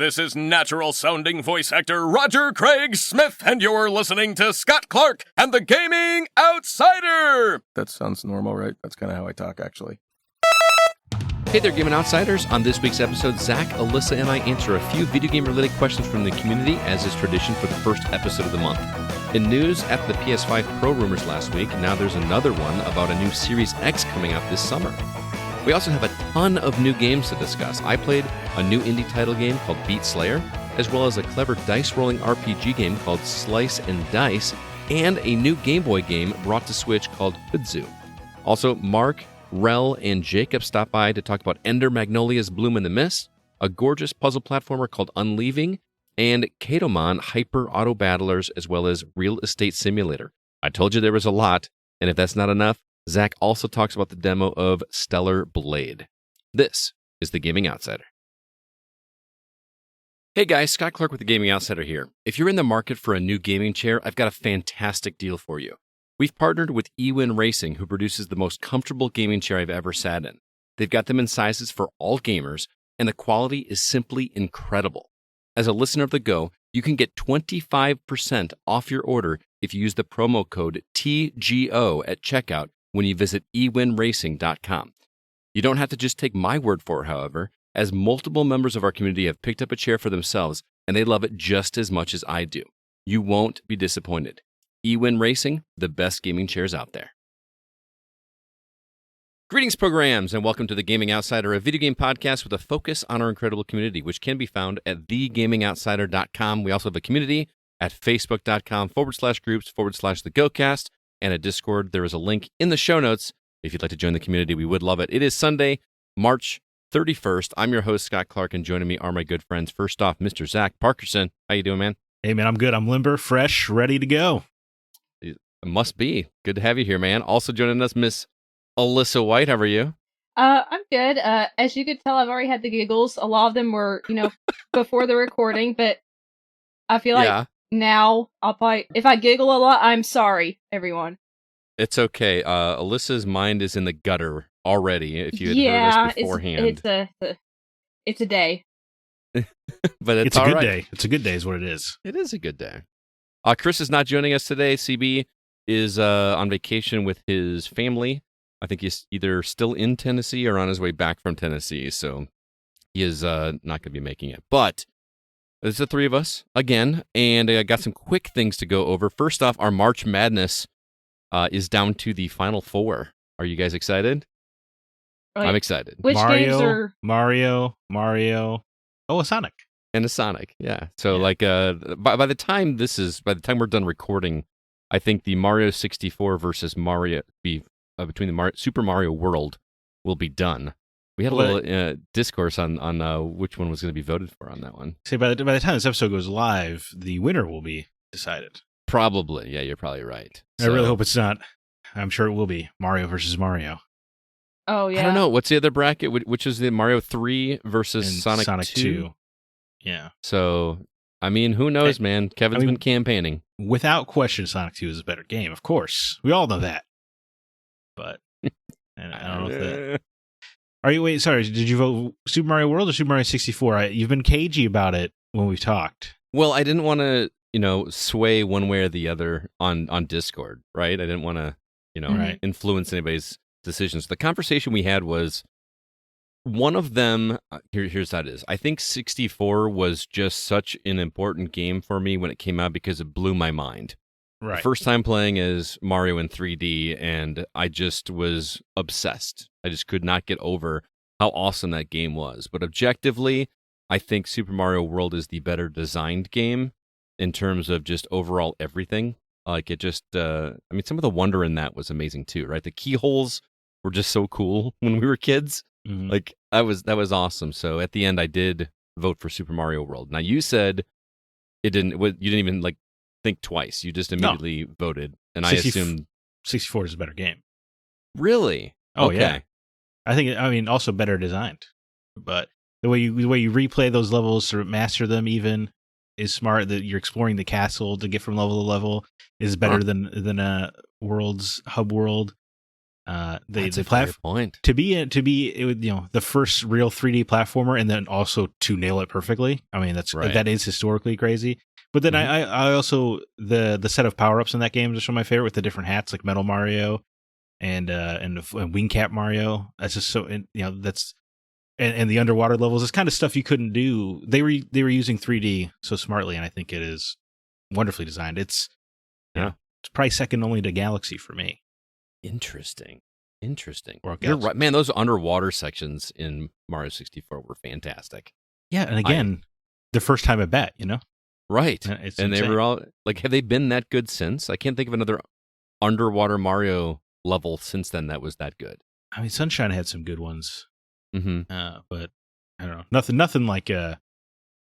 This is natural-sounding voice actor Roger Craig Smith, and you're listening to Scott Clark and the Gaming Outsider! That sounds normal, right? That's kind of how I talk, actually. Hey there, Gaming Outsiders. On this week's episode, Zack, Alyssa, and I answer a few video game-related questions from the community, as is tradition for the first episode of the month. In news, after the PS5 Pro rumors last week, now there's another one about a new Series X coming out this summer. We also have a ton of new games to discuss. I played a new indie title game called Beat Slayer, as well as a clever dice-rolling RPG game called Slice and Dice, and a new Game Boy game brought to Switch called Kudzu. Also, Marc, Relle, and Jacob stopped by to talk about Ender Magnolia's Bloom in the Mist, a gorgeous puzzle platformer called Unleaving, and Kādomon Hyper Auto Battlers, as well as Real Estate Simulator. I told you there was a lot, and if that's not enough, Zack also talks about the demo of Stellar Blade. This is the Gaming Outsider. Hey guys, Scott Clark with the Gaming Outsider here. If you're in the market for a new gaming chair, I've got a fantastic deal for you. We've partnered with eWin Racing, who produces the most comfortable gaming chair I've ever sat in. They've got them in sizes for all gamers, and the quality is simply incredible. As a listener of The Go, you can get 25% off your order if you use the promo code TGO at checkout when you visit ewinracing.com. You don't have to just take my word for it, however, as multiple members of our community have picked up a chair for themselves, and they love it just as much as I do. You won't be disappointed. eWin Racing, the best gaming chairs out there. Greetings, programs, and welcome to The Gaming Outsider, a video game podcast with a focus on our incredible community, which can be found at thegamingoutsider.com. We also have a community at facebook.com/groups/thegocast, and at Discord. There is a link in the show notes. If you'd like to join the community, we would love it. It is Sunday, March 31st. I'm your host, Scott Clark, and joining me are my good friends. First off, Mr. Zack Parkerson. How you doing, man? Hey, man, I'm good. I'm limber, fresh, ready to go. It must be. Good to have you here, man. Also joining us, Miss Alyssa White. How are you? I'm good. As you could tell, I've already had the giggles. A lot of them were, before the recording, but I feel like now I'll probably, if I giggle a lot, I'm sorry, everyone. It's okay. Alyssa's mind is in the gutter already, if you had heard us beforehand. It's a day. But it's a all good right. day. It's a good day is what it is. It is a good day. Chris is not joining us today. CB is on vacation with his family. I think he's either still in Tennessee or on his way back from Tennessee, so he is not going to be making it. But it's the three of us again, and I got some quick things to go over. First off, our March Madness is down to the Final Four. Are you guys excited? I'm excited. Which games are... Mario. Oh, a Sonic. And a Sonic, yeah. So, by the time we're done recording, I think the Mario 64 versus Mario between the Super Mario World will be done. We had a little discourse on which one was going to be voted for on that one. See, by the time this episode goes live, the winner will be decided. Probably, yeah. You're probably right. I really hope it's not. I'm sure it will be Mario versus Mario. Oh yeah. I don't know. What's the other bracket? Which is the Mario 3 versus Sonic 2? Yeah. So, I mean, who knows, man? Kevin's been campaigning. Without question, Sonic 2 is a better game, of course. We all know that. But I don't know if that... Sorry, did you vote Super Mario World or Super Mario 64? You've been cagey about it when we've talked. Well, I didn't want to, sway one way or the other on Discord, right? I didn't want to, influence anybody's decisions. The conversation we had was one of them, here's how it is. I think 64 was just such an important game for me when it came out because it blew my mind. Right. The first time playing as Mario in 3D, and I just was obsessed. I just could not get over how awesome that game was. But objectively, I think Super Mario World is the better designed game in terms of just overall everything. Like, it just, some of the wonder in that was amazing too, right? The keyholes were just so cool when we were kids. Mm-hmm. Like, that was awesome. So at the end, I did vote for Super Mario World. Now, you said you didn't even, think twice. You just immediately voted, and I assumed 64 is a better game. Really? Oh, okay. Yeah. I think, also better designed. But the way you replay those levels to master them even is smart. That you're exploring the castle to get from level to level is better than a world's hub world. That's a fair point. To be the first real 3D platformer, and then also to nail it perfectly. I mean, that is historically crazy. But then I also the set of power ups in that game is one of my favorite, with the different hats like Metal Mario and Wing Cap Mario. That's just so that's and the underwater levels. It's kind of stuff you couldn't do. They were using 3D so smartly, and I think it is wonderfully designed. It's probably second only to Galaxy for me. Interesting. Or You're right, man. Those underwater sections in Mario 64 were fantastic. Yeah, and again, the first time at bat, Right. And insane. They were all like, have they been that good since? I can't think of another underwater Mario level since then that was that good. I mean, Sunshine had some good ones. Mm-hmm. But I don't know. Nothing like the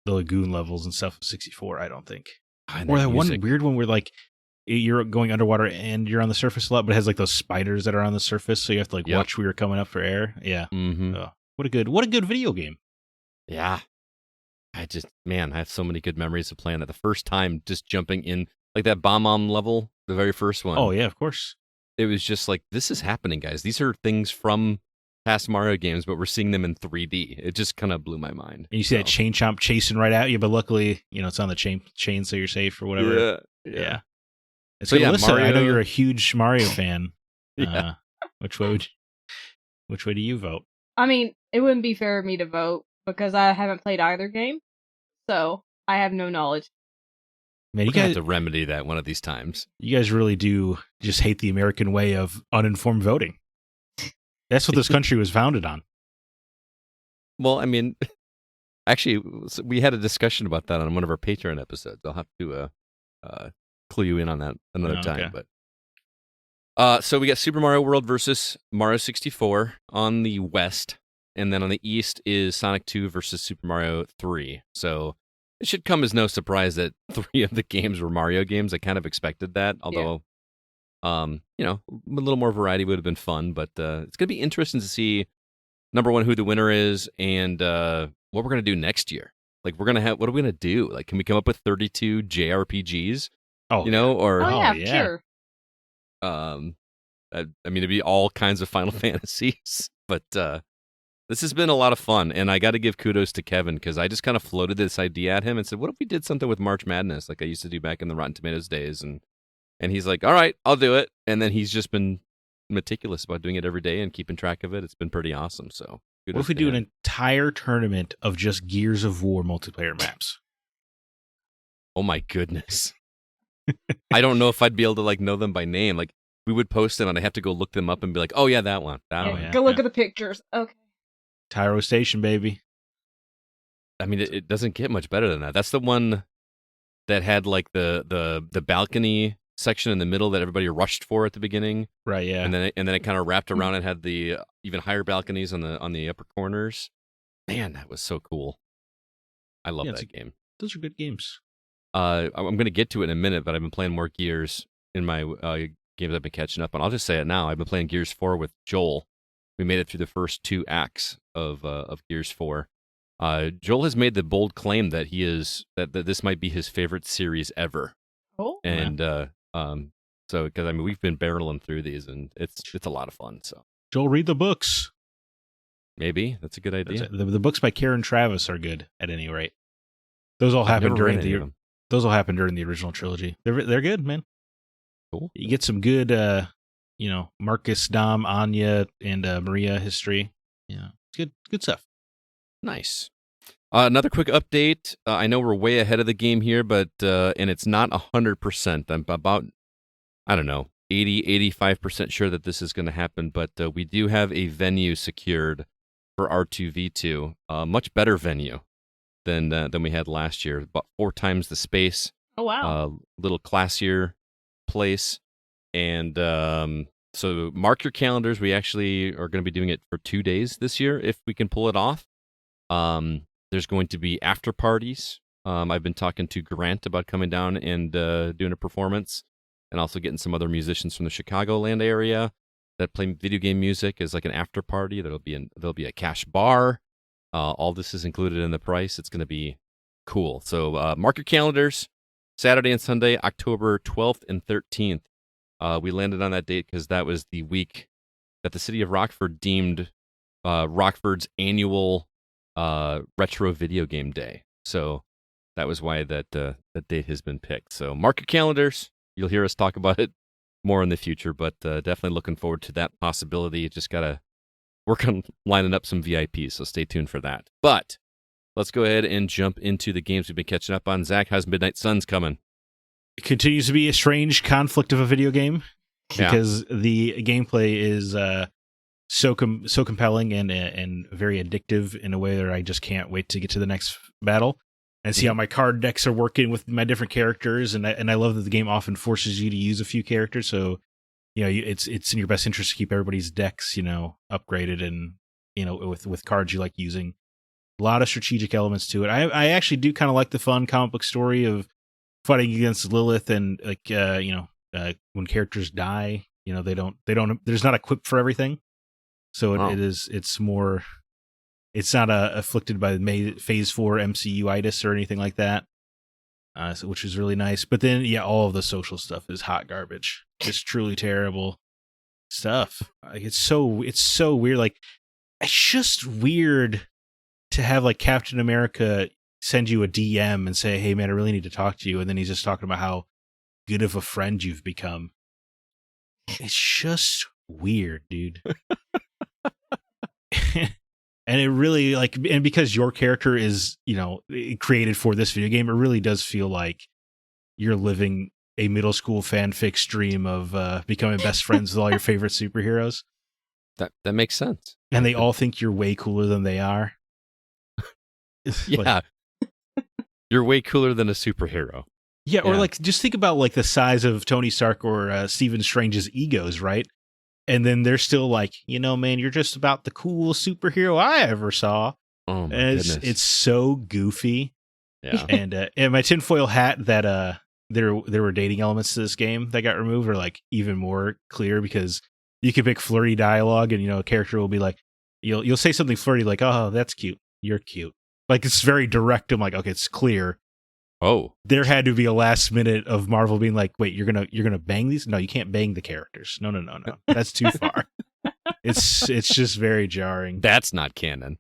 lagoon levels and stuff of 64, I don't think. Or that one weird one where like you're going underwater and you're on the surface a lot, but it has like those spiders that are on the surface, so you have to like watch where you're coming up for air. Yeah. Mm-hmm. What a good video game. Yeah. I have so many good memories of playing that. The first time just jumping in like that Bomb level, the very first one. Oh yeah, of course. It was just like, this is happening, guys. These are things from past Mario games, but we're seeing them in 3D. It just kind of blew my mind. And you see that chain chomp chasing right at you, but luckily, it's on the chain, so you're safe or whatever. Yeah. So Alyssa, Mario... I know you're a huge Mario fan. Yeah. Which way do you vote? I mean, it wouldn't be fair of me to vote because I haven't played either game, so I have no knowledge. Man, you guys have to remedy that one of these times. You guys really do just hate the American way of uninformed voting. That's what this country was founded on. Well, I mean, actually, we had a discussion about that on one of our Patreon episodes. I'll have to clue you in on that another time. But so we got Super Mario World versus Mario 64 on the west, and then on the east is Sonic 2 versus Super Mario 3. So it should come as no surprise that 3 of the games were Mario games. I kind of expected that, although, a little more variety would have been fun. But it's going to be interesting to see, number one, who the winner is, and what we're going to do next year. Like, what are we going to do? Like, can we come up with 32 JRPGs? Oh, sure. I mean, it'd be all kinds of Final Fantasies, but this has been a lot of fun, and I got to give kudos to Kevin, because I just kind of floated this idea at him and said, what if we did something with March Madness, like I used to do back in the Rotten Tomatoes days, and he's like, all right, I'll do it, and then he's just been meticulous about doing it every day and keeping track of it. It's been pretty awesome, so what if we do an entire tournament of just Gears of War multiplayer maps? Oh my goodness. I don't know if I'd be able to like know them by name. Like, we would post them and I'd have to go look them up and be like, oh yeah, that one. Go look at the pictures. Okay. Tyro Station, baby. I mean, it doesn't get much better than that. That's the one that had like the balcony section in the middle that everybody rushed for at the beginning. Right, yeah. And then it kind of wrapped around and had the even higher balconies on the upper corners. Man, that was so cool. I love that game. Those are good games. I'm going to get to it in a minute, but I've been playing more Gears in my games I've been catching up on. I'll just say it now. I've been playing Gears 4 with Joel. We made it through the first 2 acts of Gears 4. Joel has made the bold claim that that this might be his favorite series ever. Oh, and so because I mean we've been barreling through these and it's a lot of fun. So Joel, read the books. Maybe that's a good idea. The books by Karen Travis are good at any rate. Those all happened during the original trilogy. They're good, man. Cool. You get some good, Marcus, Dom, Anya, and Maria history. Yeah, it's good stuff. Nice. Another quick update. I know we're way ahead of the game here, but and it's not 100%. I'm about, 80-85% sure that this is going to happen. But we do have a venue secured for R2V2. A much better venue than we had last year. About 4 times the space. Oh wow! Little classier place, and so mark your calendars. We actually are going to be doing it for 2 days this year if we can pull it off. There's going to be after parties. I've been talking to Grant about coming down and doing a performance, and also getting some other musicians from the Chicagoland area that play video game music as like an after party. There'll be a cash bar. All this is included in the price. It's going to be cool. So mark your calendars. Saturday and Sunday, October 12th and 13th. We landed on that date because that was the week that the city of Rockford deemed Rockford's annual retro video game day. So that was why that date has been picked. So mark your calendars. You'll hear us talk about it more in the future, but definitely looking forward to that possibility. Just got to work on lining up some VIPs, so stay tuned for that. But let's go ahead and jump into the games we've been catching up on. Zach, how's Midnight Suns coming? It continues to be a strange conflict of a video game because the gameplay is so compelling and very addictive in a way that I just can't wait to get to the next battle and see how my card decks are working with my different characters. And I love that the game often forces you to use a few characters, so it's in your best interest to keep everybody's decks upgraded and with cards you like using. A lot of strategic elements to it. I actually do kind of like the fun comic book story of fighting against Lilith and when characters die, they don't there's not a quip for everything. So it's not afflicted by phase 4 MCU-itis or anything like that. Which is really nice. But then all of the social stuff is hot garbage. It's truly terrible stuff. Like it's so weird. Like it's just weird to have like Captain America send you a DM and say, "Hey man, I really need to talk to you," and then he's just talking about how good of a friend you've become. It's just weird, dude. And it really and because your character is, created for this video game, it really does feel like you're living a middle school fanfic stream of becoming best friends with all your favorite superheroes. That makes sense. And they all think you're way cooler than they are. Yeah. You're way cooler than a superhero. Yeah, or just think about the size of Tony Stark or Stephen Strange's egos, right? And then they're still like, man, you're just about the coolest superhero I ever saw. Oh my goodness. It's so goofy. Yeah. And my tinfoil hat that there were dating elements to this game that got removed are even more clear because you can pick flirty dialogue and a character will be like, you'll say something flirty like, "Oh, that's cute. You're cute." It's very direct. I'm like, okay, it's clear. Oh, there had to be a last minute of Marvel being like, "Wait, you're gonna bang these? No, you can't bang the characters. No. That's too far." It's just very jarring. That's not canon.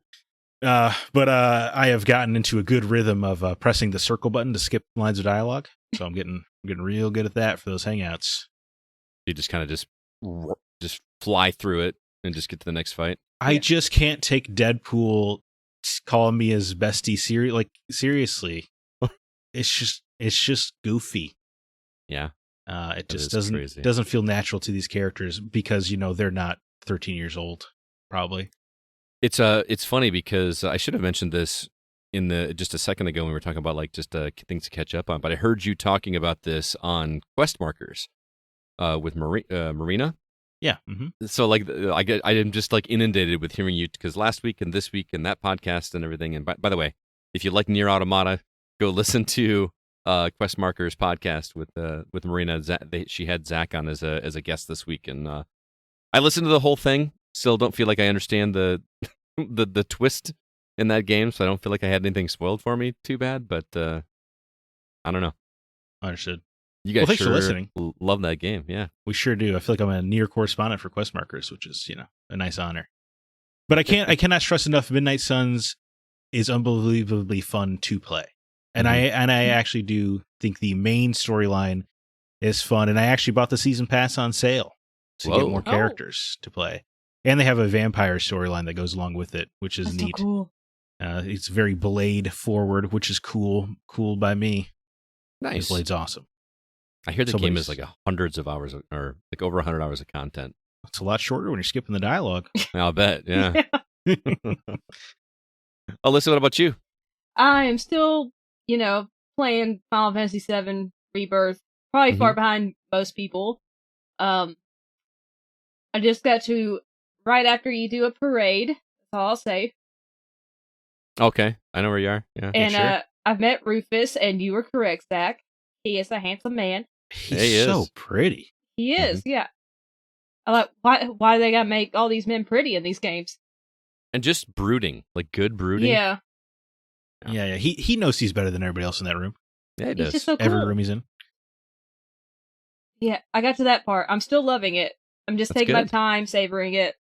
But I have gotten into a good rhythm of pressing the circle button to skip lines of dialogue. So I'm getting real good at that for those hangouts. You just kind of just fly through it and just get to the next fight. I just can't take Deadpool calling me his bestie seriously. It's just goofy. Yeah. It just doesn't feel natural to these characters because they're not 13 years old, probably. It's funny because I should have mentioned this just a second ago when we were talking about just things to catch up on, but I heard you talking about this on Quest Markers with Marina. Yeah. Mm-hmm. So I am just inundated with hearing you because last week and this week and that podcast and everything. And by the way, if you like Nier Automata, go listen to Quest Markers podcast with Marina. She had Zack on as a guest this week, and I listened to the whole thing. Still don't feel like I understand the twist in that game, so I don't feel like I had anything spoiled for me too bad. But I don't know. Understood. You guys thanks for listening. Love that game. Yeah, we sure do. I feel like I'm a Nier correspondent for Quest Markers, which is a nice honor. But I cannot stress enough. Midnight Suns is unbelievably fun to play. And I actually do think the main storyline is fun. And I actually bought the season pass on sale to get more characters to play. And they have a vampire storyline that goes along with it, which is neat. So cool. It's very Blade forward, which is cool. Cool by me. Nice. Blade's awesome. I hear the game is hundreds of hours or over 100 hours of content. It's a lot shorter when you're skipping the dialogue. I'll bet. Yeah. Alyssa, what about you? I am still, playing Final Fantasy VII Rebirth. Probably far behind most people. I just got to right after you do a parade. That's all I'll say. Okay, I know where you are. Yeah, and sure. I've met Rufus, and you were correct, Zach. He is a handsome man. He's so pretty. He is, yeah. I like why they gotta make all these men pretty in these games. And just brooding, good brooding. Yeah. Yeah. He knows he's better than everybody else in that room. Yeah, he does. Just so cool. Every room he's in. Yeah, I got to that part. I'm still loving it. I'm just That's taking my good. time, savoring it.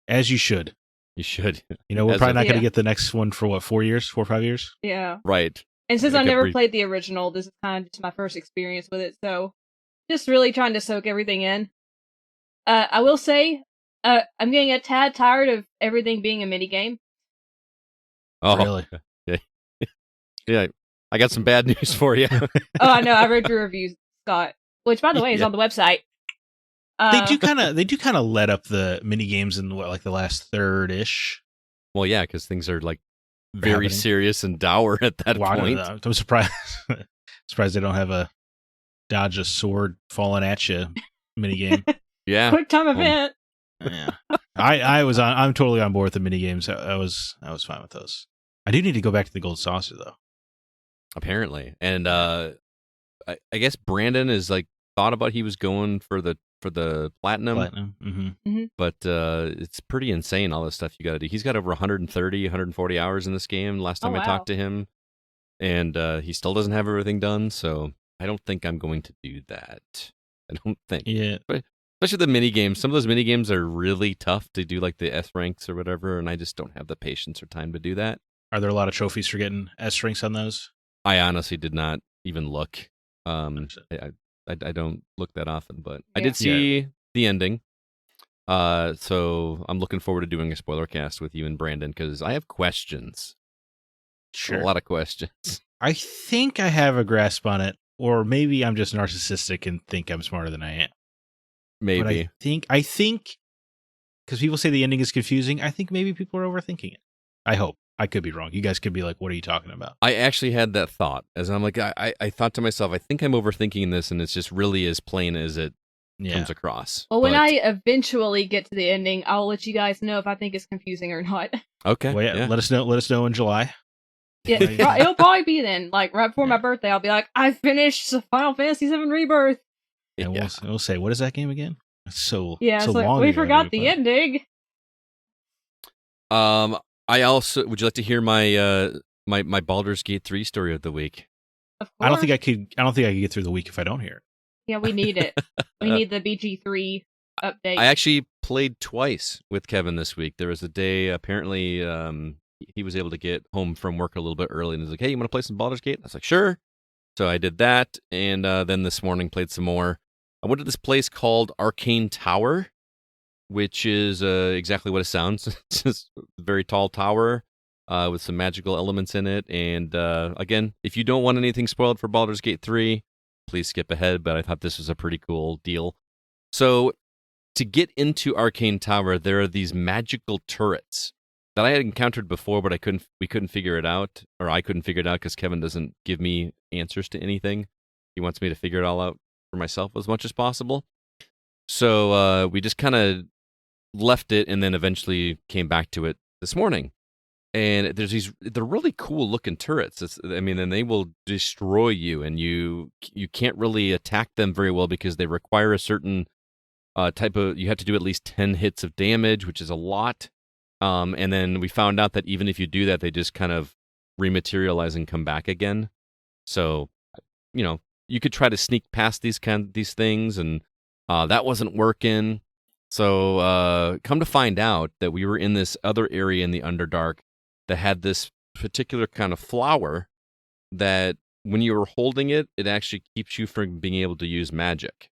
As you should. You should. You know, we're As probably a- not going to Yeah. get the next one for what, 4 years, 4 or 5 years? Yeah. Right. And since Like I a never brief- played the original, this is kind of just my first experience with it, so just really trying to soak everything in. I will say, I'm getting a tad tired of everything being a minigame. Oh, Really? yeah. I got some bad news for you. Oh, I know, I read your reviews, Scott. Which, by the way, is Yeah. on the website. They do kind of let up the mini games in what, like the last third-ish. Well, yeah, because things are like very Happening. serious and dour at that Wow, point. I'm surprised. Surprised they don't have a dodge a sword falling at you mini game. Yeah. Quick time event. Yeah, I'm totally on board with the mini games. I was fine with those. I do need to go back to the gold saucer though. Apparently. And I guess Brandon is like thought about he was going for the platinum. Mm-hmm. But it's pretty insane, all this stuff you got to do. He's got over 130, 140 hours in this game last time Oh, I wow. talked to him. And he still doesn't have everything done, so I don't think I'm going to do that. I don't think. Yeah, Especially the mini games. Some of those mini games are really tough to do, like the S ranks or whatever, and I just don't have the patience or time to do that. are there a lot of trophies for getting S ranks on those? I honestly did not even look. Understood. I don't look that often, but I Yeah. did see the ending. So I'm looking forward to doing a spoiler cast with you and Brandon because I have questions. Sure. A lot of questions. I think I have a grasp on it, or maybe I'm just narcissistic and think I'm smarter than I am. Maybe. But I think, because people say the ending is confusing, I think maybe people are overthinking it. I hope. I could be wrong. You guys could be like, what are you talking about? I actually had that thought as I'm like, I thought to myself, I think I'm overthinking this and it's just really as plain as it Yeah. comes across. Well, when But- I eventually get to the ending, I'll let you guys know if I think it's confusing or not. Okay. Well, yeah, yeah. let us know in July. Yeah, it'll probably be then. Like, right before my birthday, I'll be like, I finished Final Fantasy VII Rebirth. And Yeah. we'll say, what is that game again? It's so Yeah, so it's like, long we ago forgot we the played. ending. I also would you like to hear my my Baldur's Gate 3 story of the week? Of course. I don't think I could get through the week if I don't hear it. Yeah, we need it. We need the BG3 update. I actually played twice with Kevin this week. There was a day apparently he was able to get home from work a little bit early and was like, "Hey, you want to play some Baldur's Gate?" I was like, "Sure." So I did that, and then this morning played some more. I went to this place called Arcane Tower, which is exactly what it sounds. It's just a very tall tower with some magical elements in it. And again, if you don't want anything spoiled for Baldur's Gate 3, please skip ahead. But I thought this was a pretty cool deal. So to get into Arcane Tower, there are these magical turrets that I had encountered before, but we couldn't figure it out, or I couldn't figure it out because Kevin doesn't give me answers to anything. He wants me to figure it all out for myself as much as possible. So we just kind of left it and then eventually came back to it this morning. And they're really cool looking turrets. And they will destroy you, and you can't really attack them very well because they require a certain you have to do at least 10 hits of damage, which is a lot. And then we found out that even if you do that, they just kind of rematerialize and come back again. So, you could try to sneak past these things, and that wasn't working. So, come to find out that we were in this other area in the Underdark that had this particular kind of flower that when you were holding it, it actually keeps you from being able to use magic.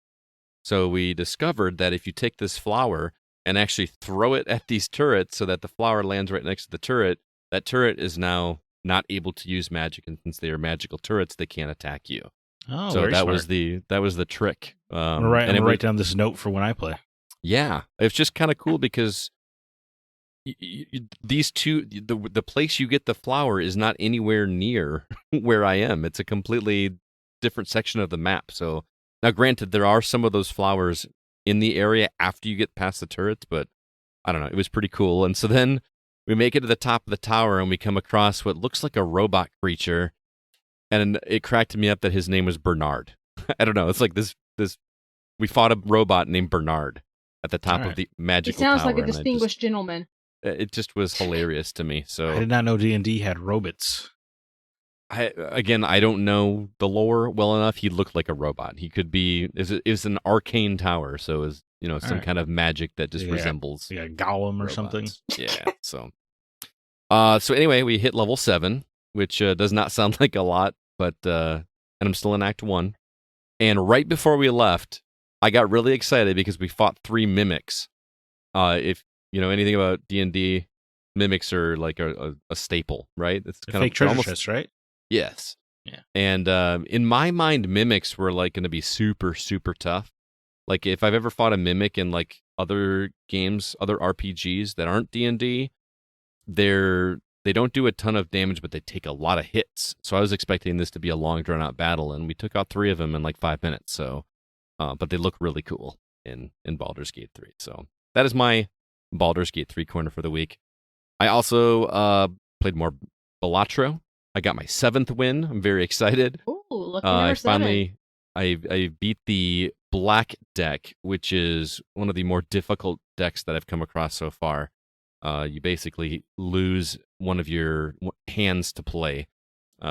So we discovered that if you take this flower and actually throw it at these turrets so that the flower lands right next to the turret, that turret is now not able to use magic, and since they are magical turrets, they can't attack you. Oh, So very that smart. was the trick. I'm gonna write down this note for when I play. Yeah, it's just kind of cool because these two, the place you get the flower is not anywhere near where I am. It's a completely different section of the map. So now, granted, there are some of those flowers in the area after you get past the turrets, but I don't know. It was pretty cool. And so then we make it to the top of the tower and we come across what looks like a robot creature. And it cracked me up that his name was Bernard. I don't know. It's like this. We fought a robot named Bernard at the top of the He magical sounds tower. like a and distinguished gentleman. it just was hilarious to me. I So did not know D&D had robots. I don't know the lore well enough. He looked like a robot. He could be. Is an arcane tower, so is some kind of magic that just resembles like a golem or robots. something. Yeah. So anyway, we hit level 7, which does not sound like a lot, but and I'm still in Act 1. And right before we left, I got really excited because we fought 3 mimics. If you know anything about D&D, mimics are like a staple, right? It's kind fake treasure chests, right? Yes. Yeah. And in my mind, mimics were like going to be super, super tough. Like if I've ever fought a mimic in like other games, other RPGs that aren't D&D, they don't do a ton of damage, but they take a lot of hits. So I was expecting this to be a long, drawn-out battle, and we took out 3 of them in like 5 minutes. So, but they look really cool in Baldur's Gate 3. So that is my Baldur's Gate 3 corner for the week. I also played more Balatro. I got my 7th win. I'm very excited. Ooh, lucky number 7. I beat the Black deck, which is one of the more difficult decks that I've come across so far. You basically lose one of your hands to play.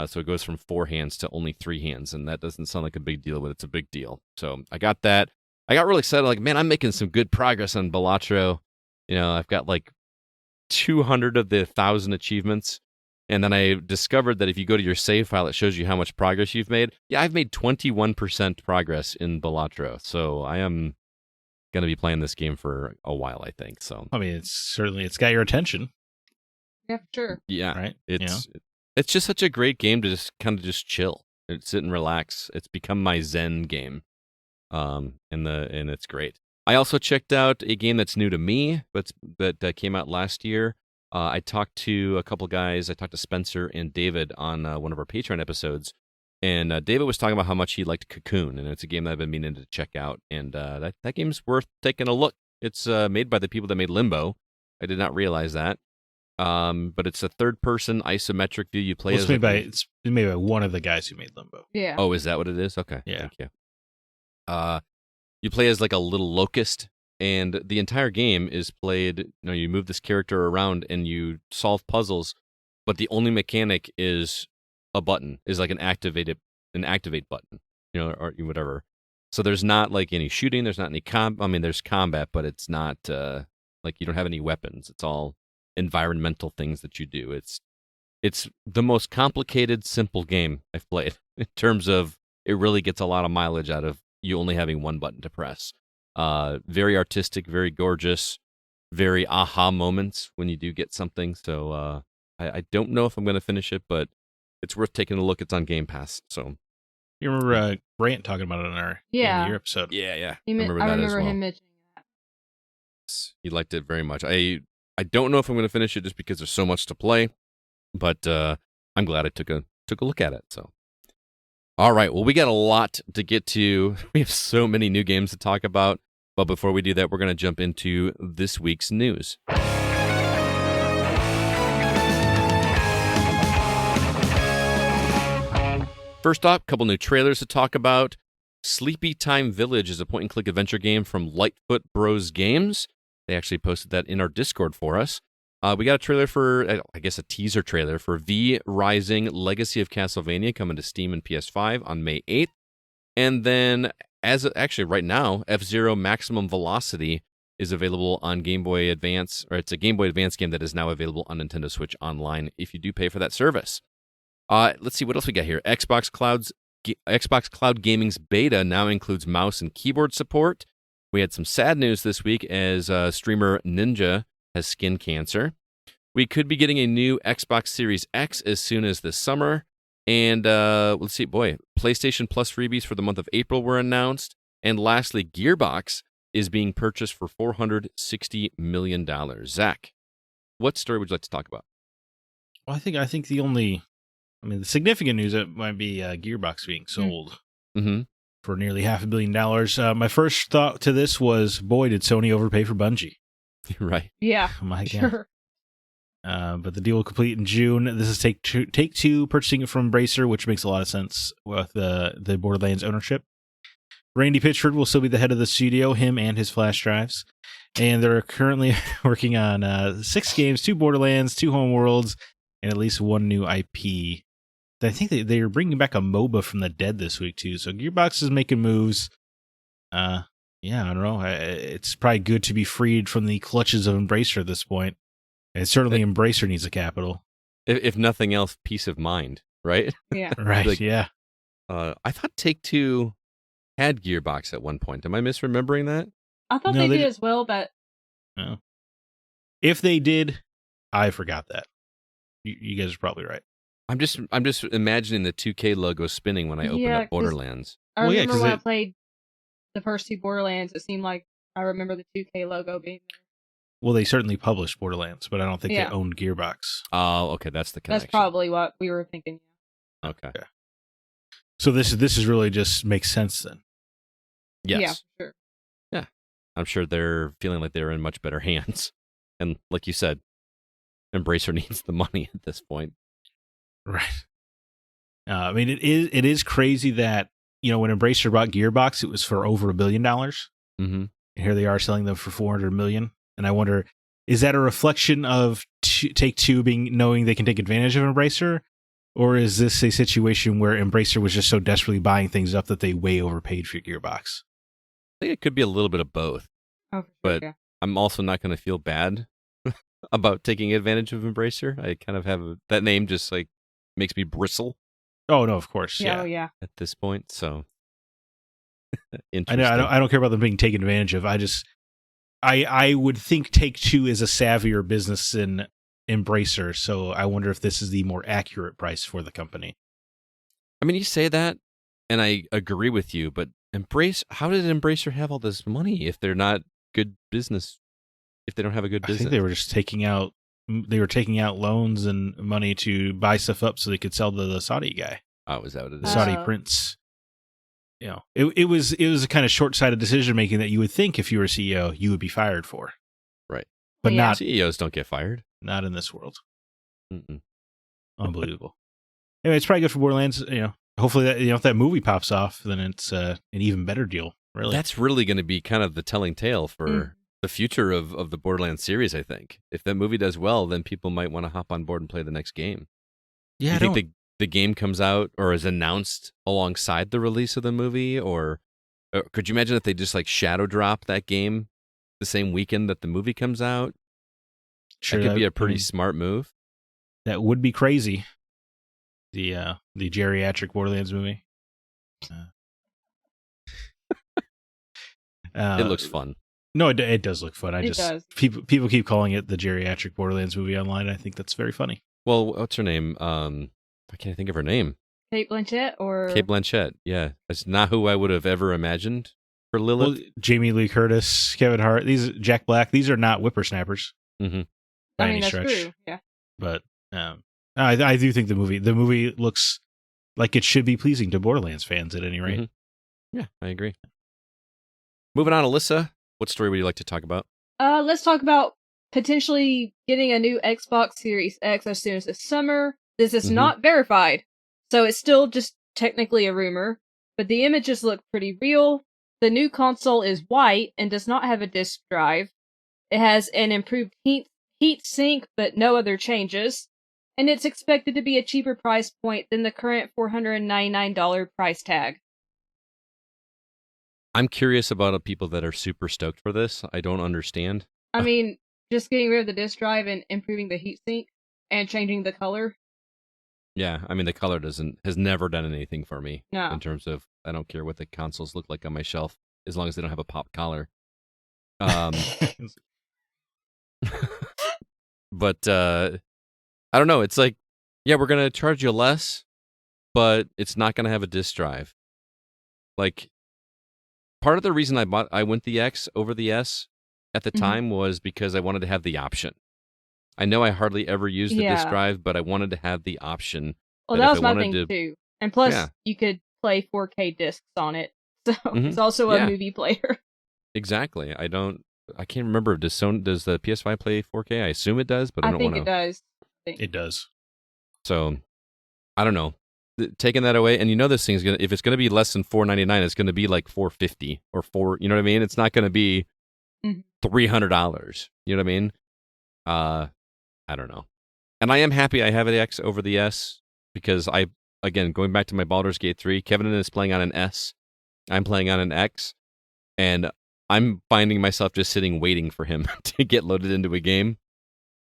So it goes from 4 hands to only 3 hands, and that doesn't sound like a big deal, but it's a big deal. So I got that. I got really excited, like, man, I'm making some good progress on Balatro. I've got like 200 of the 1,000 achievements. And then I discovered that if you go to your save file, it shows you how much progress you've made. Yeah, I've made 21% progress in Balatro. So I am going to be playing this game for a while, I think. So I mean, it's got your attention. Yeah, sure. Yeah, right. It's just such a great game to just kind of just chill and sit and relax. It's become my Zen game, and it's great. I also checked out a game that's new to me, but that came out last year. I talked to a couple guys. I talked to Spencer and David on one of our Patreon episodes, and David was talking about how much he liked Cocoon, and it's a game that I've been meaning to check out, and that game's worth taking a look. It's made by the people that made Limbo. I did not realize that, but it's a third-person isometric view. You play it's made by one of the guys who made Limbo. Yeah. Oh, is that what it is? Okay. Yeah. Thank you. You play as like a little locust. And the entire game is played, you move this character around and you solve puzzles, but the only mechanic is a button, is like an activate button, or whatever. So there's not like any shooting, there's not any there's combat, but it's not like you don't have any weapons. It's all environmental things that you do. It's the most complicated, simple game I've played in terms of it really gets a lot of mileage out of you only having one button to press. Very artistic, very gorgeous, very aha moments when you do get something. So I don't know if I'm going to finish it, but it's worth taking a look. It's on Game Pass. So you remember Grant talking about it in our Game of the Year episode? Yeah. I remember him mentioning that. He liked it very much. I don't know if I'm going to finish it just because there's so much to play, but I'm glad I took a look at it. So. All right, well, we got a lot to get to. We have so many new games to talk about. But before we do that, we're going to jump into this week's news. First off, a couple new trailers to talk about. Sleepy Time Village is a point-and-click adventure game from Lightfoot Bros Games. They actually posted that in our Discord for us. We got a trailer for, I guess a teaser trailer for V Rising Legacy of Castlevania coming to Steam and PS5 on May 8th. And then, right now, F-Zero Maximum Velocity is available on Game Boy Advance, or it's a Game Boy Advance game that is now available on Nintendo Switch Online if you do pay for that service. Let's see what else we got here. Xbox Cloud Gaming's beta now includes mouse and keyboard support. We had some sad news this week as streamer Ninja has skin cancer. We could be getting a new Xbox Series X as soon as this summer. And let's see, PlayStation Plus freebies for the month of April were announced. And lastly, Gearbox is being purchased for $460 million. Zach, what story would you like to talk about? Well, I think the significant news might be Gearbox being sold for nearly $500 million. My first thought to this was, boy, did Sony overpay for Bungie. Right. Yeah. Oh my God. Sure. But the deal will complete in June. This is Take-Two purchasing it from Embracer, which makes a lot of sense with the Borderlands ownership. Randy Pitchford will still be the head of the studio, him and his flash drives. And they're currently working on 6 games, 2 Borderlands, 2 Homeworlds, and at least 1 new IP. I think they are bringing back a MOBA from the dead this week too. So Gearbox is making moves. Yeah, I don't know. It's probably good to be freed from the clutches of Embracer at this point. And certainly Embracer needs a capital. If nothing else, peace of mind, right? Yeah. Right, Like, yeah. I thought Take-Two had Gearbox at one point. Am I misremembering that? I thought No, they they did d- as well, but No. If they did, I forgot that. You guys are probably right. I'm just imagining the 2K logo spinning when I open Yeah, up 'cause- Borderlands. I Well, yeah, remember 'cause when I it- played the first 2 Borderlands, it seemed like I remember the 2K logo being there. Well, they certainly published Borderlands, but I don't think Yeah. they owned Gearbox. Oh, okay, that's the connection. That's probably what we were thinking. Okay. Yeah. So this is really just makes sense then. Yes. Yeah, for sure. I'm sure they're feeling like they're in much better hands. And like you said, Embracer needs the money at this point. Right. I mean, it is crazy that, when Embracer bought Gearbox, it was for over $1 billion. Mm-hmm. And here they are selling them for $400 million. And I wonder, is that a reflection of Take-Two knowing they can take advantage of Embracer? Or is this a situation where Embracer was just so desperately buying things up that they way overpaid for Gearbox? I think it could be a little bit of both. Oh, for sure, But yeah. I'm also not going to feel bad about taking advantage of Embracer. I kind of have that name just like makes me bristle Oh, no, of course. Yeah, Yeah. oh, yeah. at this point. So I interesting. know. I don't care about them being taken advantage of. I would think Take-Two is a savvier business than Embracer. So I wonder if this is the more accurate price for the company. I mean, you say that, and I agree with you, but how did Embracer have all this money if they're not good business? If they don't have a good I business, think they were just taking out loans and money to buy stuff up so they could sell to the Saudi guy, Oh, is that what it the is? Saudi Oh. prince. It was a kind of short-sighted decision making that you would think if you were CEO you would be fired for, Right. but Yeah. not CEOs don't get fired. in this world. Mm-mm. Unbelievable. Anyway, it's probably good for Borderlands. Hopefully that if that movie pops off, then it's an even better deal. Really, That's really going to be kind of the telling tale for the future of the Borderlands series, I think. If that movie does well, then people might want to hop on board and play the next game. yeah. Do you think the game comes out or is announced alongside the release of the movie? Or could you imagine if they just like shadow drop that game the same weekend that the movie comes out? Sure, That could be a pretty I mean, smart move. that would be crazy. The geriatric Borderlands movie. It looks fun. No, it does look fun. It does. People keep calling it the geriatric Borderlands movie online. I think that's very funny. Well, what's her name? I can't think of her name. Kate Blanchett or Kate Blanchett. Yeah, that's not who I would have ever imagined for Lilith. Well, Jamie Lee Curtis, Kevin Hart, Jack Black. These are not whippersnappers. Mm-hmm. by I any mean, that's stretch. true. Yeah. But I do think the movie looks like it should be pleasing to Borderlands fans at any rate. Mhm. Yeah, I agree. Moving on, Alyssa, what story would you like to talk about? Let's talk about potentially getting a new Xbox Series X as soon as this summer. This is Mhm. not verified, so it's still just technically a rumor, but the images look pretty real. The new console is white and does not have a disk drive. It has an improved heat sink, but no other changes. And it's expected to be a cheaper price point than the current $499 price tag. I'm curious about people that are super stoked for this. I don't understand. I mean, just getting rid of the disk drive and improving the heatsink and changing the color. Yeah, I mean the color has never done anything for me No. in terms of I don't care what the consoles look like on my shelf as long as they don't have a pop collar. But I don't know. It's like, yeah, we're gonna charge you less, but it's not gonna have a disk drive. Like, part of the reason I went the X over the S at the Mhm. time was because I wanted to have the option. I know I hardly ever used the disk Yeah. drive, but I wanted to have the option. Well, But that if was I my wanted thing to- too. And plus, Yeah. you could play 4K discs on it. So Mhm. it's also a Yeah. movie player. Exactly. I can't remember. Does the PS5 play 4K? I assume it does, but I I don't think want it to. does. It does. So, I don't know. Taking that away, and this thing's gonna. If it's gonna be less than $499, it's gonna be like $450 or $4. You know what I mean? It's not gonna be Mhm. $300. You know what I mean? I don't know. And I am happy I have the X over the S because I again, going back to my Baldur's Gate 3, Kevin is playing on an S. I'm playing on an X. And I'm finding myself just sitting waiting for him to get loaded into a game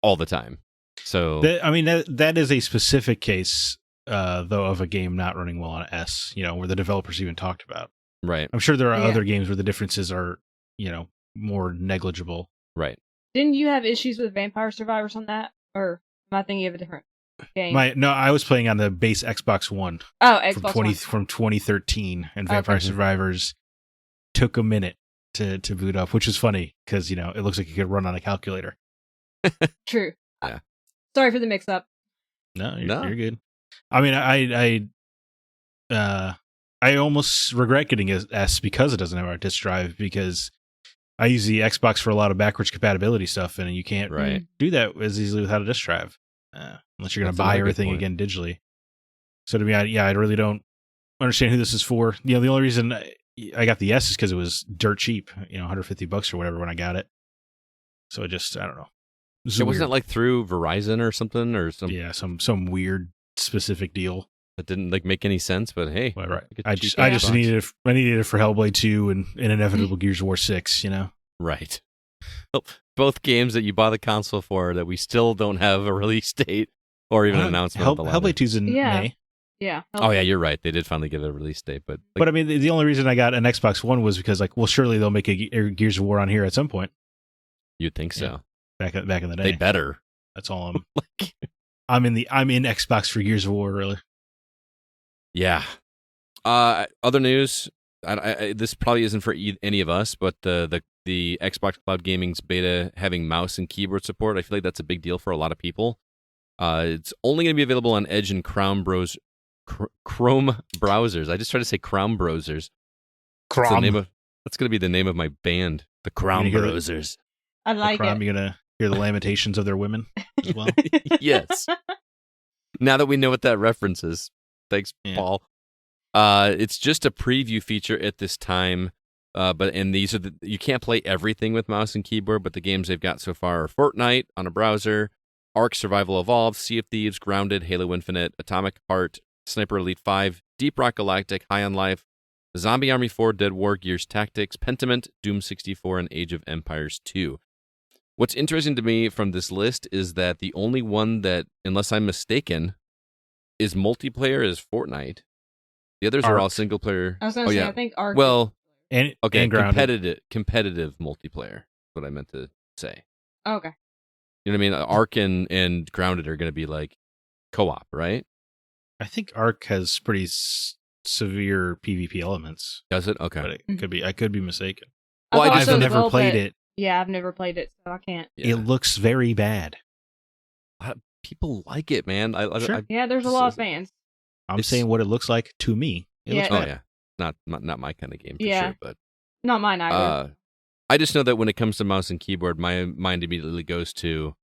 all the time. So that is a specific case, though, of a game not running well on S, where the developers even talked about. Right. I'm sure there are other games where the differences are, more negligible. Right. Didn't you have issues with Vampire Survivors on that? Or am I thinking of a different game? I was playing on the base Xbox One. Oh, Xbox One. From 2013, and Vampire Survivors took a minute to boot up, which is funny because, it looks like it could run on a calculator. True. Yeah. Sorry for the mix-up. No, you're good. I mean, I almost regret getting a S because it doesn't have our disk drive, because I use the Xbox for a lot of backwards compatibility stuff, and you can't do that as easily without a disk drive, unless you're going to buy everything again digitally. So to me, I really don't understand who this is for. The only reason I got the S is because it was dirt cheap, $150 or whatever when I got it. So I don't know. Wasn't it like through Verizon or something, or some? Yeah, some weird specific deal that didn't make any sense. But hey, right. I just needed it. I needed it for Hellblade 2 and inevitable Gears of War 6. Right. Well, both games that you bought the console for that we still don't have a release date or even an announcement. Hellblade 2's in May. Yeah. Oh yeah, you're right. They did finally give it a release date, but I mean, the only reason I got an Xbox One was because, surely they'll make a Gears of War on here at some point. You'd think so. Yeah. Back in the day, they better. That's all I'm in Xbox for Gears of War, really. Yeah. Other news. This probably isn't for any of us, but the Xbox Cloud Gaming's beta having mouse and keyboard support, I feel like that's a big deal for a lot of people. It's only going to be available on Edge and Chrome browsers. I just tried to say Chrome browsers. Chrome. That's going to be the name of my band, the Chrome browsers. I like it. You're going to hear the lamentations of their women as well. Yes. Now that we know what that reference is. Thanks, Paul. It's just a preview feature at this time, these are you can't play everything with mouse and keyboard, but the games they've got so far are Fortnite on a browser, Ark Survival Evolved, Sea of Thieves, Grounded, Halo Infinite, Atomic Heart, Sniper Elite 5, Deep Rock Galactic, High on Life, Zombie Army 4, Dead War, Gears Tactics, Pentiment, Doom 64, and Age of Empires 2. What's interesting to me from this list is that the only one that, unless I'm mistaken, is multiplayer is Fortnite. The others are all single player. I was going to say, I think Ark. Well, and competitive multiplayer. Is what I meant to say. Okay. You know what I mean? Ark and Grounded are going to be like co-op, right? I think Ark has pretty severe PvP elements. Does it? Okay. But it could be. I could be mistaken. Well, I've never played it. Yeah, I've never played it, so I can't. Yeah. It looks very bad. People like it, man. Sure. There's a lot of fans. I'm saying what it looks like to me. It looks bad. Not my kind of game for sure, but not mine either. I just know that when it comes to mouse and keyboard, my mind immediately goes to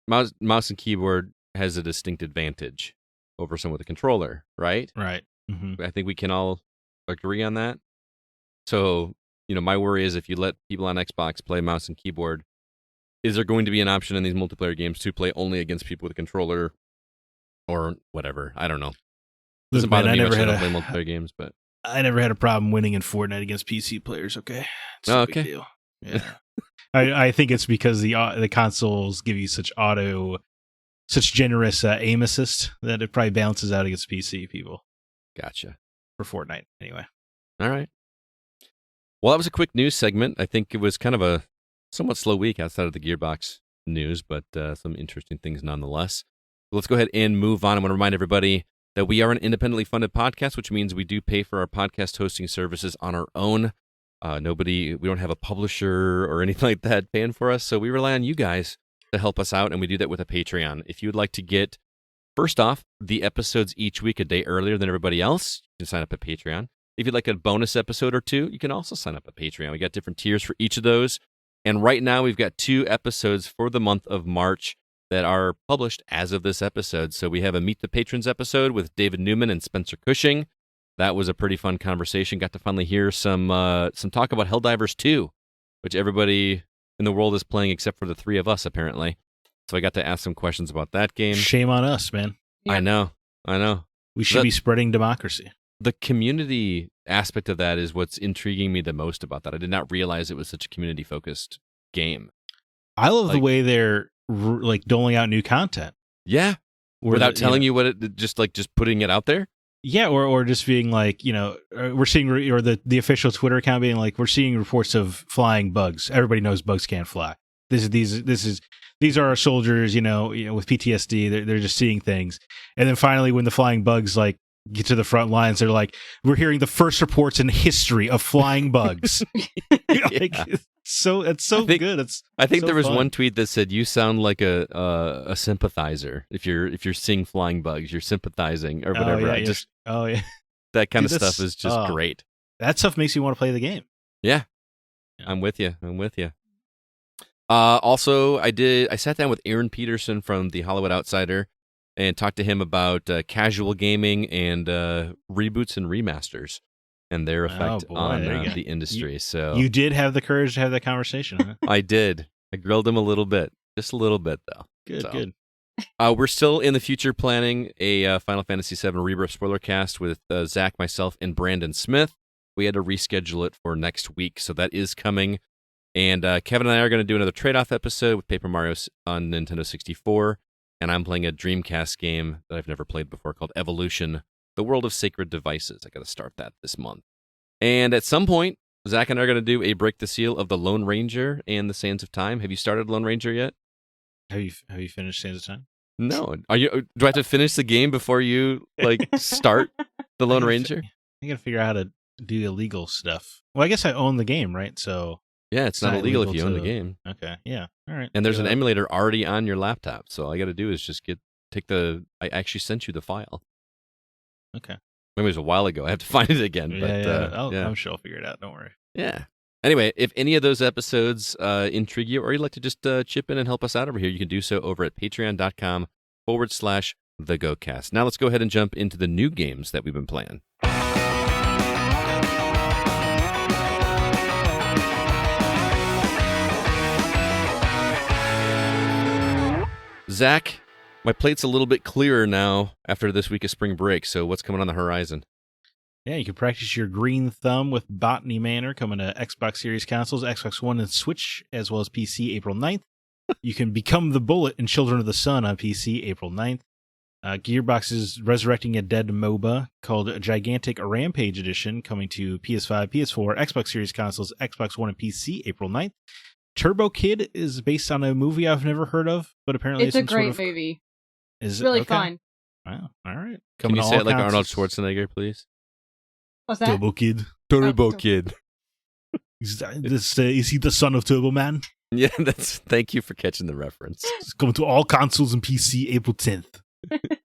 mouse and keyboard has a distinct advantage over someone with a controller, right? Right. Mm-hmm. I think we can all agree on that. So, my worry is if you let people on Xbox play mouse and keyboard, is there going to be an option in these multiplayer games to play only against people with a controller or whatever? I don't know. Doesn't bother me much to play multiplayer games, but I never had a problem winning in Fortnite against PC players. Okay. It's no big deal. Yeah. I think it's because the consoles give you such generous aim assist that it probably balances out against PC people. Gotcha. For Fortnite, anyway. All right. Well, that was a quick news segment. I think it was kind of a somewhat slow week outside of the Gearbox news, but some interesting things nonetheless. Let's go ahead and move on. I want to remind everybody that we are an independently funded podcast, which means we do pay for our podcast hosting services on our own. We don't have a publisher or anything like that paying for us, so we rely on you guys to help us out, and we do that with a Patreon. If you would like to get, first off, the episodes each week a day earlier than everybody else, you can sign up at Patreon. If you'd like a bonus episode or two, you can also sign up at Patreon. We got different tiers for each of those. And right now, we've got 2 episodes for the month of March that are published as of this episode. So we have a Meet the Patrons episode with David Newman and Spencer Cushing. That was a pretty fun conversation. Got to finally hear some talk about Helldivers 2, which everybody in the world is playing except for the 3 of us, apparently. So I got to ask some questions about that game. Shame on us, man. Yeah. I know. We should be spreading democracy. The community aspect of that is what's intriguing me the most about that. I did not realize it was such a community-focused game. I love the way they're doling out new content. Yeah. Without telling you what it, just putting it out there. Yeah, or just being like, we're seeing, or the official Twitter account being like, we're seeing reports of flying bugs. Everybody knows bugs can't fly. These are our soldiers, with PTSD. They're just seeing things, and then finally, when the flying bugs get to the front lines, they're like, we're hearing the first reports in history of flying bugs. It's so good. I think so there was fun. one tweet that said, "You sound like a sympathizer. If you're seeing flying bugs, you're sympathizing or whatever." That kind of stuff is just great. That stuff makes you want to play the game. Yeah. I'm with you. Also, I sat down with Aaron Peterson from the Hollywood Outsider and talked to him about casual gaming and reboots and remasters and their effect on the industry. So you did have the courage to have that conversation, huh? I did. I grilled him a little bit, just a little bit, though. Good. We're still in the future planning a Final Fantasy VII Rebirth spoiler cast with Zack, myself, and Brandon Smith. We had to reschedule it for next week, so that is coming. And Kevin and I are going to do another trade-off episode with Paper Mario on Nintendo 64, and I'm playing a Dreamcast game that I've never played before called Evolution, The World of Sacred Devices. I got to start that this month. And at some point, Zack and I are going to do a Break the Seal of the Lone Ranger and the Sands of Time. Have you started Lone Ranger yet? Have you finished Sands of Time? No. Do I have to finish the game before you start the Lone Ranger? I got to figure out how to do illegal stuff. Well, I guess I own the game, right? So yeah, it's not illegal if you own the game. Okay, yeah, all right. And there's an emulator already on your laptop, so all I got to do is just I actually sent you the file. Okay. Maybe it was a while ago. I have to find it again. I'm sure I'll figure it out. Don't worry. Yeah. Anyway, if any of those episodes intrigue you, or you'd like to just chip in and help us out over here, you can do so over at patreon.com/thegocast. Now let's go ahead and jump into the new games that we've been playing. Zack, my plate's a little bit clearer now after this week of spring break, so what's coming on the horizon? Yeah, you can practice your green thumb with Botany Manor coming to Xbox Series consoles, Xbox One and Switch, as well as PC April 9th. You can become the Bullet in Children of the Sun on PC April 9th. Gearbox is resurrecting a dead MOBA called Gigantic Rampage Edition coming to PS5, PS4, Xbox Series consoles, Xbox One and PC April 9th. Turbo Kid is based on a movie I've never heard of, but apparently it's a great movie. It's really fun. Wow, all right. Can you say it like Arnold Schwarzenegger, please? What's that? Turbo Kid. Turbo Kid. Is he the son of Turbo Man? Yeah, thank you for catching the reference. It's coming to all consoles and PC April 10th.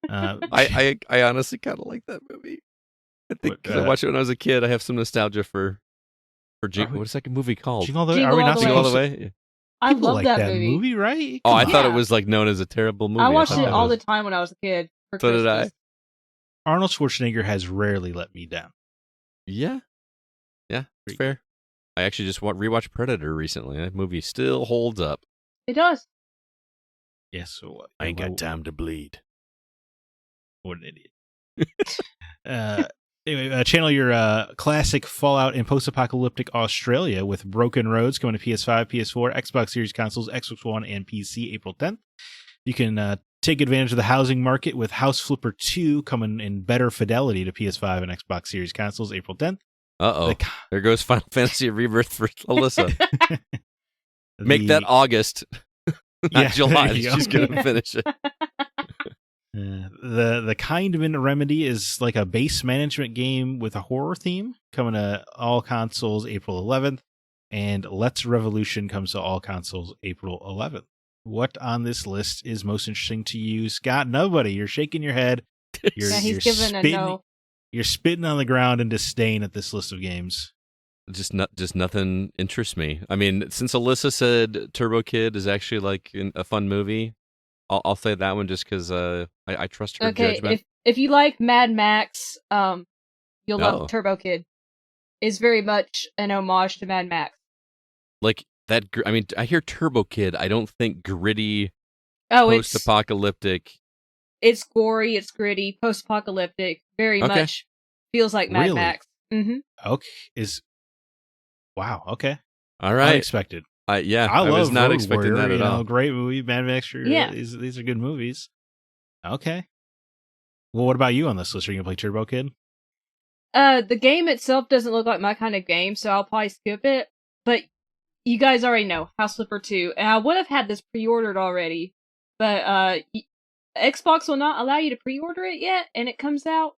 I honestly kind of like that movie. I think because I watched it when I was a kid. I have some nostalgia for what's that movie called? Jingle All the Way. Are we not Jingle All the Way? Yeah. I love like that movie, right? Oh, I thought it was known as a terrible movie. I watched it all the time when I was a kid. So did I. Arnold Schwarzenegger has rarely let me down. Yeah, it's fair. I actually just rewatched Predator recently. That movie still holds up. It does. Yes, so I ain't got time to bleed. What an idiot. Anyway, channel your classic Fallout in post-apocalyptic Australia with Broken Roads coming to PS5, PS4, Xbox Series consoles, Xbox One, and PC April 10th. You can take advantage of the housing market with House Flipper 2 coming in better fidelity to PS5 and Xbox Series consoles April 10th. Uh-oh. There goes Final Fantasy Rebirth for Alyssa. Make that August, not July. She's going to finish it. The Kindman Remedy is like a base management game with a horror theme coming to all consoles April 11th, and Let's Revolution comes to all consoles April 11th. What on this list is most interesting to you, Scott? Nobody. You're shaking your head. He's given a no. You're spitting on the ground in disdain at this list of games. Just nothing interests me. I mean, since Alyssa said Turbo Kid is actually like a fun movie, I'll say that one just because I trust her judgment. If you like Mad Max, you'll love Turbo Kid. It's very much an homage to Mad Max. Like that. I mean, I hear Turbo Kid. I don't think gritty, post-apocalyptic. It's gory, it's gritty, post-apocalyptic, very much feels like Mad Max. Mm-hmm. Okay. Wow. Okay. All right. Unexpected. I love was not Road expecting Warrior, that at all. Great movie, Mad Max. Yeah. These are good movies. Okay. Well, what about you on this list? Are you gonna play Turbo Kid? The game itself doesn't look like my kind of game, so I'll probably skip it. But you guys already know House Flipper 2, and I would have had this pre-ordered already, but Xbox will not allow you to pre-order it yet, and it comes out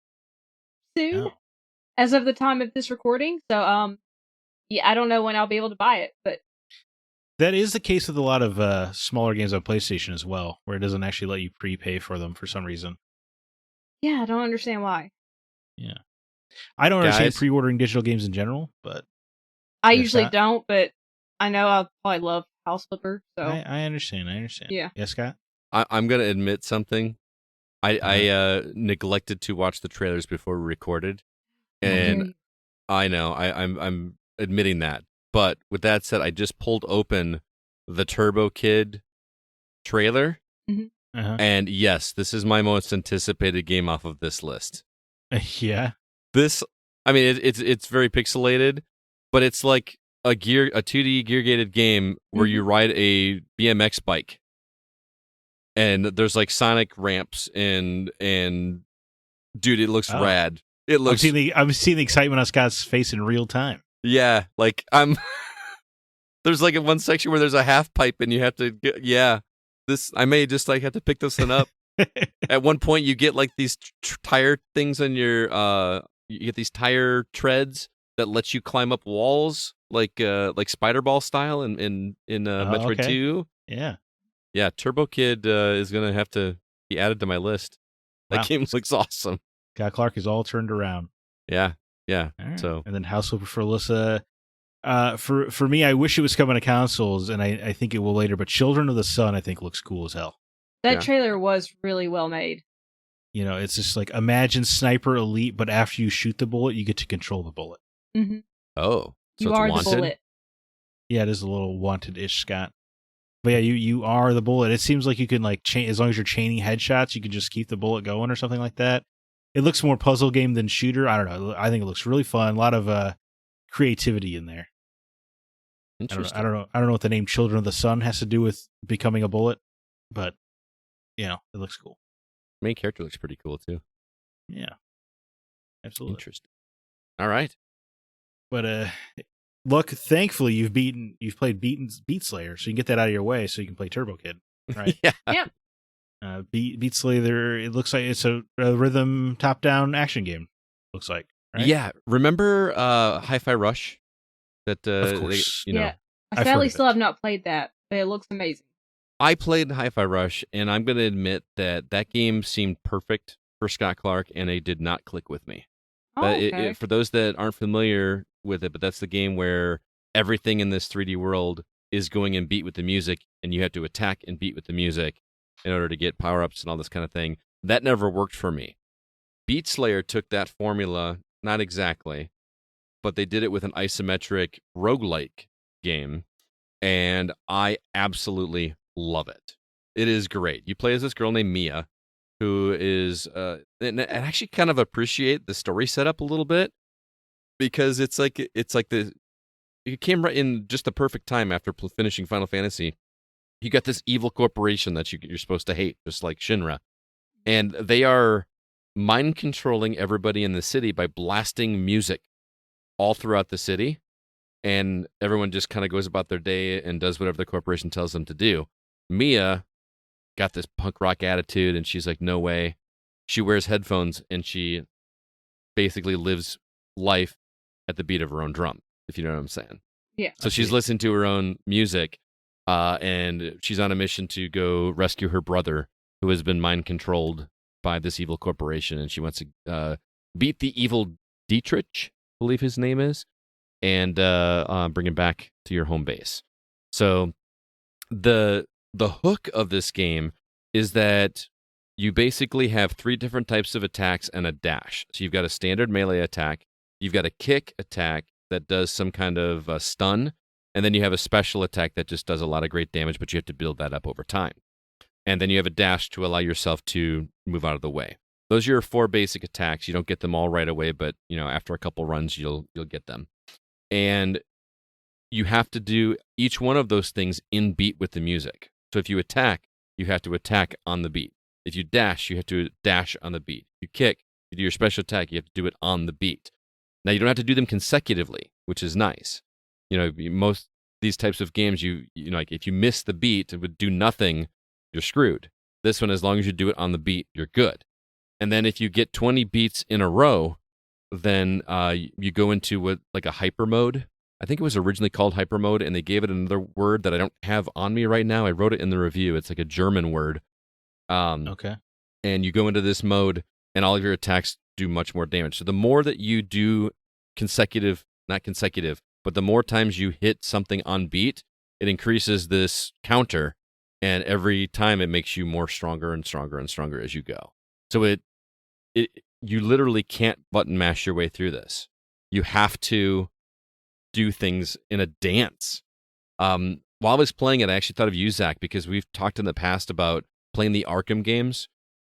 soon, as of the time of this recording. So, yeah, I don't know when I'll be able to buy it, but that is the case with a lot of smaller games on PlayStation as well, where it doesn't actually let you prepay for them for some reason. Yeah, I don't understand why. Yeah. I don't understand pre-ordering digital games in general, but I usually don't, but I know I'll probably love House Flipper, so I understand. Yeah. Yes, Scott? I'm going to admit something. I neglected to watch the trailers before we recorded, and I know I'm admitting that. But with that said, I just pulled open the Turbo Kid trailer, and yes, this is my most anticipated game off of this list. Yeah. This, I mean, it's very pixelated, but it's like a 2D gear gated game where you ride a BMX bike, and there's like Sonic ramps and dude, it looks rad. It looks. I'm seeing the excitement on Scott's face in real time. Yeah, like I'm. There's like one section where there's a half pipe, and you have to get. Yeah, this I may just like have to pick this one up. At one point, you get like these tire things on your. You get these tire treads that lets you climb up walls, like Spider Ball style in Metroid 2. Yeah. Turbo Kid is gonna have to be added to my list. That game looks awesome. Scott Clark is all turned around. Yeah. Right. So and then House Flipper for Alyssa. For me, I wish it was coming to consoles, and I think it will later. But Children of the Sun, I think, looks cool as hell. That trailer was really well made. You know, it's just like imagine Sniper Elite, but after you shoot the bullet, you get to control the bullet. Mm-hmm. Oh, so you it's are Wanted? the bullet. Yeah, it is a little Wanted-ish, Scott. But yeah, you are the bullet. It seems like you can like as long as you're chaining headshots, you can just keep the bullet going or something like that. It looks more puzzle game than shooter. I don't know. I think it looks really fun. A lot of creativity in there. Interesting. I don't know what the name Children of the Sun has to do with becoming a bullet, but you know, it looks cool. Main character looks pretty cool too. Yeah, absolutely. Interesting. All right, but look, thankfully you've played Beat Slayer, so you can get that out of your way, so you can play Turbo Kid, right? Yeah. Beat Slayer. It looks like it's a rhythm top-down action game. Looks like, right? Yeah. Remember Hi-Fi Rush? That of course. Yeah. I sadly still have not played that, but it looks amazing. I played Hi-Fi Rush, and I'm going to admit that game seemed perfect for Scott Clark, and it did not click with me. Okay. For those that aren't familiar with it, but that's the game where everything in this 3D world is going in beat with the music, and you have to attack and beat with the music in order to get power-ups and all this kind of thing. That never worked for me. Beat Slayer took that formula, not exactly, but they did it with an isometric roguelike game, and I absolutely love it. It is great. You play as this girl named Mia, who is, and I actually kind of appreciate the story setup a little bit, because it's like it came right in just the perfect time after finishing Final Fantasy. You got this evil corporation that you're supposed to hate, just like Shinra, and they are mind controlling everybody in the city by blasting music all throughout the city, and everyone just kind of goes about their day and does whatever the corporation tells them to do. Mia got this punk rock attitude, and she's like, no way. She wears headphones, and she basically lives life at the beat of her own drum, if you know what I'm saying. Yeah. So she's listening to her own music, and she's on a mission to go rescue her brother, who has been mind-controlled by this evil corporation, and she wants to beat the evil Dietrich, I believe his name is, and bring him back to your home base. So the hook of this game is that you basically have 3 different types of attacks and a dash. So you've got a standard melee attack, you've got a kick attack that does some kind of stun, and then you have a special attack that just does a lot of great damage, but you have to build that up over time. and then you have a dash to allow yourself to move out of the way. Those are your 4 basic attacks. You don't get them all right away, but after a couple runs, you'll get them. And you have to do each one of those things in beat with the music. So if you attack, you have to attack on the beat. If you dash, you have to dash on the beat. If you kick, you do your special attack, you have to do it on the beat. Now, you don't have to do them consecutively, which is nice. Most these types of games, like if you miss the beat, it would do nothing, you're screwed. This one, as long as you do it on the beat, you're good. And then if you get 20 beats in a row, then you go into like a hyper mode. I think it was originally called hyper mode, and they gave it another word that I don't have on me right now. I wrote it in the review. It's like a German word. Okay. And you go into this mode, and all of your attacks do much more damage. So the more that you do not consecutive, but the more times you hit something on beat, it increases this counter, and every time it makes you more stronger and stronger and stronger as you go. So you literally can't button mash your way through this. You have to do things in a dance. While I was playing it, I actually thought of you, Zack, because we've talked in the past about playing the Arkham games,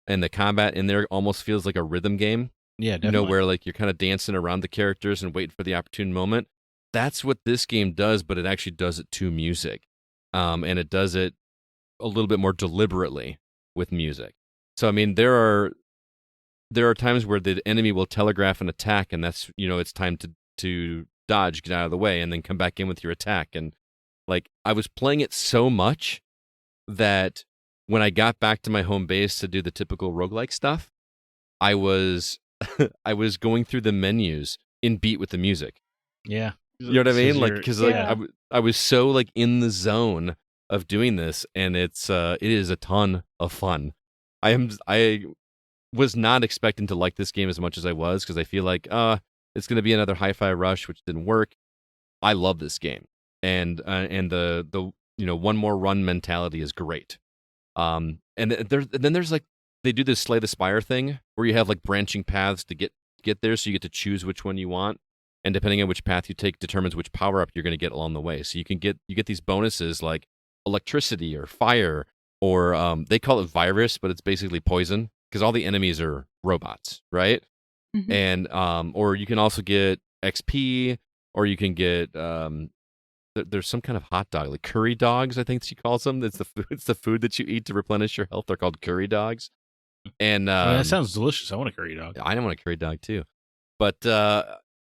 and the combat in there almost feels like a rhythm game. Yeah, definitely. Where like you're kind of dancing around the characters and waiting for the opportune moment. That's what this game does, but it actually does it to music. And it does it a little bit more deliberately with music. So, I mean, there are times where the enemy will telegraph an attack, and that's, it's time to dodge, get out of the way, and then come back in with your attack. And like, I was playing it so much that when I got back to my home base to do the typical roguelike stuff, I was going through the menus in beat with the music. Yeah. You know what I mean? Like, because I was so like in the zone of doing this, and it is a ton of fun. I was not expecting to like this game as much as I was, because I feel like it's going to be another Hi-Fi Rush, which didn't work. I love this game, and the one more run mentality is great. And then there's like, they do this Slay the Spire thing where you have like branching paths to get there, so you get to choose which one you want, and depending on which path you take determines which power up you're going to get along the way. So you get these bonuses like electricity or fire, or they call it virus, but it's basically poison, because all the enemies are robots, right? Mm-hmm. And or you can also get XP, or you can get there's some kind of hot dog, like curry dogs, I think she calls them. It's the food that you eat to replenish your health. They're called curry dogs. And that sounds delicious. I want a curry dog. I want a curry dog too. But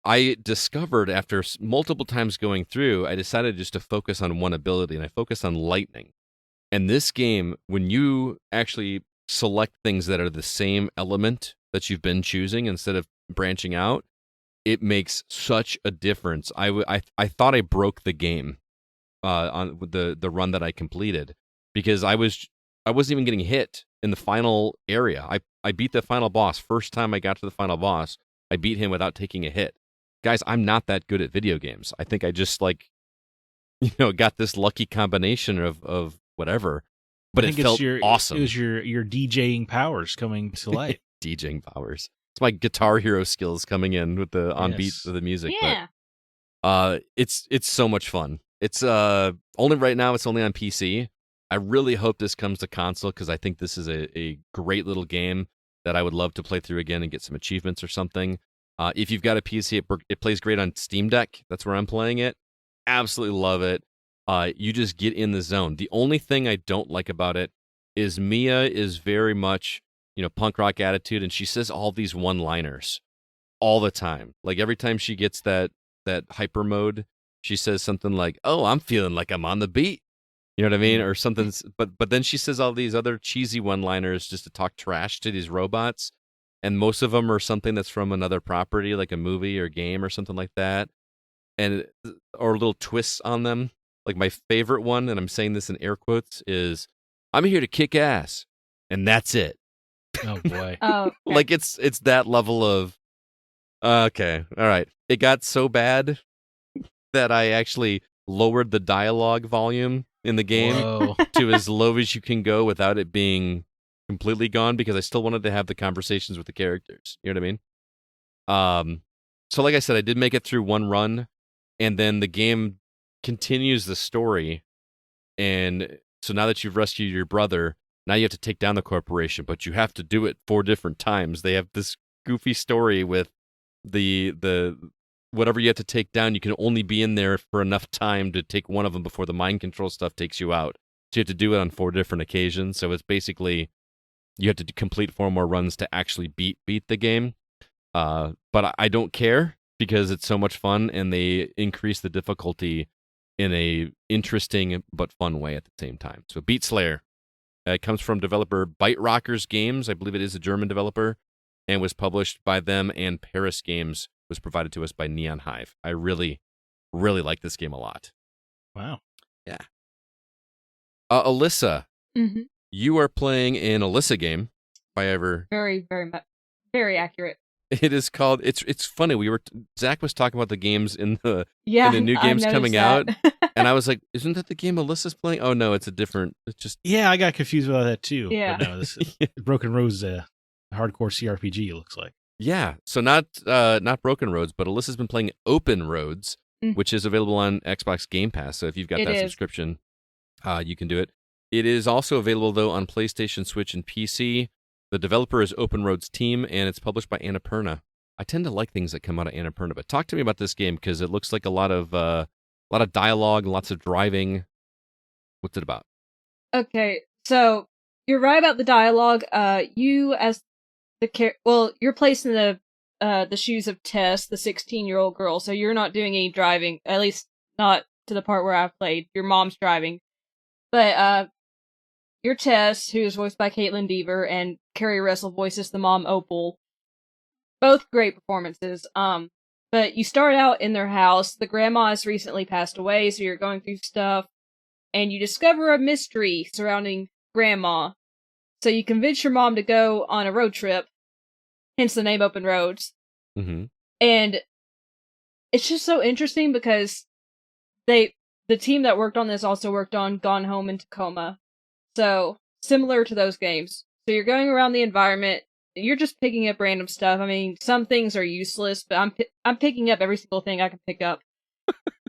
I discovered after multiple times going through, I decided just to focus on one ability, and I focused on lightning. And this game, when you actually select things that are the same element that you've been choosing instead of branching out, it makes such a difference. I thought I broke the game on the run that I completed, because I wasn't even getting hit in the final area. I beat the final boss. First time I got to the final boss, I beat him without taking a hit. Guys, I'm not that good at video games. I think I just got this lucky combination of whatever. But it felt awesome. It was your DJing powers coming to light. DJing powers. It's my Guitar Hero skills coming in with the on beat of the music. Yeah. But it's so much fun. It's only right now. It's only on PC. I really hope this comes to console, because I think this is a great little game that I would love to play through again and get some achievements or something. If you've got a PC, it plays great on Steam Deck. That's where I'm playing it. Absolutely love it. You just get in the zone. The only thing I don't like about it is Mia is very much, punk rock attitude, and she says all these one-liners all the time. Like every time she gets that hyper mode, she says something like, "Oh, I'm feeling like I'm on the beat." You know what I mean? Or something. But then she says all these other cheesy one-liners just to talk trash to these robots. And most of them are something that's from another property, like a movie or game or something like that. Or little twists on them. Like my favorite one, and I'm saying this in air quotes, is, "I'm here to kick ass." And that's it. Oh, boy. Oh, okay. Like it's that level of, okay, all right. It got so bad that I actually lowered the dialogue volume in the game to as low as you can go without it being completely gone, because I still wanted to have the conversations with the characters. You know what I mean? So like I said, I did make it through one run, and then the game continues the story. And so now that you've rescued your brother, Now you have to take down the corporation, but you have to do it 4 different times. They have this goofy story with the whatever you have to take down, you can only be in there for enough time to take one of them before the mind control stuff takes you out. So you have to do it on 4 different occasions. So it's basically you have to complete 4 more runs to actually beat the game. But I don't care because it's so much fun, and they increase the difficulty in a interesting but fun way at the same time. So Beat Slayer. It comes from developer Bite Rockers Games. I believe it is a German developer, and was published by them, and Paris Games was provided to us by Neon Hive. I really, really like this game a lot. Wow. Yeah. Alyssa, you are playing an Alyssa game, if I ever... Very, very much. Very accurate. It is called... It's funny. Zach was talking about the games in the new games coming that. out, and I was like, isn't that the game Alyssa's playing? Oh, no, it's a different... It's just... Yeah, I got confused about that, too. Yeah. But no, this is Broken Road's a hardcore CRPG, it looks like. Yeah, so not Broken Roads, but Alyssa's been playing Open Roads, which is available on Xbox Game Pass. So if you've got that subscription, you can do it. It is also available, though, on PlayStation, Switch, and PC. The developer is Open Roads Team, and it's published by Annapurna. I tend to like things that come out of Annapurna, but talk to me about this game, because it looks like a lot of dialogue, lots of driving. What's it about? Okay, so you're right about the dialogue. You as you're placed in the shoes of Tess, the 16-year-old girl, so you're not doing any driving, at least not to the part where I've played. Your mom's driving. But you're Tess, who is voiced by Caitlin Deaver, and Carrie Russell voices the mom, Opal. Both great performances. But you start out in their house. The grandma has recently passed away, so you're going through stuff, and you discover a mystery surrounding Grandma. So you convince your mom to go on a road trip, hence the name Open Roads. Mm-hmm. And it's just so interesting because the team that worked on this also worked on Gone Home in Tacoma. So, similar to those games. So you're going around the environment, you're just picking up random stuff. I mean, some things are useless, but I'm picking up every single thing I can pick up.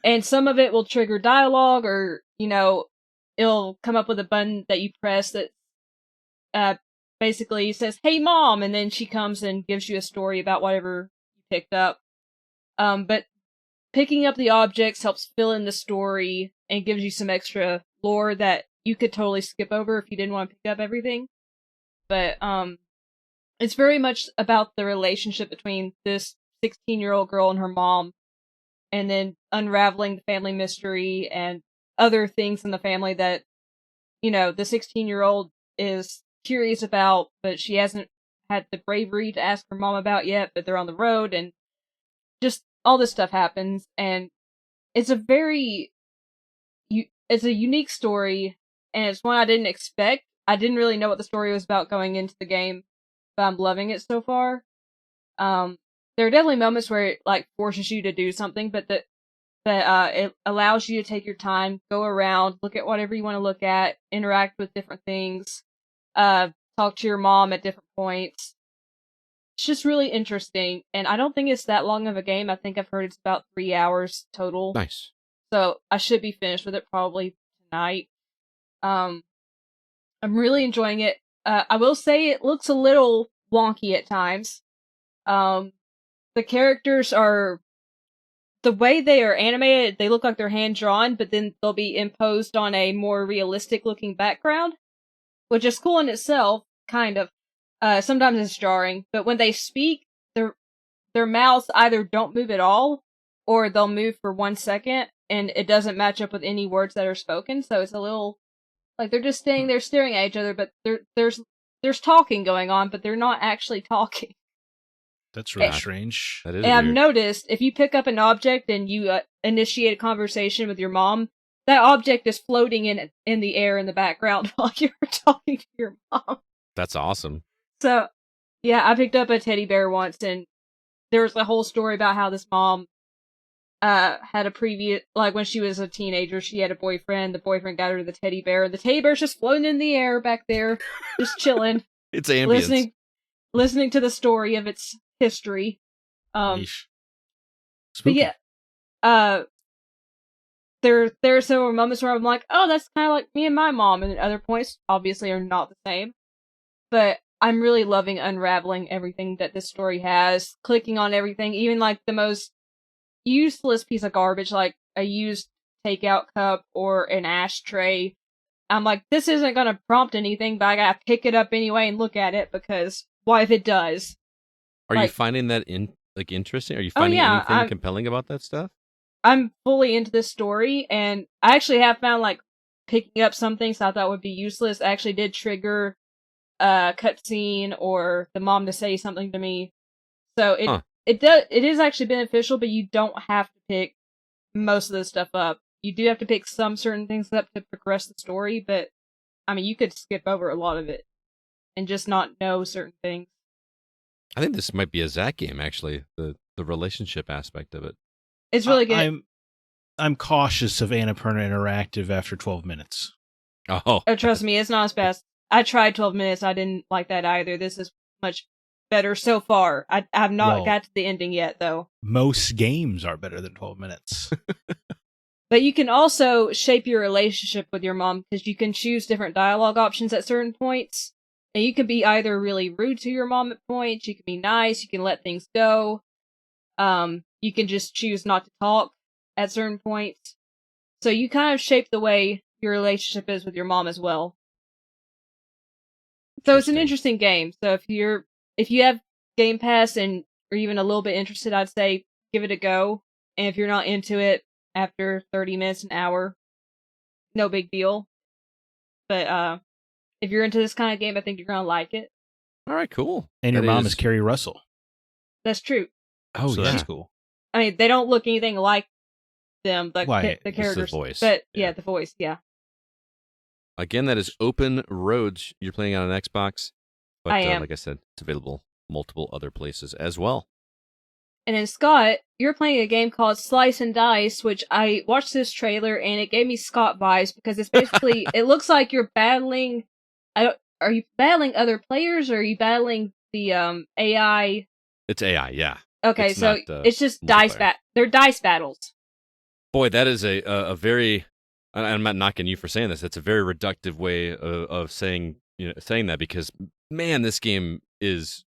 And some of it will trigger dialogue, or, it'll come up with a button that you press that basically says, "Hey, Mom," and then she comes and gives you a story about whatever you picked up. But picking up the objects helps fill in the story and gives you some extra lore that you could totally skip over if you didn't want to pick up everything. But it's very much about the relationship between this 16-year-old girl and her mom, and then unraveling the family mystery and other things in the family that, the 16-year-old is curious about, but she hasn't had the bravery to ask her mom about yet, but they're on the road, and just all this stuff happens, and it's a unique story, and it's one I didn't expect. I didn't really know what the story was about going into the game, but I'm loving it so far. There are definitely moments where it forces you to do something, but it allows you to take your time, go around, look at whatever you want to look at, interact with different things, talk to your mom at different points. It's just really interesting, and I don't think it's that long of a game. I think I've heard it's about 3 hours total. Nice. So I should be finished with it probably tonight. I'm really enjoying it. I will say it looks a little wonky at times. The characters are... The way they are animated, they look like they're hand-drawn, but then they'll be imposed on a more realistic-looking background, which is cool in itself, kind of. Sometimes it's jarring, but when they speak, their mouths either don't move at all, or they'll move for 1 second, and it doesn't match up with any words that are spoken, so it's a little... they're just staying there staring at each other, but there's talking going on, but they're not actually talking. That's really strange. That is and weird. I've noticed, if you pick up an object and you initiate a conversation with your mom, that object is floating in the air in the background while you're talking to your mom. That's awesome. So, yeah, I picked up a teddy bear once, and there was a whole story about how this mom had a previous... when she was a teenager, she had a boyfriend. The boyfriend got her the teddy bear, and the teddy bear's just floating in the air back there, just chilling. It's ambience. Listening to the story of its history. But yeah, there are several moments where I'm like, oh, that's kind of like me and my mom, and then other points obviously are not the same. But I'm really loving unraveling everything that this story has, clicking on everything, even like the most useless piece of garbage, like a used takeout cup or an ashtray. I'm like, this isn't going to prompt anything, but I gotta pick it up anyway and look at it, because what if it does? Are you finding that interesting? Are you finding anything compelling about that stuff? I'm fully into this story, and I actually have found, like, picking up some things I thought would be useless actually did trigger a cutscene or the mom to say something to me. So it is actually beneficial, but you don't have to pick most of this stuff up. You do have to pick some certain things up to progress the story, but I mean, you could skip over a lot of it and just not know certain things. I think this might be a Zack game, actually, the relationship aspect of it. It's really good. I'm cautious of Annapurna Interactive after 12 minutes. Oh, trust me, it's not as best. I tried 12 minutes. I didn't like that either. This is much better so far. I have not got to the ending yet, though. Most games are better than 12 minutes. But you can also shape your relationship with your mom, because you can choose different dialogue options at certain points. And you can be either really rude to your mom at points, you can be nice, you can let things go. You can just choose not to talk at certain points. So you kind of shape the way your relationship is with your mom as well. So it's an interesting game. So if you have Game Pass and are even a little bit interested, I'd say give it a go. And if you're not into it after 30 minutes, an hour, no big deal. But if you're into this kind of game, I think you're gonna like it. All right, cool. And your mom is Carrie Russell. That's true. Oh, so that's cool. I mean, they don't look anything like them, the characters. The voice. But yeah, the voice, yeah. Again, that is Open Roads. You're playing on an Xbox. But I am. Like I said, it's available multiple other places as well. And then Scott, you're playing a game called Slice and Dice, which I watched this trailer and it gave me Scott vibes, because it's basically, it looks like you're battling, are you battling other players, or are you battling the AI? It's AI, yeah. Okay, so it's just they're dice battles. Boy, that is a very, I'm not knocking you for saying this, it's a very reductive way of saying that, because man, this game is,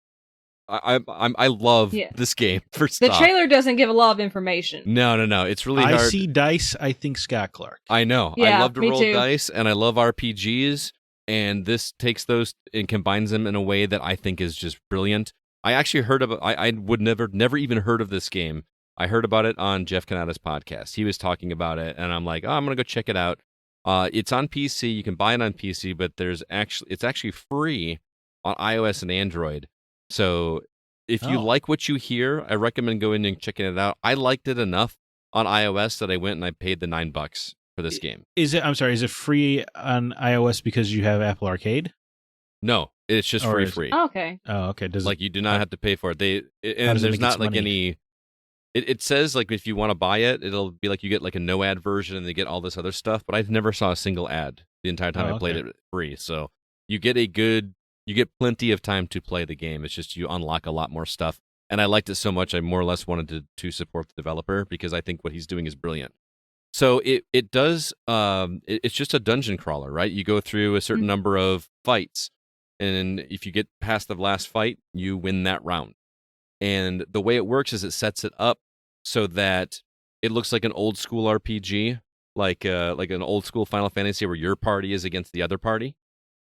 I love this game for stuff. The trailer doesn't give a lot of information. No, it's really hard. I see dice, I think Scott Clark. I know. Yeah, I love to roll too. dice, and I love RPGs, and this takes those and combines them in a way that I think is just brilliant. I actually heard about. I would never even heard of this game. I heard about it on Jeff Kanata's podcast. He was talking about it, and I'm like, oh, I'm gonna go check it out. It's on PC. You can buy it on PC, but it's actually free on iOS and Android. So if you like what you hear, I recommend going and checking it out. I liked it enough on iOS that I went and I paid the $9 for this game. Is it free on iOS because you have Apple Arcade? No, it's just free. Oh, okay. Oh, okay. You do not have to pay for it. There's not like any. It says like if you want to buy it, it'll be like you get like a no ad version and they get all this other stuff. But I never saw a single ad the entire time I played it free. So you get plenty of time to play the game. It's just you unlock a lot more stuff. And I liked it so much, I more or less wanted to support the developer, because I think what he's doing is brilliant. So it does. It's just a dungeon crawler, right? You go through a certain number of fights, and if you get past the last fight, you win that round. And the way it works is it sets it up so that it looks like an old school RPG, like an old school Final Fantasy where your party is against the other party,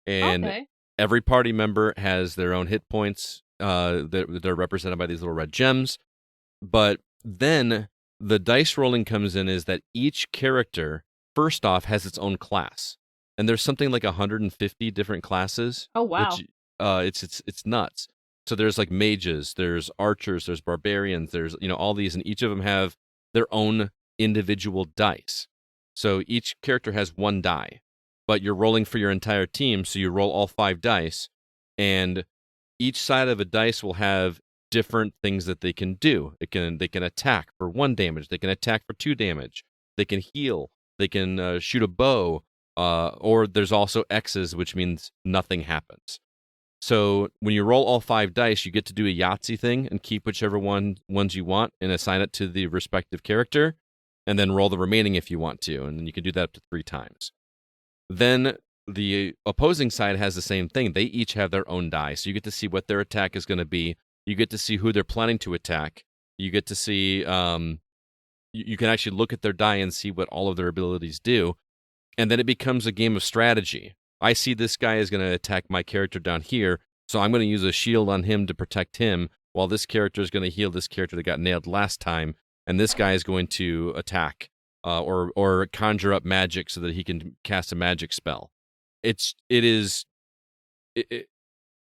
and every party member has their own hit points. They're represented by these little red gems. But then the dice rolling comes in is that each character, first off, has its own class. And there's something like 150 different classes. Oh, wow. Which, it's nuts. So there's like mages, there's archers, there's barbarians, there's all these, and each of them have their own individual dice. So each character has one die, but you're rolling for your entire team, so you roll all 5 dice, and each side of a dice will have different things that they can do. They can attack for 1 damage, they can attack for 2 damage, they can heal, they can shoot a bow, or there's also X's, which means nothing happens. So when you roll all 5 dice, you get to do a Yahtzee thing and keep whichever ones you want and assign it to the respective character. and then roll the remaining if you want to, and then you can do that up to 3 times. Then the opposing side has the same thing. They each have their own die, so you get to see what their attack is going to be. You get to see who they're planning to attack. You get to see, you can actually look at their die and see what all of their abilities do, and then it becomes a game of strategy. I see this guy is going to attack my character down here, so I'm going to use a shield on him to protect him, while this character is going to heal this character that got nailed last time, and this guy is going to attack or conjure up magic so that he can cast a magic spell. I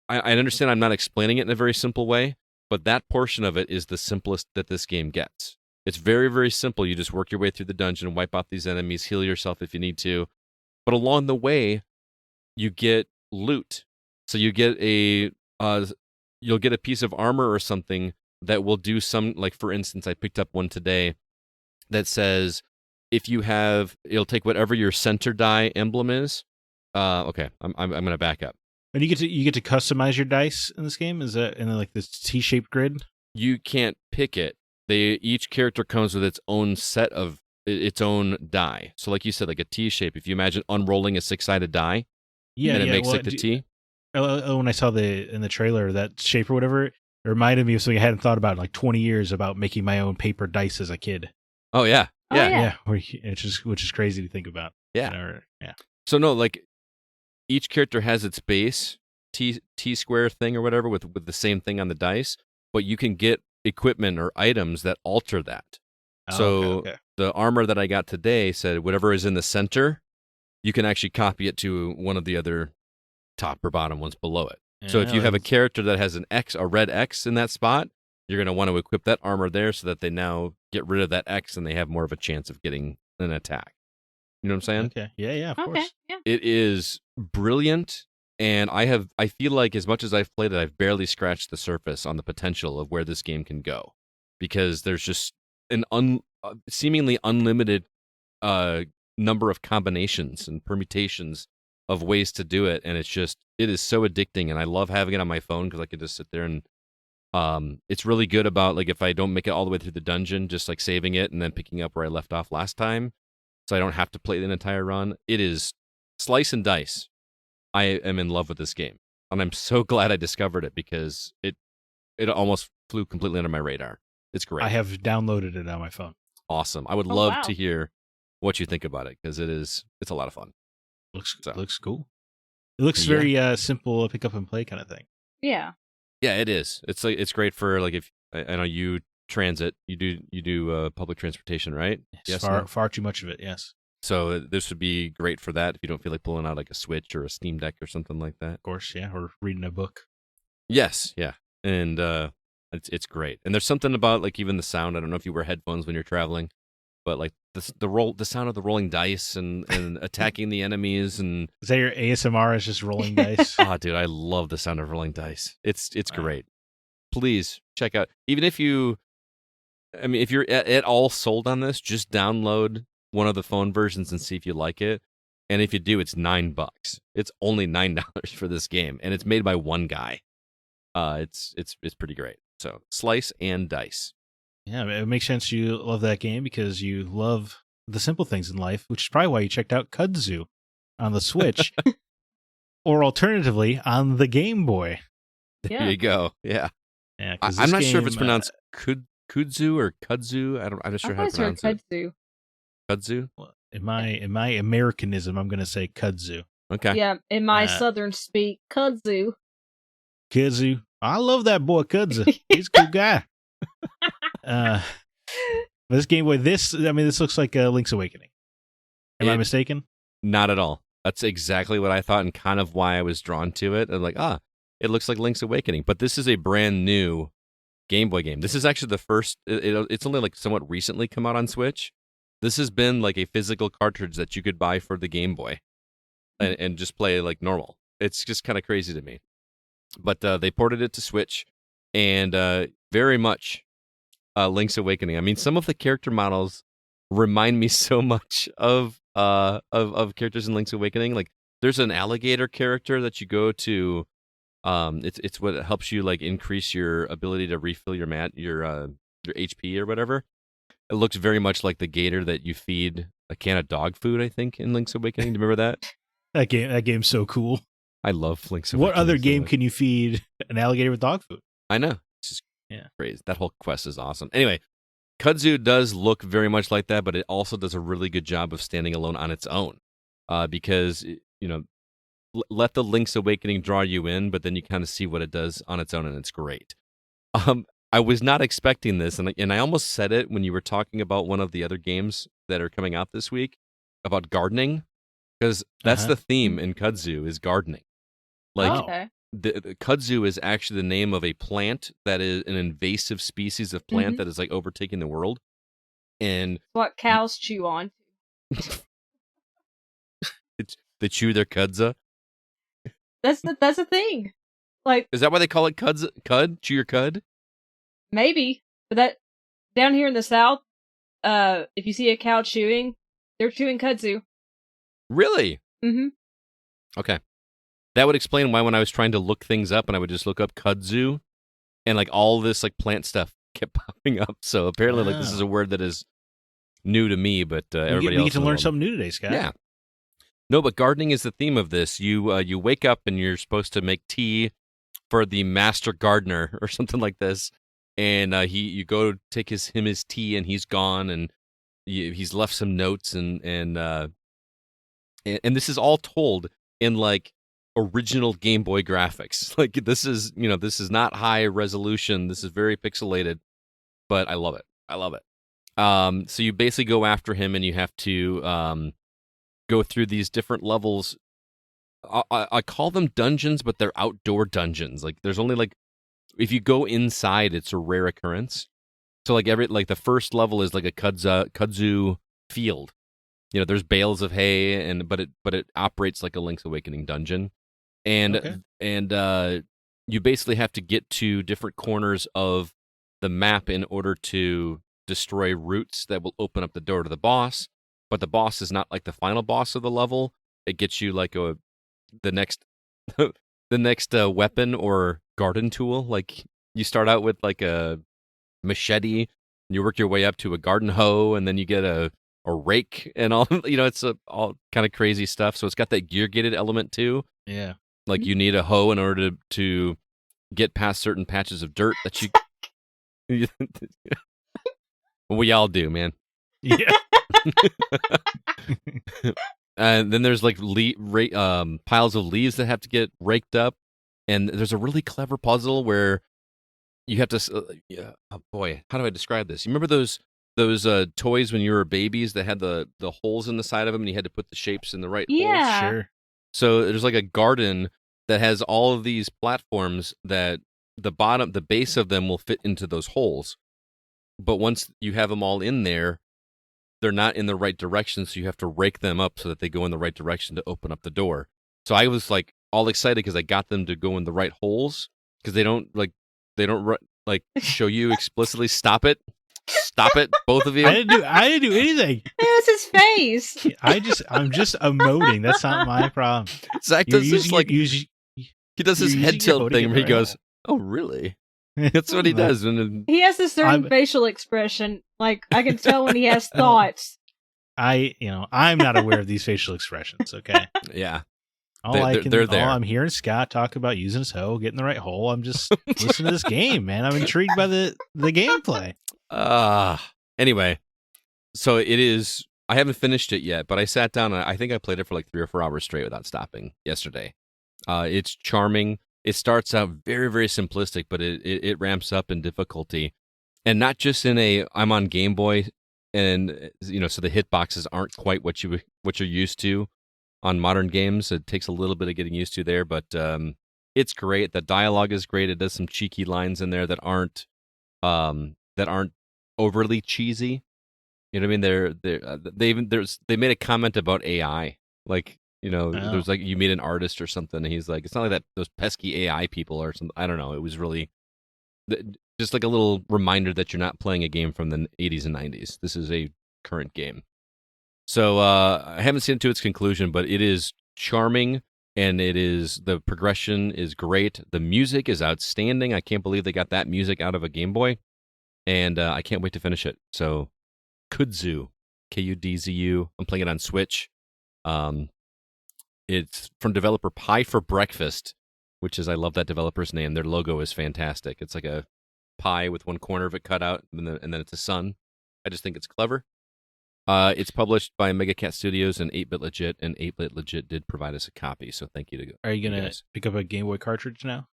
understand I'm not explaining it in a very simple way, but that portion of it is the simplest that this game gets. It's very, very simple. You just work your way through the dungeon, wipe out these enemies, heal yourself if you need to. But along the way, you get loot. So you get you'll get a piece of armor or something that will do some, like for instance, I picked up one today that says if you have, it'll take whatever your center die emblem is. Okay, I'm going to back up. And you get to customize your dice in this game? Is that in like this T-shaped grid? You can't pick it. Each character comes with its own set of its own die. So like you said, like a T shape. If you imagine unrolling a 6-sided die, and it makes like the T. When I saw in the trailer that shape or whatever, it reminded me of something I hadn't thought about in like 20 years about making my own paper dice as a kid. Oh yeah, yeah. Which is crazy to think about. Yeah. Yeah. So no, like each character has its base T square thing or whatever with the same thing on the dice, but you can get equipment or items that alter that. Okay. The armor that I got today said whatever is in the center, you can actually copy it to one of the other top or bottom ones below it. Yeah, so if you have a character that has a red X in that spot, you're going to want to equip that armor there so that they now get rid of that X and they have more of a chance of getting an attack. You know what I'm saying? Okay. Yeah, of course. Yeah. It is brilliant, and I feel like as much as I've played it, I've barely scratched the surface on the potential of where this game can go, because there's just an seemingly unlimited number of combinations and permutations of ways to do it, and it is so addicting, and I love having it on my phone because I could just sit there and it's really good about like if I don't make it all the way through the dungeon, just like saving it and then picking up where I left off last time, so I don't have to play the entire run. It is slice and dice. I am in love with this game, and I'm so glad I discovered it because it almost flew completely under my radar. It's great. I have downloaded it on my phone. Awesome. I would love to hear what you think about it because it's a lot of fun. Looks cool. It looks very simple, pick up and play kind of thing. Yeah. Yeah, it is. It's great for like if I know you transit, you do public transportation, right? Yes, far too much of it. Yes. So this would be great for that if you don't feel like pulling out like a Switch or a Steam Deck or something like that. Of course, yeah, or reading a book. Yes, yeah, and it's great. And there's something about like even the sound. I don't know if you wear headphones when you're traveling, but like the sound of the rolling dice and attacking the enemies and is that your ASMR? Is just rolling dice? Oh, dude, I love the sound of rolling dice. It's great. Please check out. Even if you're at all sold on this, just download one of the phone versions and see if you like it. And if you do, it's $9. It's only $9 for this game, and it's made by one guy. It's pretty great. So slice and dice. Yeah, it makes sense you love that game because you love the simple things in life, which is probably why you checked out Kudzu on the Switch, or alternativly on the Game Boy. Yeah. There you go. Yeah. Yeah. I'm not sure if it's pronounced Kudzu or Kudzu. I'm not sure how to pronounce it. Kudzu. Kudzu? Well, in my Americanism, I'm going to say Kudzu. Okay. Yeah, in my Southern speak, Kudzu. Kudzu. I love that boy, Kudzu. He's a cool guy. This Game Boy, this looks like Link's Awakening. Am I mistaken? Not at all. That's exactly what I thought and kind of why I was drawn to it. I'm like, it looks like Link's Awakening. But this is a brand new Game Boy game. This is actually the first, it's only like somewhat recently come out on Switch. This has been like a physical cartridge that you could buy for the Game Boy and just play like normal. It's just kind of crazy to me. But they ported it to Switch, and very much Link's Awakening. I mean, some of the character models remind me so much of characters in Link's Awakening. Like, there's an alligator character that you go to. It's what helps you like increase your ability to refill your HP or whatever. It looks very much like the gator that you feed a can of dog food, I think, in Link's Awakening. Do you remember that? That game's so cool. I love Link's Awakening. What other game can you feed an alligator with dog food? I know. It's just crazy. That whole quest is awesome. Anyway, Kudzu does look very much like that, but it also does a really good job of standing alone on its own. Because, let the Link's Awakening draw you in, but then you kind of see what it does on its own, and it's great. I was not expecting this, and I almost said it when you were talking about one of the other games that are coming out this week about gardening, because that's the theme in Kudzu is gardening. Like, the Kudzu is actually the name of a plant that is an invasive species of plant that is like overtaking the world. And what cows chew on. They chew their kudza. That's the thing. Like, is that why they call it kudza? Cud? Chew your cud? Maybe, but that down here in the South, if you see a cow chewing, they're chewing kudzu. Really? Mm-hmm. Okay. That would explain why when I was trying to look things up and I would just look up kudzu and like all this like plant stuff kept popping up. So apparently like this is a word that is new to me, but everybody else. We get to learn something new today, Scott. Yeah. No, but gardening is the theme of this. You wake up and you're supposed to make tea for the master gardener or something like this. And you go take his tea and he's gone and he's left some notes and this is all told in like original Game Boy graphics. Like this is not high resolution. This is very pixelated, but I love it. I love it. So you basically go after him and you have to go through these different levels. I call them dungeons, but they're outdoor dungeons. Like there's only like, if you go inside, it's a rare occurrence. So like the first level is like a kudzu field. There's bales of hay but it operates like a Link's Awakening dungeon. And you basically have to get to different corners of the map in order to destroy roots that will open up the door to the boss. But the boss is not like the final boss of the level. It gets you like the next weapon or garden tool. Like you start out with like a machete, you work your way up to a garden hoe, and then you get a rake and all. It's all kind of crazy stuff. So it's got that gear gated element too. Yeah, like you need a hoe in order to get past certain patches of dirt that you. We all do, man. Yeah. And then there's like piles of leaves that have to get raked up, and there's a really clever puzzle where you have to. Oh boy, how do I describe this? You remember those toys when you were babies that had the holes in the side of them, and you had to put the shapes in the right holes? Sure. So there's like a garden that has all of these platforms that the base of them will fit into those holes, but once you have them all in there, they're not in the right direction, so you have to rake them up so that they go in the right direction to open up the door. So I was like all excited because I got them to go in the right holes, because they don't show you explicitly stop it, both of you. I didn't do anything. It was his face. I'm just emoting. That's not my problem. Zach does this like he does his head tilt thing where he goes, "Oh, really?" That's what he does. He has a certain facial expression. Like, I can tell when he has thoughts. I'm not aware of these facial expressions, okay? Yeah. They're there. All I'm hearing Scott talk about using his hoe, getting the right hole. I'm just listening to this game, man. I'm intrigued by the gameplay. Anyway, so it is. I haven't finished it yet, but I sat down and I think I played it for like 3 or 4 hours straight without stopping yesterday. It's charming. It starts out very, very simplistic, but it ramps up in difficulty. And not just I'm on Game Boy, and so the hitboxes aren't quite what you're used to on modern games. It takes a little bit of getting used to there, but it's great. The dialogue is great. It does some cheeky lines in there that aren't overly cheesy. You know what I mean? They made a comment about AI, like. There's like you meet an artist or something, and he's like, it's not like that those pesky AI people or something. I don't know. It was really just like a little reminder that you're not playing a game from the 80s and 90s. This is a current game. So I haven't seen it to its conclusion, but it is charming, and the progression is great. The music is outstanding. I can't believe they got that music out of a Game Boy, and I can't wait to finish it. So Kudzu, Kudzu. I'm playing it on Switch. It's from developer Pie for Breakfast, which is, I love that developer's name. Their logo is fantastic. It's like a pie with one corner of it cut out, and then it's a sun. I just think it's clever. It's published by Mega Cat Studios and 8-Bit Legit, and 8-Bit Legit did provide us a copy, so thank you to Are you going to pick up a Game Boy cartridge now?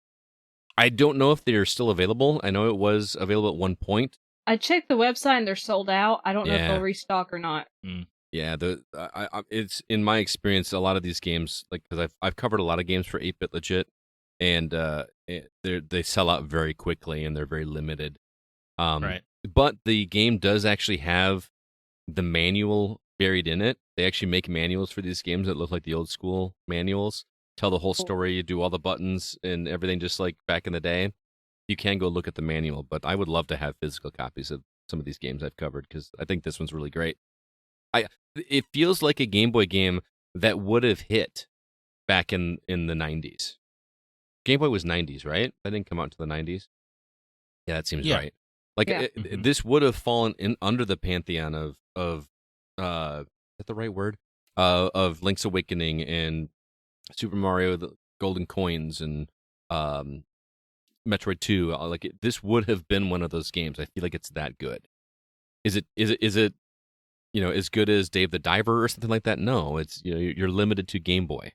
I don't know if they're still available. I know it was available at one point. I checked the website and they're sold out. I don't know if they'll restock or not. Yeah, it's in my experience, a lot of these games, like, because I've covered a lot of games for 8-Bit Legit, and they sell out very quickly and they're very limited. Right. But the game does actually have the manual buried in it. They actually make manuals for these games that look like the old school manuals. Tell the whole story, you do all the buttons and everything just like back in the day. You can go look at the manual, but I would love to have physical copies of some of these games I've covered because I think this one's really great. It feels like a Game Boy game that would have hit back in the 90s. Game Boy was 90s, right? That didn't come out until the 90s. Yeah, that seems right. Like this would have fallen in under the pantheon of is that the right word? Of Link's Awakening and Super Mario, the Golden Coins, and Metroid 2. Like this would have been one of those games. I feel like it's that good. Is it as good as Dave the Diver or something like that? No, it's you're limited to Game Boy.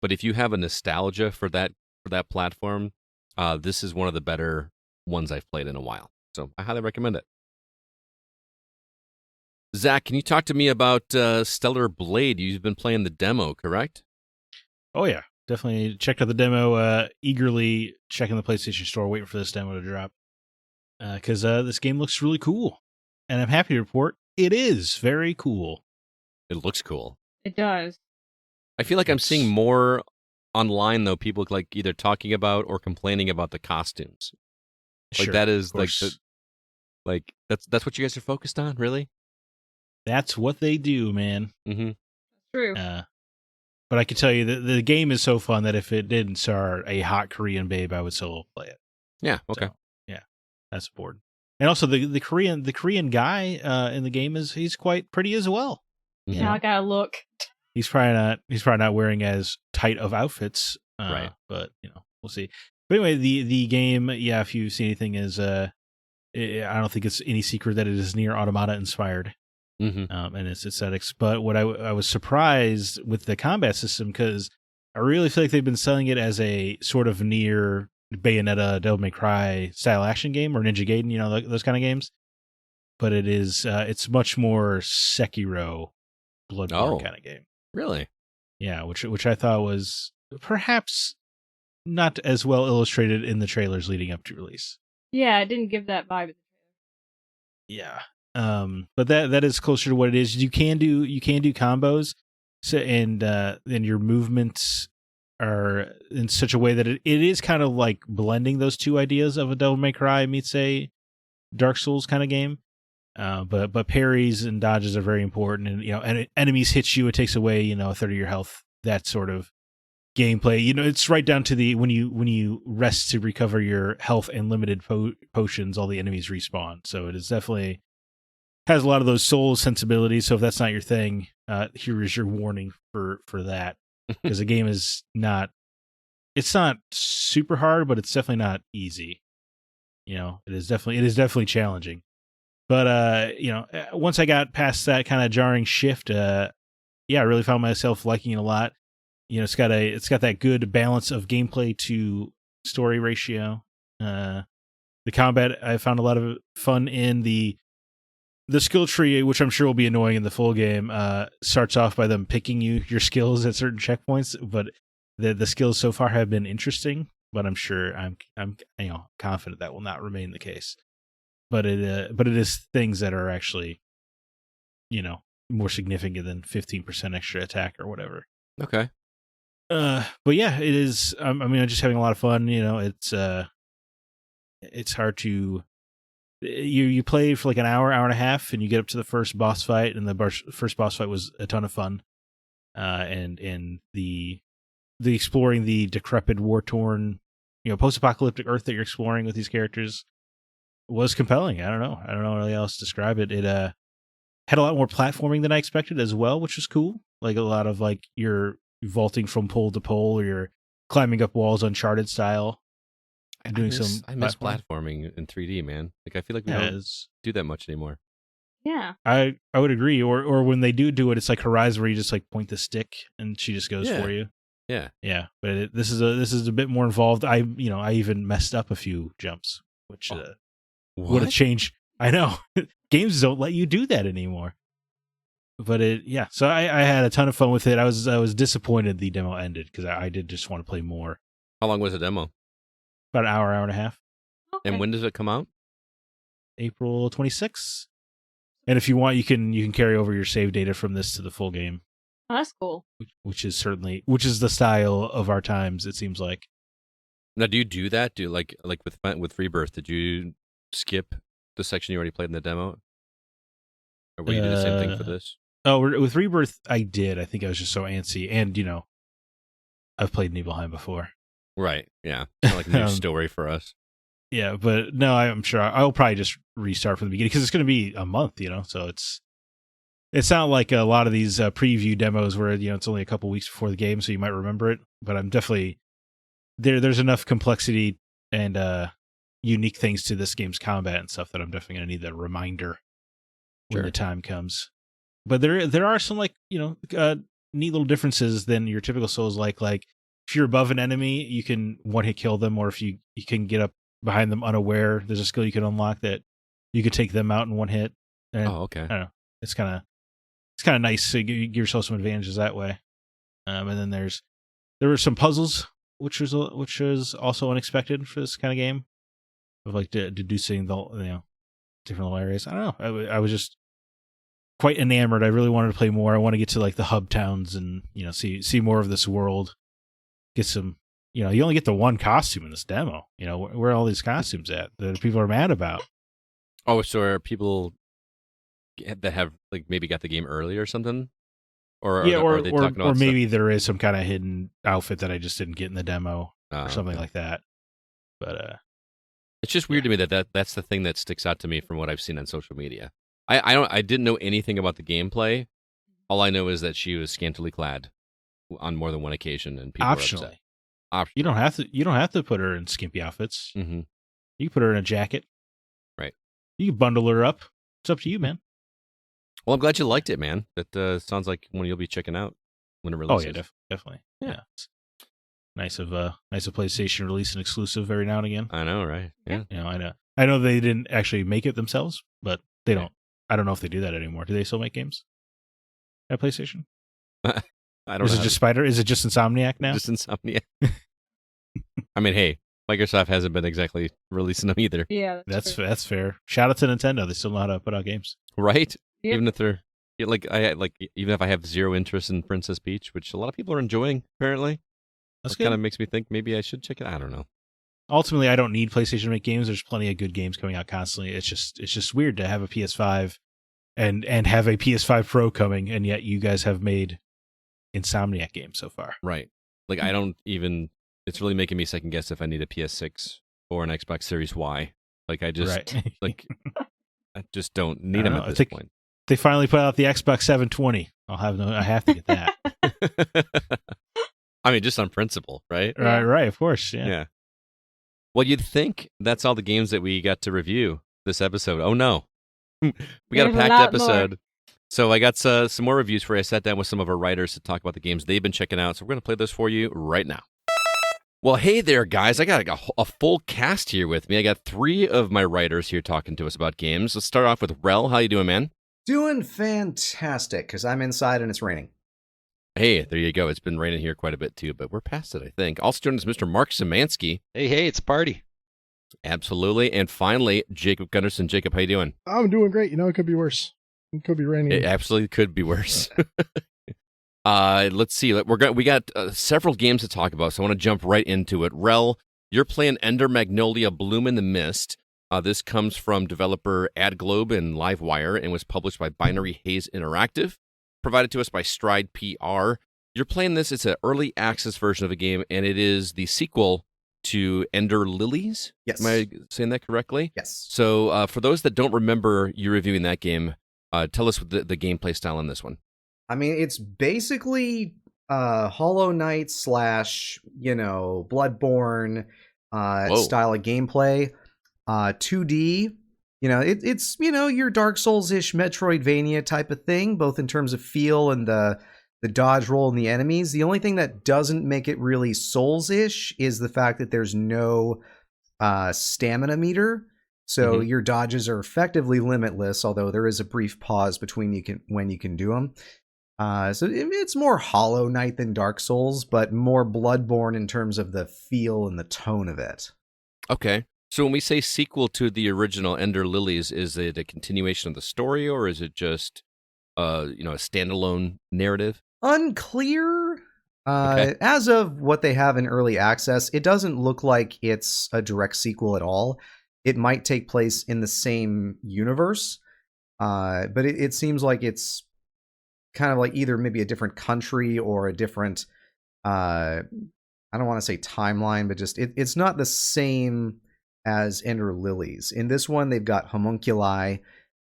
But if you have a nostalgia for that platform, this is one of the better ones I've played in a while. So I highly recommend it. Zach, can you talk to me about Stellar Blade? You've been playing the demo, correct? Oh, yeah. Definitely checked out the demo, eagerly checking the PlayStation Store, waiting for this demo to drop. Because this game looks really cool. And I'm happy to report it is very cool. It looks cool. It does. I feel like I'm seeing more online, though, people like either talking about or complaining about the costumes. Like Sure, that is like that's what you guys are focused on, really? that's what they do, man. Mm-hmm. True. But I can tell you that the game is so fun that if it didn't star a hot Korean babe, I would solo play it. Yeah. Okay. So, yeah, that's important. And also the Korean guy in the game he's quite pretty as well. Mm-hmm. Now I gotta look. He's probably not wearing as tight of outfits, right? But we'll see. But anyway, the game, yeah, if you see anything, is I don't think it's any secret that it is Nier Automata inspired. Mm-hmm. And its aesthetics. But what I was surprised with the combat system, because I really feel like they've been selling it as a sort of Nier, Bayonetta, Devil May Cry style action game, or Ninja Gaiden, those kind of games. But it is it's much more Sekiro, Bloodborne kind of game. Really? Yeah, which I thought was perhaps not as well illustrated in the trailers leading up to release. Yeah, it didn't give that vibe. Yeah. But that is closer to what it is. You can do combos, so and your movements are in such a way that it is kind of like blending those two ideas of a Devil May Cry meets a Dark Souls kind of game. But parries and dodges are very important, and enemies hit you, it takes away a third of your health. That sort of gameplay, it's right down to the when you rest to recover your health and limited potions, all the enemies respawn. So it is definitely has a lot of those soul sensibilities. So if that's not your thing, here is your warning for that, because the game is it's not super hard, but it's definitely not easy. It is definitely challenging. But once I got past that kind of jarring shift, I really found myself liking it a lot. It's got that good balance of gameplay to story ratio. The combat, I found a lot of fun in the skill tree, which I'm sure will be annoying in the full game. Starts off by them picking your skills at certain checkpoints, but the skills so far have been interesting. But I'm sure I'm confident that will not remain the case. But it is things that are actually, more significant than 15% extra attack or whatever. Okay. But yeah, it is. I'm just having a lot of fun. It's hard to. You play for like an hour and a half, and you get up to the first boss fight, and the first boss fight was a ton of fun. And the exploring the decrepit, war-torn, post-apocalyptic Earth that you're exploring with these characters was compelling. I don't know really how else to describe it. It had a lot more platforming than I expected as well, which was cool. Like a lot of like you're vaulting from pole to pole, or you're climbing up walls, Uncharted style. I miss platforming in 3D, man. Like I feel like we don't do that much anymore. Yeah, I would agree. Or when they do it, it's like Horizon, where you just like point the stick and she just goes for you. Yeah. But this is a bit more involved. I even messed up a few jumps, which would have changed. I know games don't let you do that anymore. But so I had a ton of fun with it. I was disappointed the demo ended because I did just want to play more. How long was the demo? About an hour and a half. Okay. And when does it come out? April 26th. And if you want, you can carry over your save data from this to the full game. Oh, that's cool. Which is the style of our times, it seems like. Now, do you do that? Do like with Rebirth? Did you skip the section you already played in the demo, or will you do the same thing for this? Oh, with Rebirth, I did. I think I was just so antsy, and I've played Nibelheim before. Right. Yeah. Kind of like a new story for us. Yeah, but no, I'm sure I'll probably just restart from the beginning because it's going to be a month, so it's not like a lot of these preview demos where, it's only a couple weeks before the game, so you might remember it, but I'm definitely there's enough complexity and unique things to this game's combat and stuff that I'm definitely going to need that reminder when the time comes. But there are some neat little differences than your typical Souls like if you're above an enemy, you can one-hit kill them, or if you can get up behind them unaware, there's a skill you can unlock that you could take them out in one hit. And, okay. I don't know. It's kind of nice to give yourself some advantages that way. And then there were some puzzles, which was also unexpected for this kind of game, of like deducing the different little areas. I don't know. I was just quite enamored. I really wanted to play more. I want to get to like the hub towns and see more of this world. Get some. You only get the one costume in this demo. Where are all these costumes at that people are mad about? Oh, so are people that have like maybe got the game early or something? Or are they talking about maybe there is some kind of hidden outfit that I just didn't get in the demo or something like that. But it's just weird to me that's the thing that sticks out to me from what I've seen on social media. I didn't know anything about the gameplay. All I know is that she was scantily clad on more than one occasion, and people were upset. You don't have to put her in skimpy outfits. Mm-hmm. You can put her in a jacket. Right. You can bundle her up. It's up to you, man. Well, I'm glad you liked it, man. That sounds like one you'll be checking out when it releases. Oh yeah, definitely. Yeah. It's nice of PlayStation release an exclusive every now and again. I know, right? Yeah. I know they didn't actually make it themselves, but they don't. I don't know if they do that anymore. Do they still make games at PlayStation? I don't know. Is it just Spider? Is it just Insomniac now? Just Insomniac. I mean, hey, Microsoft hasn't been exactly releasing them either. Yeah, that's fair. Shout out to Nintendo. They still know how to put out games, right? Yep. Even if they're even if I have zero interest in Princess Peach, which a lot of people are enjoying, apparently. That kind of makes me think maybe I should check it out. I don't know. Ultimately, I don't need PlayStation to make games. There's plenty of good games coming out constantly. It's just weird to have a PS5 and have a PS5 Pro coming, and yet you guys have made Insomniac games so far. Right. Like I don't even. It's really making me second guess if I need a PS6 or an Xbox Series Y. Like I just I just don't need them at this point. They finally put out the Xbox 720. I have to get that. I mean, just on principle, right? Right. Of course. Yeah. Well, you'd think that's all the games that we got to review this episode. Oh no, we got a packed episode. More. So I got some more reviews for you. I sat down with some of our writers to talk about the games they've been checking out. So we're going to play those for you right now. Well, hey there, guys. I got a full cast here with me. I got 3 of my writers here talking to us about games. Let's start off with Relle. How you doing, man? Doing fantastic, because I'm inside and it's raining. Hey, there you go. It's been raining here quite a bit, too, but we're past it, I think. Also joining us, Mr. Marc Szymanski. Hey, it's a party. Absolutely. And finally, Jacob Gunnarsson. Jacob, how you doing? I'm doing great. It could be worse. It could be raining. It absolutely could be worse. Let's see. We got several games to talk about, so I want to jump right into it. Relle, you're playing Ender Magnolia Bloom in the Mist. This comes from developer AdGlobe and Livewire and was published by Binary Haze Interactive, provided to us by Stride PR. You're playing this. It's an early access version of the game, and it is the sequel to Ender Lilies. Yes. Am I saying that correctly? Yes. So for those that don't remember you reviewing that game, Tell us the gameplay style in this one. I mean, it's basically Hollow Knight / Bloodborne style of gameplay. 2D. It's your Dark Souls-ish Metroidvania type of thing, both in terms of feel and the dodge roll and the enemies. The only thing that doesn't make it really Souls-ish is the fact that there's no stamina meter. So your dodges are effectively limitless, although there is a brief pause between when you can do them. So it's more Hollow Knight than Dark Souls, but more Bloodborne in terms of the feel and the tone of it. Okay. So when we say sequel to the original Ender Lilies, is it a continuation of the story, or is it just a standalone narrative? Unclear. Okay. As of what they have in early access, it doesn't look like it's a direct sequel at all. It might take place in the same universe, but it seems like it's kind of like either maybe a different country or a different, I don't want to say timeline, but just it's not the same as Ender Lilies. In this one, they've got homunculi,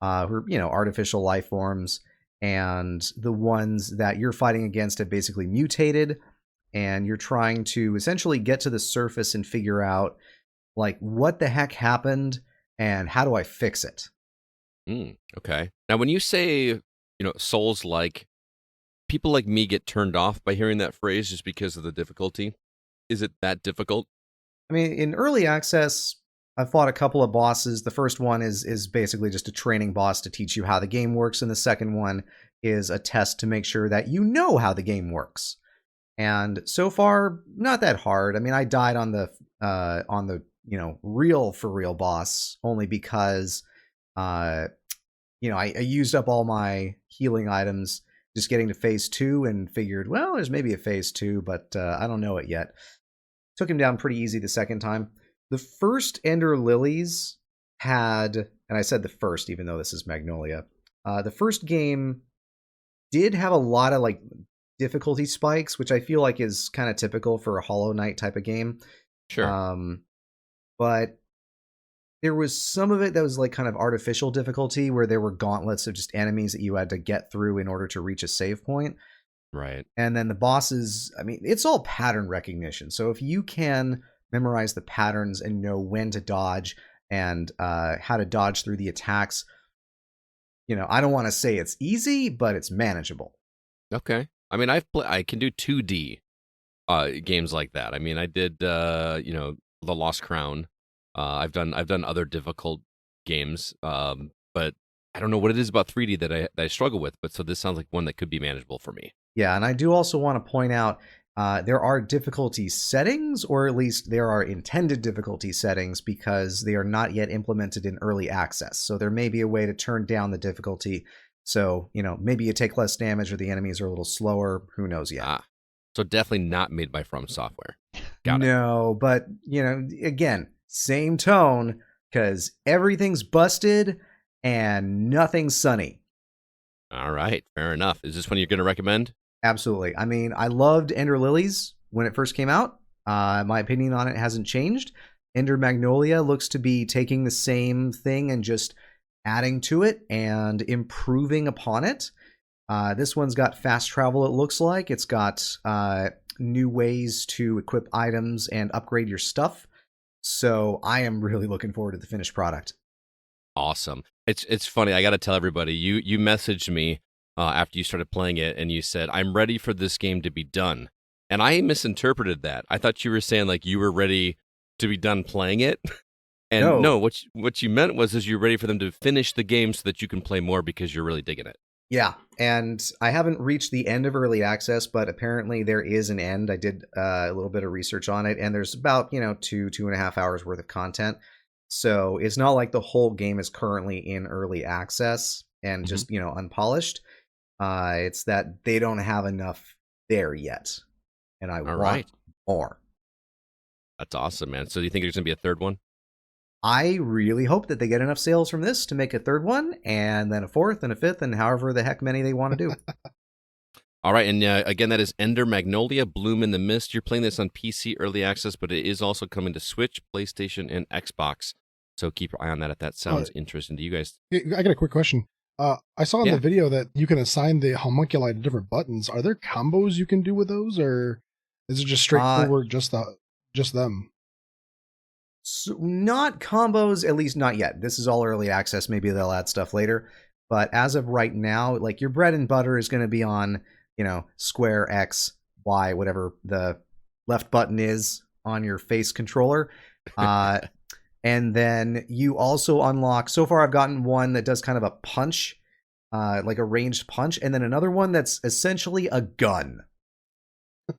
who are, artificial life forms, and the ones that you're fighting against have basically mutated, and you're trying to essentially get to the surface and figure out, like, what the heck happened and how do I fix it? Okay. Now, when you say, Souls-like, people like me get turned off by hearing that phrase just because of the difficulty. Is it that difficult? I mean, in early access, I've fought a couple of bosses. The first one is basically just a training boss to teach you how the game works, and the second one is a test to make sure that you know how the game works. And so far, not that hard. I mean, I died on the real for real boss only because I used up all my healing items just getting to phase 2 and figured, well, there's maybe a phase 2, but I don't know it yet. Took him down pretty easy the second time. The first Ender Lilies had, and I said the first, even though this is Magnolia, the first game did have a lot of difficulty spikes, which I feel like is kind of typical for a Hollow Knight type of game. Sure. But there was some of it that was kind of artificial difficulty, where there were gauntlets of just enemies that you had to get through in order to reach a save point. Right. And then the bosses, I mean, it's all pattern recognition. So if you can memorize the patterns and know when to dodge and how to dodge through the attacks, I don't want to say it's easy, but it's manageable. Okay. I mean, I can do 2D games like that. I mean, I did The Lost Crown. I've done other difficult games, but I don't know what it is about 3D that I struggle with. But so this sounds like one that could be manageable for me. Yeah, and I do also want to point out there are difficulty settings, or at least there are intended difficulty settings, because they are not yet implemented in early access. So there may be a way to turn down the difficulty. So, maybe you take less damage or the enemies are a little slower. Who knows yet? So definitely not made by From Software. Got it. No, but, again, same tone, because everything's busted and nothing's sunny. All right, fair enough. Is this one you're going to recommend? Absolutely. I mean, I loved Ender Lilies when it first came out. My opinion on it hasn't changed. Ender Magnolia looks to be taking the same thing and just adding to it and improving upon it. This one's got fast travel, it looks like. It's got new ways to equip items and upgrade your stuff. So I am really looking forward to the finished product. Awesome. It's funny. I got to tell everybody, you messaged me after you started playing it, and you said, I'm ready for this game to be done. And I misinterpreted that. I thought you were saying you were ready to be done playing it. And no, what you meant was you're ready for them to finish the game so that you can play more because you're really digging it. Yeah, and I haven't reached the end of early access, but apparently there is an end. I did a little bit of research on it, and there's about 2.5 hours worth of content. So it's not like the whole game is currently in early access and just unpolished. It's that they don't have enough there yet, and I want more. That's awesome, man. So do you think there's going to be a third one? I really hope that they get enough sales from this to make a third one, and then a fourth, and a fifth, and however the heck many they want to do. All right, and again, that is Ender Magnolia, Bloom in the Mist. You're playing this on PC early access, but it is also coming to Switch, PlayStation, and Xbox. So keep your eye on that if that sounds interesting to you guys. I got a quick question. I saw in the video that you can assign the homunculi to different buttons. Are there combos you can do with those, or is it just straightforward, just them? So not combos, at least not yet. This is all early access. Maybe they'll add stuff later. But as of right now, like your bread and butter is going to be on, square, X, Y, whatever the left button is on your face controller. And then you also unlock, so far I've gotten one that does kind of a punch, like a ranged punch, and then another one that's essentially a gun.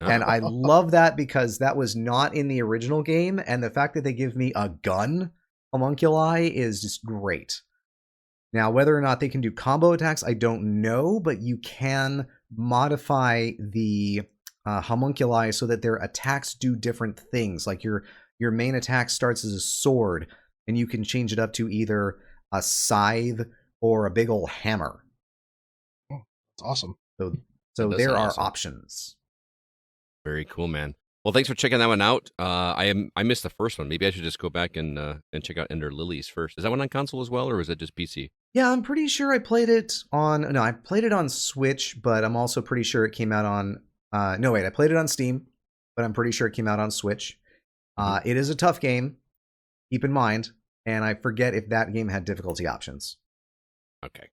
And I love that because that was not in the original game, and the fact that they give me a gun homunculi is just great. Now, whether or not they can do combo attacks, I don't know, but you can modify the homunculi so that their attacks do different things. Like your main attack starts as a sword, and you can change it up to either a scythe or a big old hammer. Oh, that's awesome. So there are options. Very cool, man. Well, thanks for checking that one out. I missed the first one. Maybe I should just go back and check out Ender Lilies first. Is that one on console as well, or is it just PC? Yeah, I'm pretty sure I played it on... No, I played it on Switch, but I'm also pretty sure it came out on... I played it on Steam, but I'm pretty sure it came out on Switch. It is a tough game, keep in mind, and I forget if that game had difficulty options. Okay,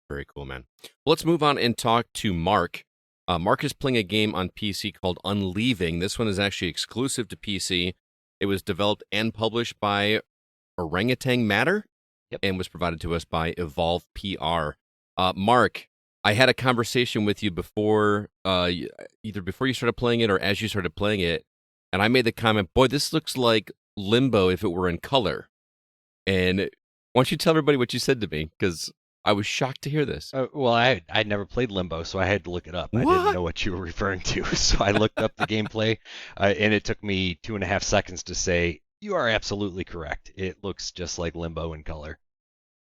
very cool, man. Well, let's move on and talk to Marc. Marc is playing a game on PC called Unleaving. This one is actually exclusive to PC. It was developed and published by Orangutan Matter, and was provided to us by Evolve PR. Marc, I had a conversation with you before, either before you started playing it or as you started playing it, and I made the comment, boy, this looks like Limbo if it were in color. And why don't you tell everybody what you said to me, because I was shocked to hear this. Well, I'd never played Limbo, so I had to look it up. I didn't know what you were referring to, so I looked up the gameplay, and it took me 2.5 seconds to say, you are absolutely correct. It looks just like Limbo in color.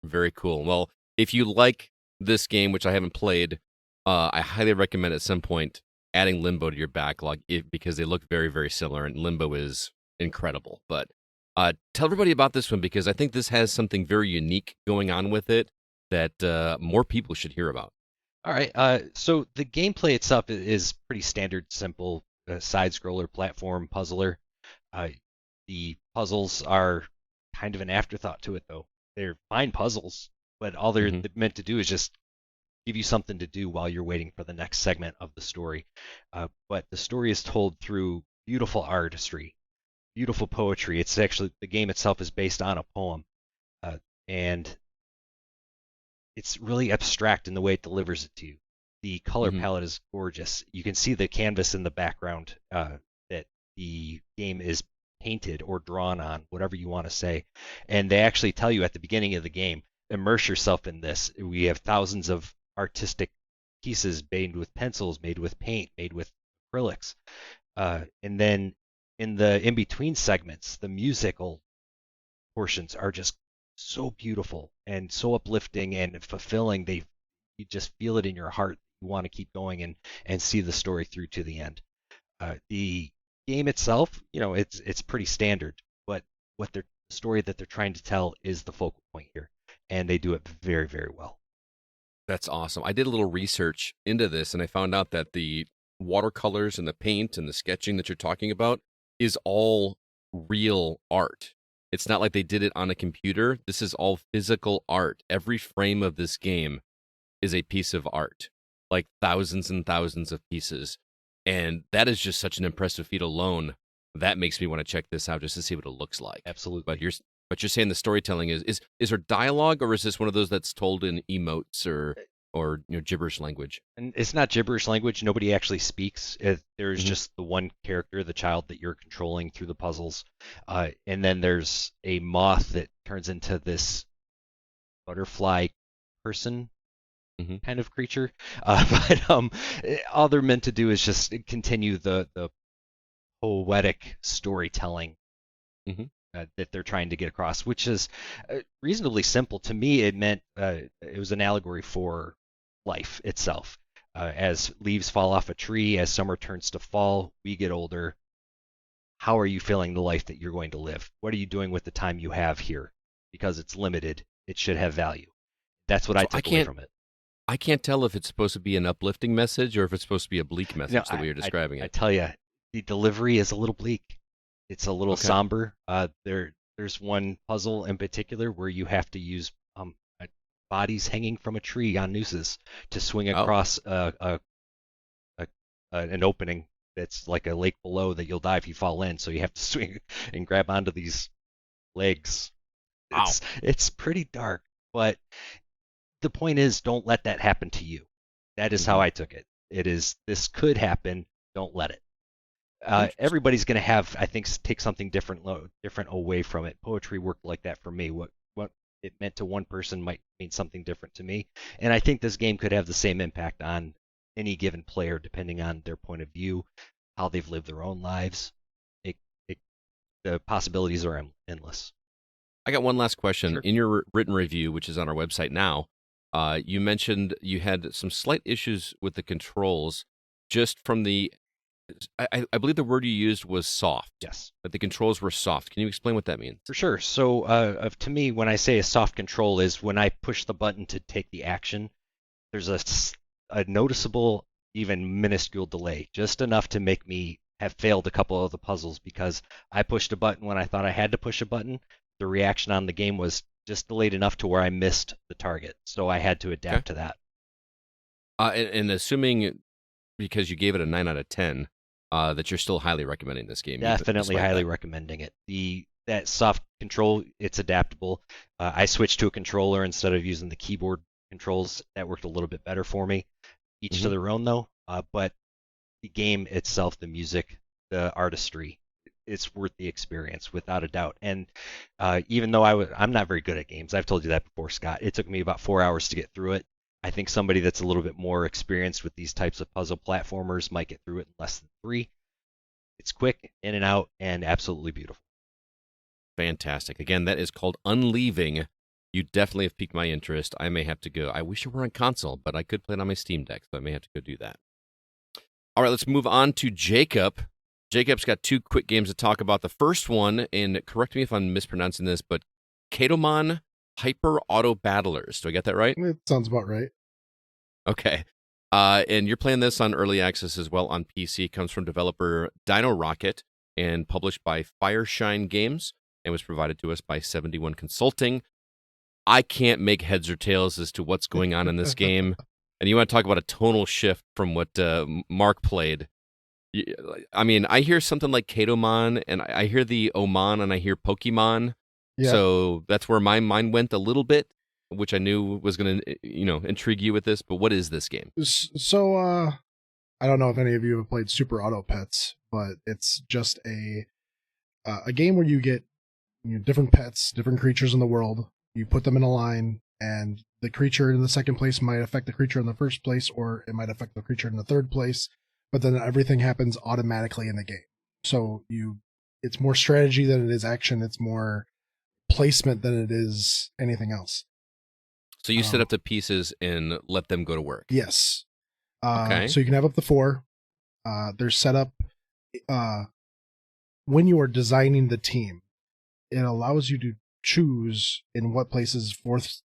Very cool. Well, if you like this game, which I haven't played, I highly recommend at some point adding Limbo to your backlog because they look very, very similar, and Limbo is incredible. But tell everybody about this one, because I think this has something very unique going on with it that more people should hear about. All right. So the gameplay itself is pretty standard, simple, side-scroller platform puzzler. The puzzles are kind of an afterthought to it, though. They're fine puzzles, but all they're meant to do is just give you something to do while you're waiting for the next segment of the story. But the story is told through beautiful artistry, beautiful poetry. It's actually, the game itself is based on a poem, and it's really abstract in the way it delivers it to you. The color palette is gorgeous. You can see the canvas in the background that the game is painted or drawn on, whatever you want to say. And they actually tell you at the beginning of the game, immerse yourself in this. We have thousands of artistic pieces made with pencils, made with paint, made with acrylics. And then in the in-between segments, the musical portions are just so beautiful and so uplifting and fulfilling. You just feel it in your heart. You want to keep going and see the story through to the end. The game itself, it's pretty standard, but the story that they're trying to tell is the focal point here, and they do it very, very well. That's awesome. I did a little research into this, and I found out that the watercolors and the paint and the sketching that you're talking about is all real art. It's not like they did it on a computer. This is all physical art. Every frame of this game is a piece of art, like thousands and thousands of pieces. And that is just such an impressive feat alone. That makes me want to check this out just to see what it looks like. Absolutely. But you're saying the storytelling is there dialogue, or is this one of those that's told in emotes or gibberish language? And it's not gibberish language. Nobody actually speaks. There's just the one character, the child that you're controlling through the puzzles. And then there's a moth that turns into this butterfly person kind of creature. But all they're meant to do is just continue the poetic storytelling that they're trying to get across, which is reasonably simple. To me, it meant it was an allegory for life itself. As leaves fall off a tree, as summer turns to fall, we get older. How are you feeling the life that you're going to live? What are you doing with the time you have here? Because it's limited, it should have value. That's what I took away from it. I can't tell if it's supposed to be an uplifting message or if it's supposed to be a bleak message, the way you're describing I it. tell you, the delivery is a little bleak. It's a little somber. There's one puzzle in particular where you have to use bodies hanging from a tree on nooses to swing across an opening that's like a lake below that you'll die if you fall in. So you have to swing and grab onto these legs. Wow. It's pretty dark, but the point is, don't let that happen to you. That is how I took it. It is, this could happen. Don't let it. Everybody's going to have, I think, take something different away from it. Poetry worked like that for me. What it meant to one person might mean something different to me. And I think this game could have the same impact on any given player, depending on their point of view, how they've lived their own lives. The possibilities are endless. I got one last question. Sure. In your written review, which is on our website now, you mentioned you had some slight issues with the controls just from the, I believe the word you used was soft. Yes. That the controls were soft. Can you explain what that means? For sure. So to me, when I say a soft control is when I push the button to take the action, there's a noticeable, even minuscule delay, just enough to make me have failed a couple of the puzzles because I pushed a button when I thought I had to push a button. The reaction on the game was just delayed enough to where I missed the target. So I had to adapt to that. And assuming, because you gave it a 9 out of 10, that you're still highly recommending this game. Definitely highly recommending it. That soft control, it's adaptable. I switched to a controller instead of using the keyboard controls. That worked a little bit better for me. Each to their own, though. But the game itself, the music, the artistry, it's worth the experience without a doubt. And even though I'm not very good at games, I've told you that before, Scott. It took me about 4 hours to get through it. I think somebody that's a little bit more experienced with these types of puzzle platformers might get through it in less than 3. It's quick, in and out, and absolutely beautiful. Fantastic. Again, that is called Unleaving. You definitely have piqued my interest. I may have to go. I wish it were on console, but I could play it on my Steam Deck, so I may have to go do that. All right, let's move on to Jacob. Jacob's got 2 quick games to talk about. The first one, and correct me if I'm mispronouncing this, but Kādomon Hyper Auto Battlers. Do I get that right? It sounds about right. Okay. And you're playing this on early access as well on PC. It comes from developer Dino Rocket and published by Fireshine Games and was provided to us by 71 Consulting. I can't make heads or tails as to what's going on in this game. And you want to talk about a tonal shift from what Marc played. I mean, I hear something like Kādomon, and I hear the Oman, and I hear Pokemon. Yeah. So that's where my mind went a little bit, which I knew was going to, intrigue you with this. But what is this game? So, I don't know if any of you have played Super Auto Pets, but it's just a game where you get different pets, different creatures in the world. You put them in a line, and the creature in the second place might affect the creature in the first place, or it might affect the creature in the third place. But then everything happens automatically in the game. So it's more strategy than it is action. It's more placement than it is anything else. So you set up the pieces and let them go to work. Yes. Okay. So you can have up to 4. They're set up when you are designing the team. It allows you to choose in what places fourth,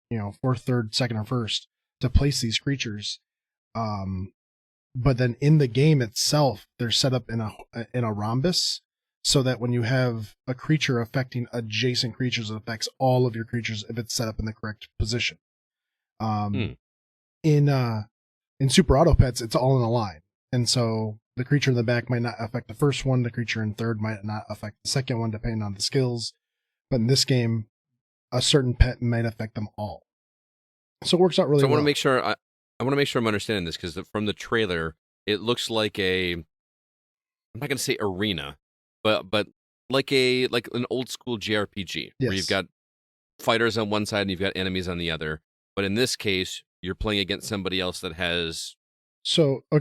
third, second, or first to place these creatures. But then in the game itself, they're set up in a rhombus, so that when you have a creature affecting adjacent creatures, it affects all of your creatures if it's set up in the correct position. In Super Auto Pets, it's all in a line, and so the creature in the back might not affect the first one. The creature in third might not affect the second one, depending on the skills. But in this game, a certain pet might affect them all. So it works out really well. I want to make sure I want to make sure I'm understanding this, because from the trailer, it looks like I'm not going to say arena, but like an old school JRPG, where you've got fighters on one side and you've got enemies on the other. But in this case, you're playing against somebody else that has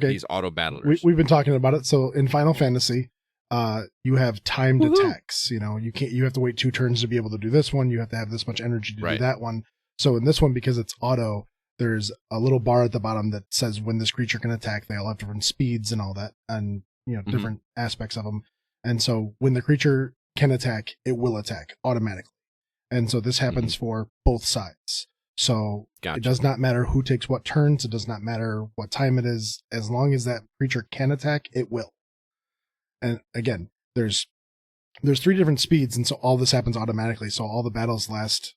these auto battlers. We've been talking about it. So in Final Fantasy, you have timed attacks. You have to wait 2 turns to be able to do this one. You have to have this much energy to do that one. So in this one, because it's auto, there's a little bar at the bottom that says when this creature can attack. They all have different speeds and all that, and different aspects of them. And so when the creature can attack, it will attack automatically. And so this happens for both sides. So Gotcha. It does not matter who takes what turns. It does not matter what time it is. As long as that creature can attack, it will. And again, there's 3 different speeds, and so all this happens automatically. So all the battles last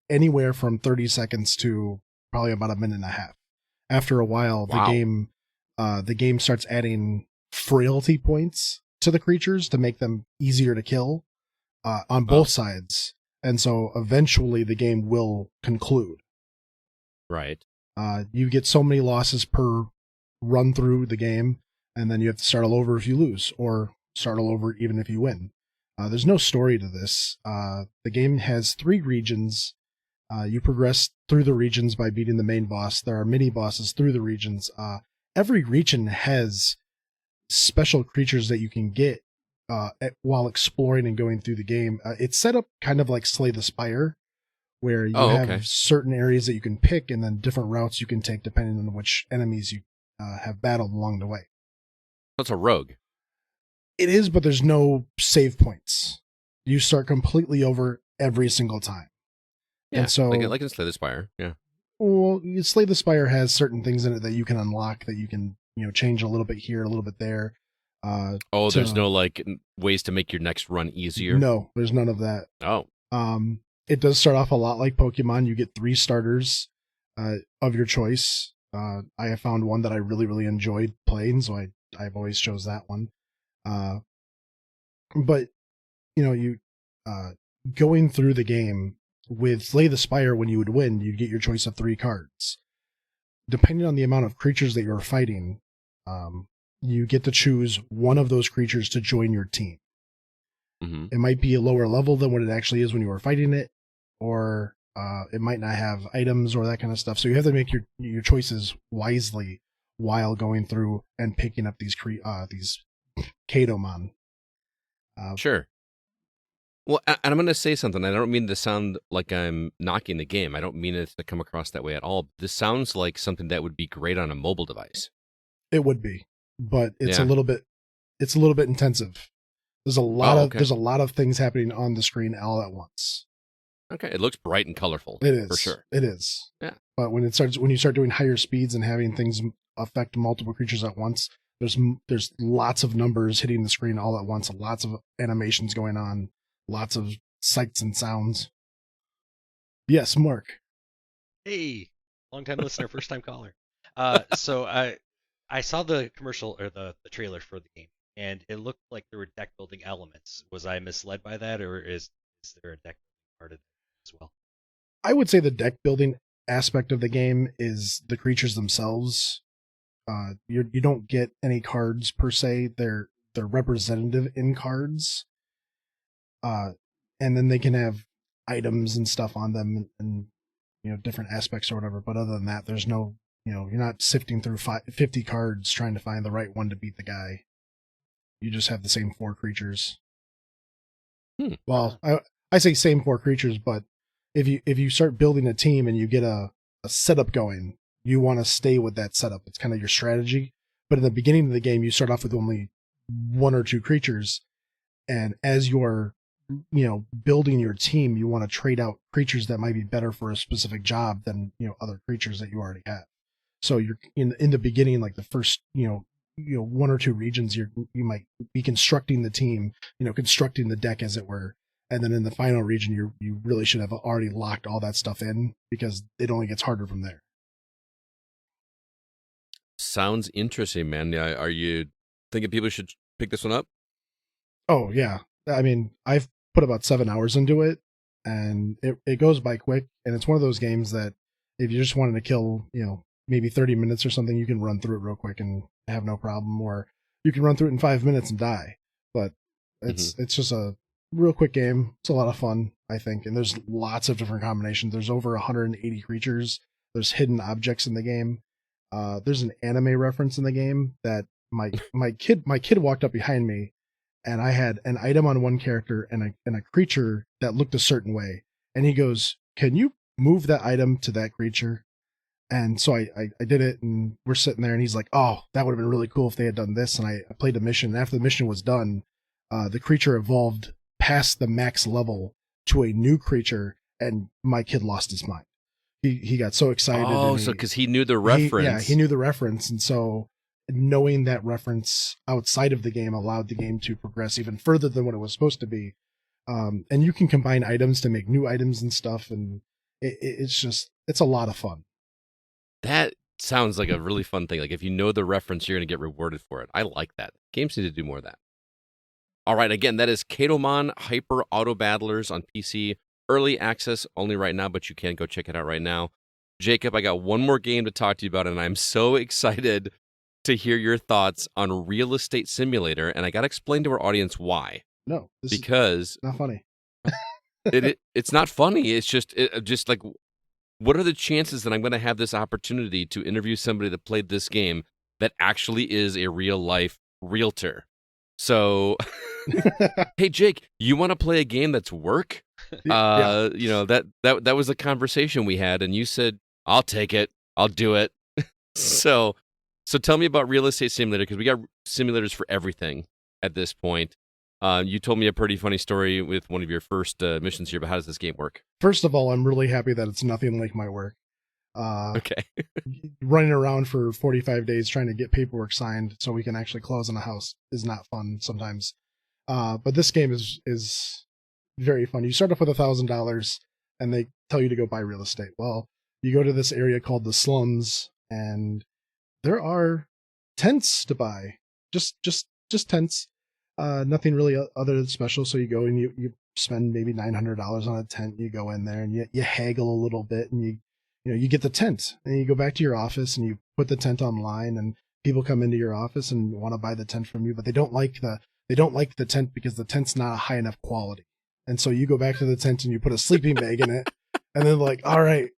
anywhere from 30 seconds to probably about a minute and a half. After a while, Wow. the game starts adding frailty points to the creatures to make them easier to kill on both sides. And so eventually the game will conclude. Right. You get so many losses per run through the game, and then you have to start all over if you lose, or start all over even if you win. There's no story to this. The game has 3 regions. You progress through the regions by beating the main boss. There are mini bosses through the regions. Every region has special creatures that you can get while exploring and going through the game. It's set up kind of like Slay the Spire, where you have certain areas that you can pick and then different routes you can take depending on which enemies you have battled along the way. That's a rogue. It is, but there's no save points. You start completely over every single time. Yeah, and so, like in Slay the Spire. Yeah. Well, Slay the Spire has certain things in it that you can unlock, that you can change a little bit here, a little bit there. There's no ways to make your next run easier? No, there's none of that. Oh. It does start off a lot like Pokemon. You get 3 starters of your choice. I have found one that I really, really enjoyed playing, so I've always chose that one. But you going through the game with Slay the Spire, when you would win, you'd get your choice of 3 cards. Depending on the amount of creatures that you're fighting, you get to choose one of those creatures to join your team. Mm-hmm. It might be a lower level than what it actually is when you were fighting it, or it might not have items or that kind of stuff. So you have to make your choices wisely while going through and picking up these Kādomon. Sure. Well, and I'm going to say something. I don't mean to sound like I'm knocking the game. I don't mean it to come across that way at all. This sounds like something that would be great on a mobile device. It would be, but it's a little bit intensive. There's a lot of things happening on the screen all at once. Okay, it looks bright and colorful. It is, for sure. It is. Yeah. But when you start doing higher speeds and having things affect multiple creatures at once, there's lots of numbers hitting the screen all at once, lots of animations going on, lots of sights and sounds. Yes, Marc. Hey, long-time listener, first-time caller. So I saw the commercial or the trailer for the game, and it looked like there were deck-building elements. Was I misled by that, or is there a deck part of it as well? I would say the deck-building aspect of the game is the creatures themselves. You don't get any cards per se. They're representative in cards. And then they can have items and stuff on them and different aspects or whatever. But other than that, there's no, you're not sifting through 50 cards trying to find the right one to beat the guy. You just have the same 4 creatures. Well, I say same 4 creatures, but if you start building a team and you get a setup going, you want to stay with that setup. It's kind of your strategy. But in the beginning of the game, you start off with only 1 or 2 creatures, and as you're building your team, you want to trade out creatures that might be better for a specific job than other creatures that you already have. So you're in the beginning, like the first 1 or 2 regions, you might be constructing the team, constructing the deck as it were, and then in the final region, you really should have already locked all that stuff in, because it only gets harder from there. Sounds interesting, man. Are you thinking people should pick this one up? Oh yeah, I mean, I've put about 7 hours into it, and it goes by quick, and it's one of those games that if you just wanted to kill, maybe 30 minutes or something, you can run through it real quick and have no problem, or you can run through it in 5 minutes and die. But it's just a real quick game. It's a lot of fun, I think, and there's lots of different combinations. There's over 180 creatures. There's hidden objects in the game. There's an anime reference in the game that my kid walked up behind me, and I had an item on one character and a creature that looked a certain way, and he goes, "Can you move that item to that creature?" And so I did it, and we're sitting there, and he's like, "Oh, that would have been really cool if they had done this." And I played a mission, and after the mission was done, the creature evolved past the max level to a new creature and my kid lost his mind. He got so excited. Oh, so because he knew the reference. He knew the reference, and so knowing that reference outside of the game allowed the game to progress even further than what it was supposed to be. And you can combine items to make new items and stuff, and it's a lot of fun. That sounds like a really fun thing. Like if you know the reference, you're going to get rewarded for it. I like that. Games need to do more of that. All right, again, that is Kādomon Hyper Auto Battlers on PC. Early access only right now, but you can go check it out right now. Jacob, I got one more game to talk to you about, and I'm so excited to hear your thoughts on Real Estate Simulator, and I got to explain to our audience why. No, because not funny. It's not funny. It's just like, what are the chances that I'm going to have this opportunity to interview somebody that played this game that actually is a real life realtor? So, hey Jake, you want to play a game that's work? Yeah. That was a conversation we had, and you said, "I'll take it. I'll do it." So tell me about Real Estate Simulator, because we got simulators for everything at this point. You told me a pretty funny story with one of your first missions here, but how does this game work? First of all, I'm really happy that it's nothing like my work. Okay. Running around for 45 days trying to get paperwork signed so we can actually close on a house is not fun sometimes. But this game is very fun. You start off with $1,000 and they tell you to go buy real estate. Well, you go to this area called the slums, and there are tents to buy. Just tents. Nothing really other than special. So you go and you spend maybe $900 on a tent. You go in there and you haggle a little bit, and you get the tent, and you go back to your office and you put the tent online, and people come into your office and want to buy the tent from you, but they don't like the tent because the tent's not a high enough quality. And so you go back to the tent and you put a sleeping bag in it, and then like, all right,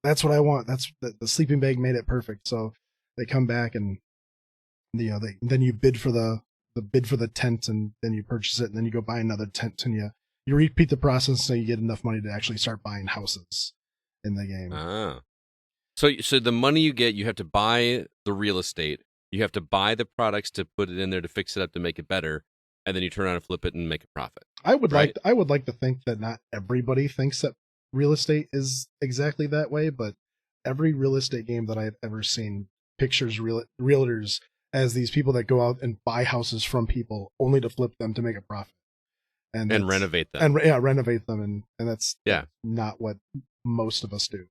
that's what I want. That's the sleeping bag made it perfect. So they come back and then you bid for the tent, and then you purchase it, and then you go buy another tent, and you repeat the process so you get enough money to actually start buying houses in the game. Ah. So the money you get, you have to buy the real estate, you have to buy the products to put it in there to fix it up to make it better, and then you turn around and flip it and make a profit. I would like to think that not everybody thinks that real estate is exactly that way, but every real estate game that I've ever seen pictures realtors as these people that go out and buy houses from people only to flip them to make a profit and renovate them. Renovate them, and that's not what most of us do.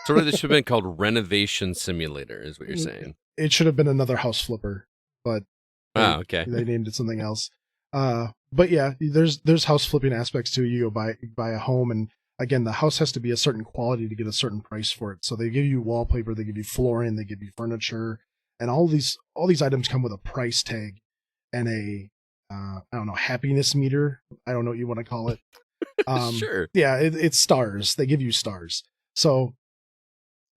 Sort of, this should have been called Renovation Simulator, is what you're saying. It should have been another house flipper, but okay, they named it something else. But yeah, there's house flipping aspects too. You go buy a home, and again, the house has to be a certain quality to get a certain price for it. So they give you wallpaper, they give you flooring, they give you furniture, and all these items come with a price tag and a I don't know, happiness meter. I don't know what you want to call it. Sure. Yeah, it's stars. They give you stars. So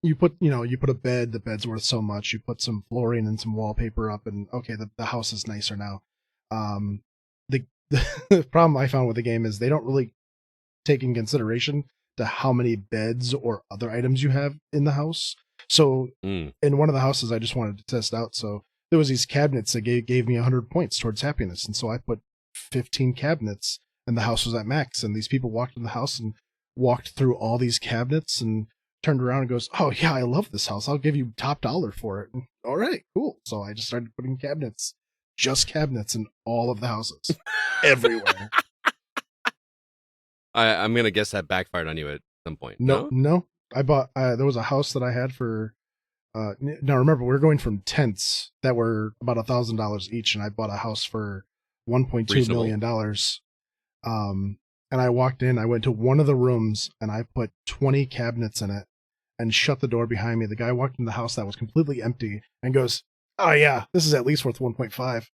you put a bed, the bed's worth so much. You put some flooring and some wallpaper up, and okay, the house is nicer now. The problem I found with the game is they don't really take in consideration to how many beds or other items you have in the house. So in one of the houses I just wanted to test out, so there was these cabinets that gave me 100 points towards happiness, and so I put 15 cabinets, and the house was at max. And these people walked in the house and walked through all these cabinets and turned around and goes, "Oh yeah, I love this house. I'll give you top dollar for it." And, all right, cool. So I just started putting cabinets in all of the houses, everywhere. I'm gonna guess that backfired on you at some point. No. I bought. There was a house that I had for. Now remember, we're going from tents that were about $1,000 each, and I bought a house for $1.2 million. And I walked in. I went to one of the rooms, and I put 20 cabinets in it, and shut the door behind me. The guy walked in the house that was completely empty, and goes, "Oh yeah, this is at least worth 1.5."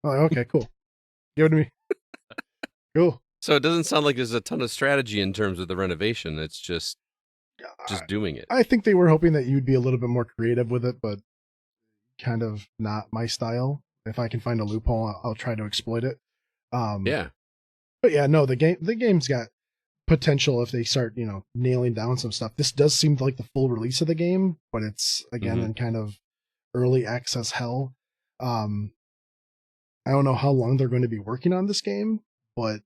I'm like, okay, cool. Give it to me. Cool. So it doesn't sound like there's a ton of strategy in terms of the renovation. It's just doing it. I think they were hoping that you'd be a little bit more creative with it, but kind of not my style. If I can find a loophole, I'll try to exploit it. Yeah. But yeah, no, the game's got potential if they start, nailing down some stuff. This does seem like the full release of the game, but it's again in kind of early access hell. I don't know how long they're going to be working on this game, but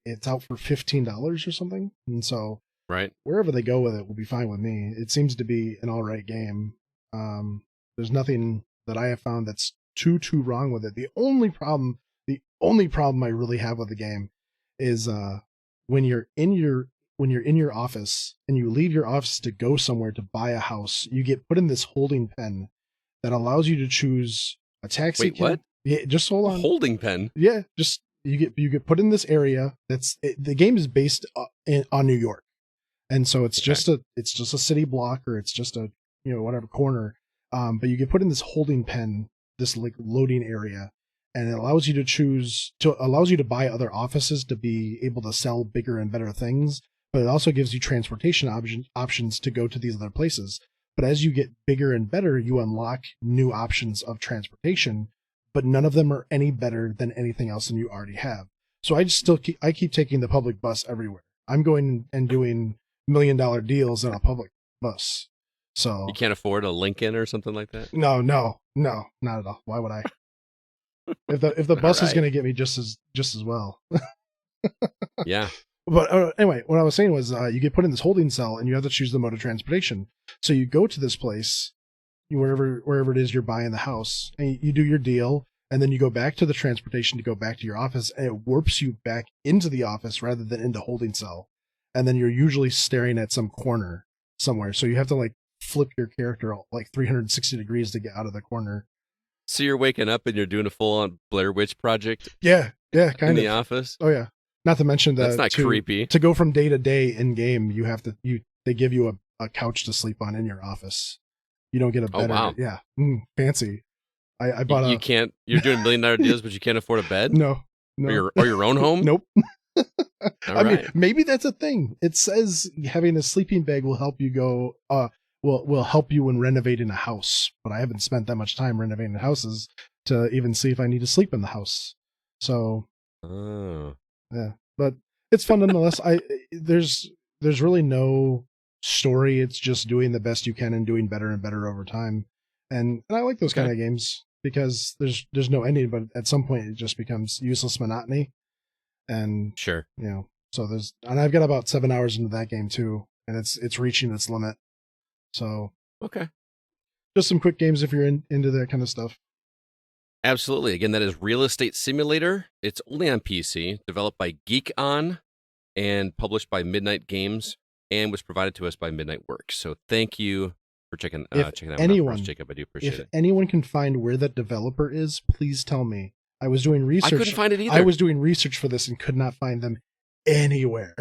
it's out for $15 or something, and so Right. Wherever they go with it will be fine with me. It seems to be an all right game. There's nothing that I have found that's too wrong with it. The only problem I really have with the game is when you're in your office and you leave your office to go somewhere to buy a house, you get put in this holding pen that allows you to choose a taxi. Wait, what? Yeah, just hold on. A holding pen. Yeah, just you get put in this area. The game is based on New York, and so it's just a city block, or it's just a whatever corner. But you get put in this holding pen, this like loading area, and it allows you to buy other offices to be able to sell bigger and better things. But it also gives you transportation options to go to these other places. But as you get bigger and better, you unlock new options of transportation, but none of them are any better than anything else than you already have. So I keep taking the public bus everywhere. I'm going and doing $1 million deals on a public bus. So you can't afford a Lincoln or something like that? No, not at all. Why would I? If the bus is going to get me just as well. Yeah. But anyway, what I was saying was you get put in this holding cell and you have to choose the mode of transportation. So you go to this place, wherever it is you're buying the house, and you do your deal, and then you go back to the transportation to go back to your office, and it warps you back into the office rather than into holding cell. And then you're usually staring at some corner somewhere. So you have to like flip your character like 360 degrees to get out of the corner. So you're waking up and you're doing a full-on Blair Witch project? Yeah, kind in of. the office? Oh, yeah. Not to mention that that's not creepy. To go from day to day in game, they give you a couch to sleep on in your office. You don't get a better. Oh, wow. Yeah, fancy. I bought you can't. You're doing $1 million deals, but you can't afford a bed. No. Or your own home. Nope. I mean, maybe that's a thing. It says having a sleeping bag will help you go. Will help you when renovating a house. But I haven't spent that much time renovating houses to even see if I need to sleep in the house. So. Oh. Yeah, but it's fun nonetheless. There's really no story. It's just doing the best you can and doing better and better over time. And I like those kind of games because there's no ending, but at some point it just becomes useless monotony. And sure, so and I've got about 7 hours into that game too, and it's reaching its limit. So okay, just some quick games if you're into that kind of stuff. Absolutely. Again, that is Real Estate Simulator. It's only on PC, developed by Geek On, and published by Midnight Games, and was provided to us by Midnight Works. So thank you for checking that one out for us, Jacob. I do appreciate it. If anyone can find where that developer is, please tell me. I was doing research. I couldn't find it either. I was doing research for this and could not find them anywhere.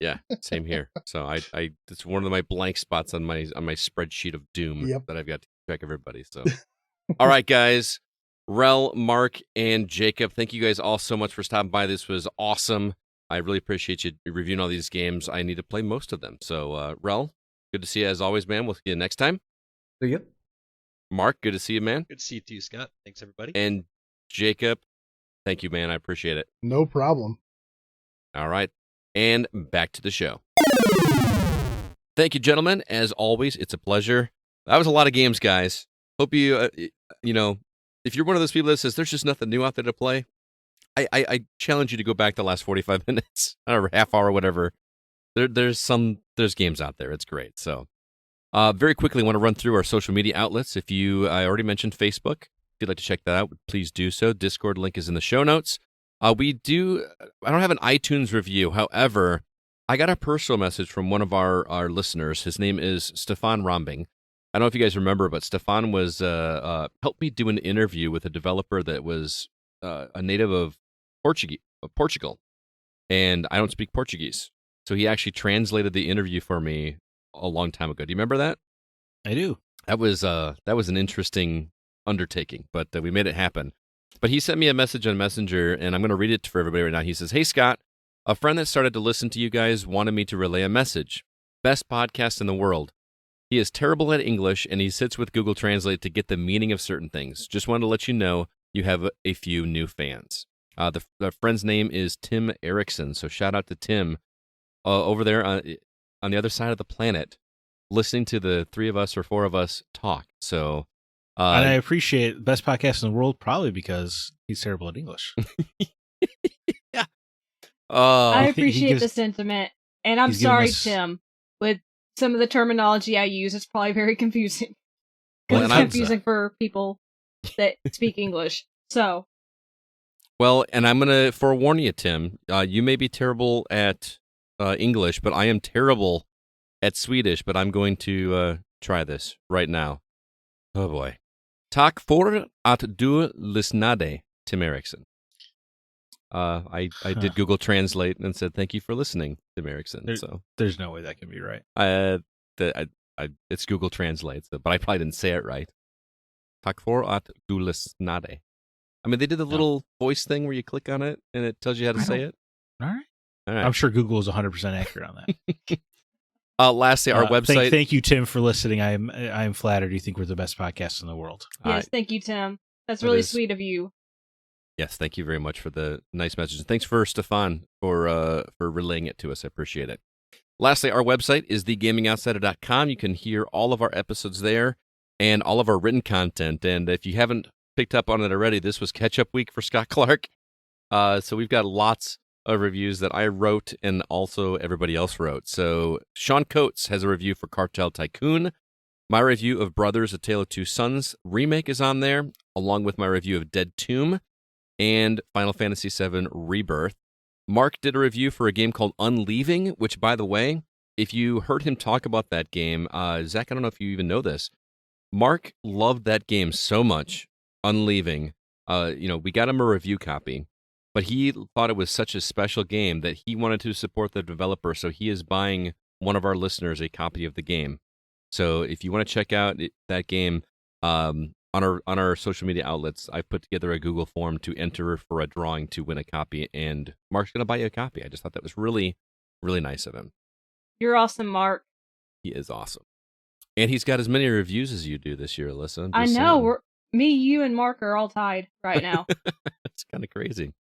Yeah, same here. So I it's one of my blank spots on my spreadsheet of doom that I've got to check everybody. So, all right, guys. Relle, Marc, and Jacob, thank you guys all so much for stopping by. This was awesome. I really appreciate you reviewing all these games. I need to play most of them. So, Relle, good to see you as always, man. We'll see you next time. See you. Marc, good to see you, man. Good to see you too, Scott. Thanks, everybody. And Jacob, thank you, man. I appreciate it. No problem. All right. And back to the show. Thank you, gentlemen. As always, it's a pleasure. That was a lot of games, guys. Hope you, if you're one of those people that says there's just nothing new out there to play, I challenge you to go back the last 45 minutes or half hour, whatever. There's games out there. It's great. So, very quickly, I want to run through our social media outlets. I already mentioned Facebook. If you'd like to check that out, please do so. Discord link is in the show notes. I don't have an iTunes review. However, I got a personal message from one of our listeners. His name is Stefan Rombing. I don't know if you guys remember, but Stefan was helped me do an interview with a developer that was a native of Portugal, and I don't speak Portuguese. So he actually translated the interview for me a long time ago. Do you remember that? I do. That was an interesting undertaking, but we made it happen. But he sent me a message on Messenger, and I'm going to read it for everybody right now. He says, "Hey, Scott, a friend that started to listen to you guys wanted me to relay a message. Best podcast in the world. He is terrible at English, and he sits with Google Translate to get the meaning of certain things. Just wanted to let you know you have a few new fans." The friend's name is Tim Erickson, so shout out to Tim over there on the other side of the planet, listening to the three of us or four of us talk. So, and I appreciate best podcast in the world probably because he's terrible at English. Yeah. I appreciate the sentiment. And I'm He's giving sorry, us- Tim, with some of the terminology I use, it's probably very confusing. Well, Because and it's I'm confusing for people that speak English. So, Well, and I'm going to forewarn you, Tim. You may be terrible at English, but I am terrible at Swedish, but I'm going to try this right now. Oh, boy. Tack för att du lyssnade, Tim Erickson. I did Google Translate and said, thank you for listening, Tim Erickson. There's no way that can be right. It's Google Translate, but I probably didn't say it right. Tack för att du lyssnade. I mean, they did the little voice thing where you click on it and it tells you how to say it. All right. All right. I'm sure Google is 100% accurate on that. Lastly, our website. Thank you, Tim, for listening. I am flattered. You think we're the best podcast in the world. yes, thank you, Tim. That's really sweet of you. Yes, thank you very much for the nice message. And thanks for Stefan for relaying it to us. I appreciate it. Lastly, our website is thegamingoutsider.com. You can hear all of our episodes there and all of our written content. And if you haven't picked up on it already, this was catch-up week for Scott Clark. So we've got lots of reviews that I wrote and also everybody else wrote. So Sean Coates has a review for Cartel Tycoon. My review of Brothers: A Tale of Two Sons remake is on there, along with my review of Dead Tomb and Final Fantasy VII Rebirth. Marc did a review for a game called Unleaving, which, by the way, if you heard him talk about that game, Zach, I don't know if you even know this, Marc loved that game so much, Unleaving. We got him a review copy, but he thought it was such a special game that he wanted to support the developer, so he is buying one of our listeners a copy of the game. So if you want to check out that game, on our social media outlets, I've put together a Google form to enter for a drawing to win a copy, and Marc's going to buy you a copy. I just thought that was really, really nice of him. You're awesome, Marc. He is awesome. And he's got as many reviews as you do this year, Alyssa. I know. Me, you, and Marc are all tied right now. It's kind of crazy.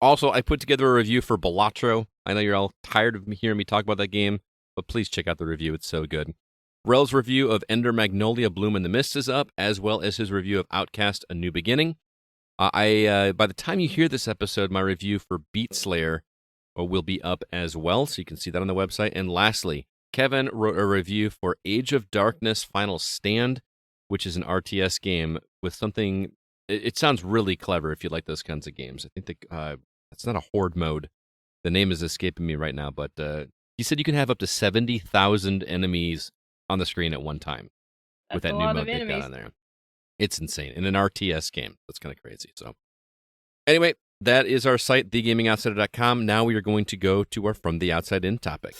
Also, I put together a review for Balatro. I know you're all tired of hearing me talk about that game, but please check out the review. It's so good. Relle's review of Ender Magnolia Bloom in the Mist is up, as well as his review of Outcast: A New Beginning. By the time you hear this episode, my review for Beat Slayer will be up as well, so you can see that on the website. And lastly, Kevin wrote a review for Age of Darkness Final Stand, which is an RTS game with something. It sounds really clever if you like those kinds of games. I think it's not a horde mode. The name is escaping me right now, but he said you can have up to 70,000 enemies on the screen at one time with that new mode they've got on there. It's insane. In an RTS game. That's kind of crazy. So anyway, that is our site, thegamingoutsider.com. Now we are going to go to our From the Outside In topic.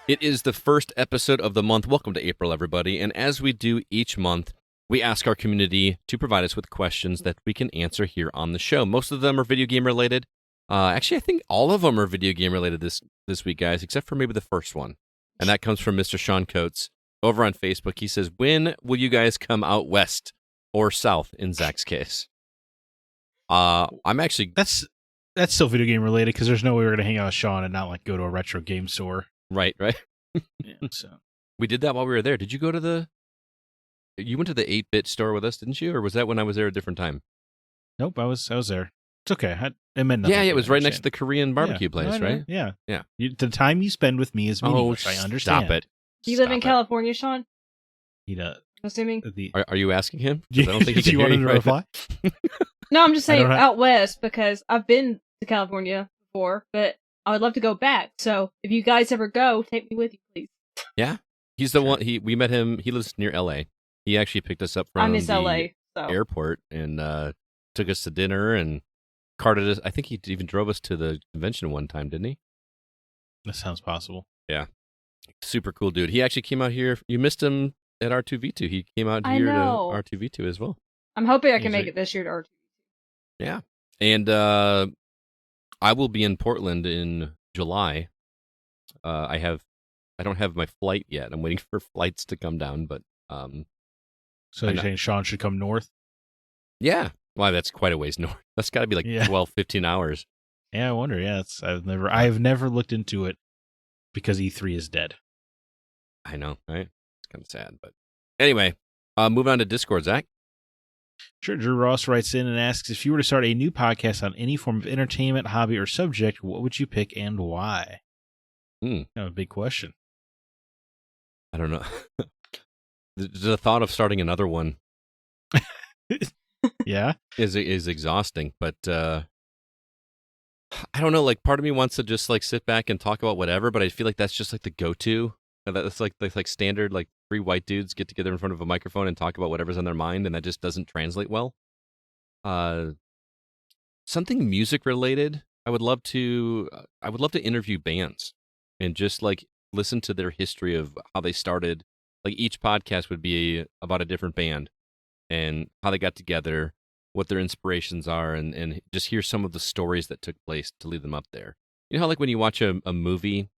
It is the first episode of the month. Welcome to April, everybody. And as we do each month, we ask our community to provide us with questions that we can answer here on the show. Most of them are video game related. Actually, I think all of them are video game related this week, guys, except for maybe the first one. And that comes from Mr. Sean Coates over on Facebook. He says, when will you guys come out west or south in Zach's case? I'm actually... That's still video game related because there's no way we're going to hang out with Sean and not go to a retro game store. Right. Yeah, so. We did that while we were there. Did you go to You went to the 8-bit store with us, didn't you? Or was that when I was there a different time? Nope, I was there. It's okay. It meant nothing. Yeah, it was right next to the Korean barbecue place, right? Yeah. Yeah. The time you spend with me is meaningless. I understand. Stop it. Do you live in California, Sean? He does. Assuming. Are you asking him? I don't think he do can you hear want him you to reply? No, I'm just saying out west because I've been to California before, but I would love to go back. So if you guys ever go, take me with you, please. Yeah. He's the one. We met him. He lives near LA. He actually picked us up from the airport and took us to dinner and carted us. I think he even drove us to the convention one time, didn't he? That sounds possible. Yeah. Super cool dude. He actually came out here. You missed him at R2V2. He came out here to R2V2 as well. I'm hoping I can make it this year to R2V2. Yeah. And I will be in Portland in July. I don't have my flight yet. I'm waiting for flights to come down, but so you're saying Sean should come north? Yeah. Well, that's quite a ways north. That's got to be 12, 15 hours. Yeah, I wonder. Yeah, I've never looked into it because E3 is dead. I know, right? It's kind of sad, but anyway, moving on to Discord, Zach. Sure. Drew Ross writes in and asks, if you were to start a new podcast on any form of entertainment, hobby, or subject, what would you pick and why? Kind of a big question. I don't know. The thought of starting another one Yeah, is exhausting, but I don't know, like part of me wants to just like sit back and talk about whatever, but I feel like that's just like the go-to. That's like standard, like three white dudes get together in front of a microphone and talk about whatever's on their mind, and that just doesn't translate well. Something music related. I would love to interview bands and just like listen to their history of how they started. Like each podcast would be about a different band and how they got together, what their inspirations are, and just hear some of the stories that took place to lead them up there. You know how like when you watch a movie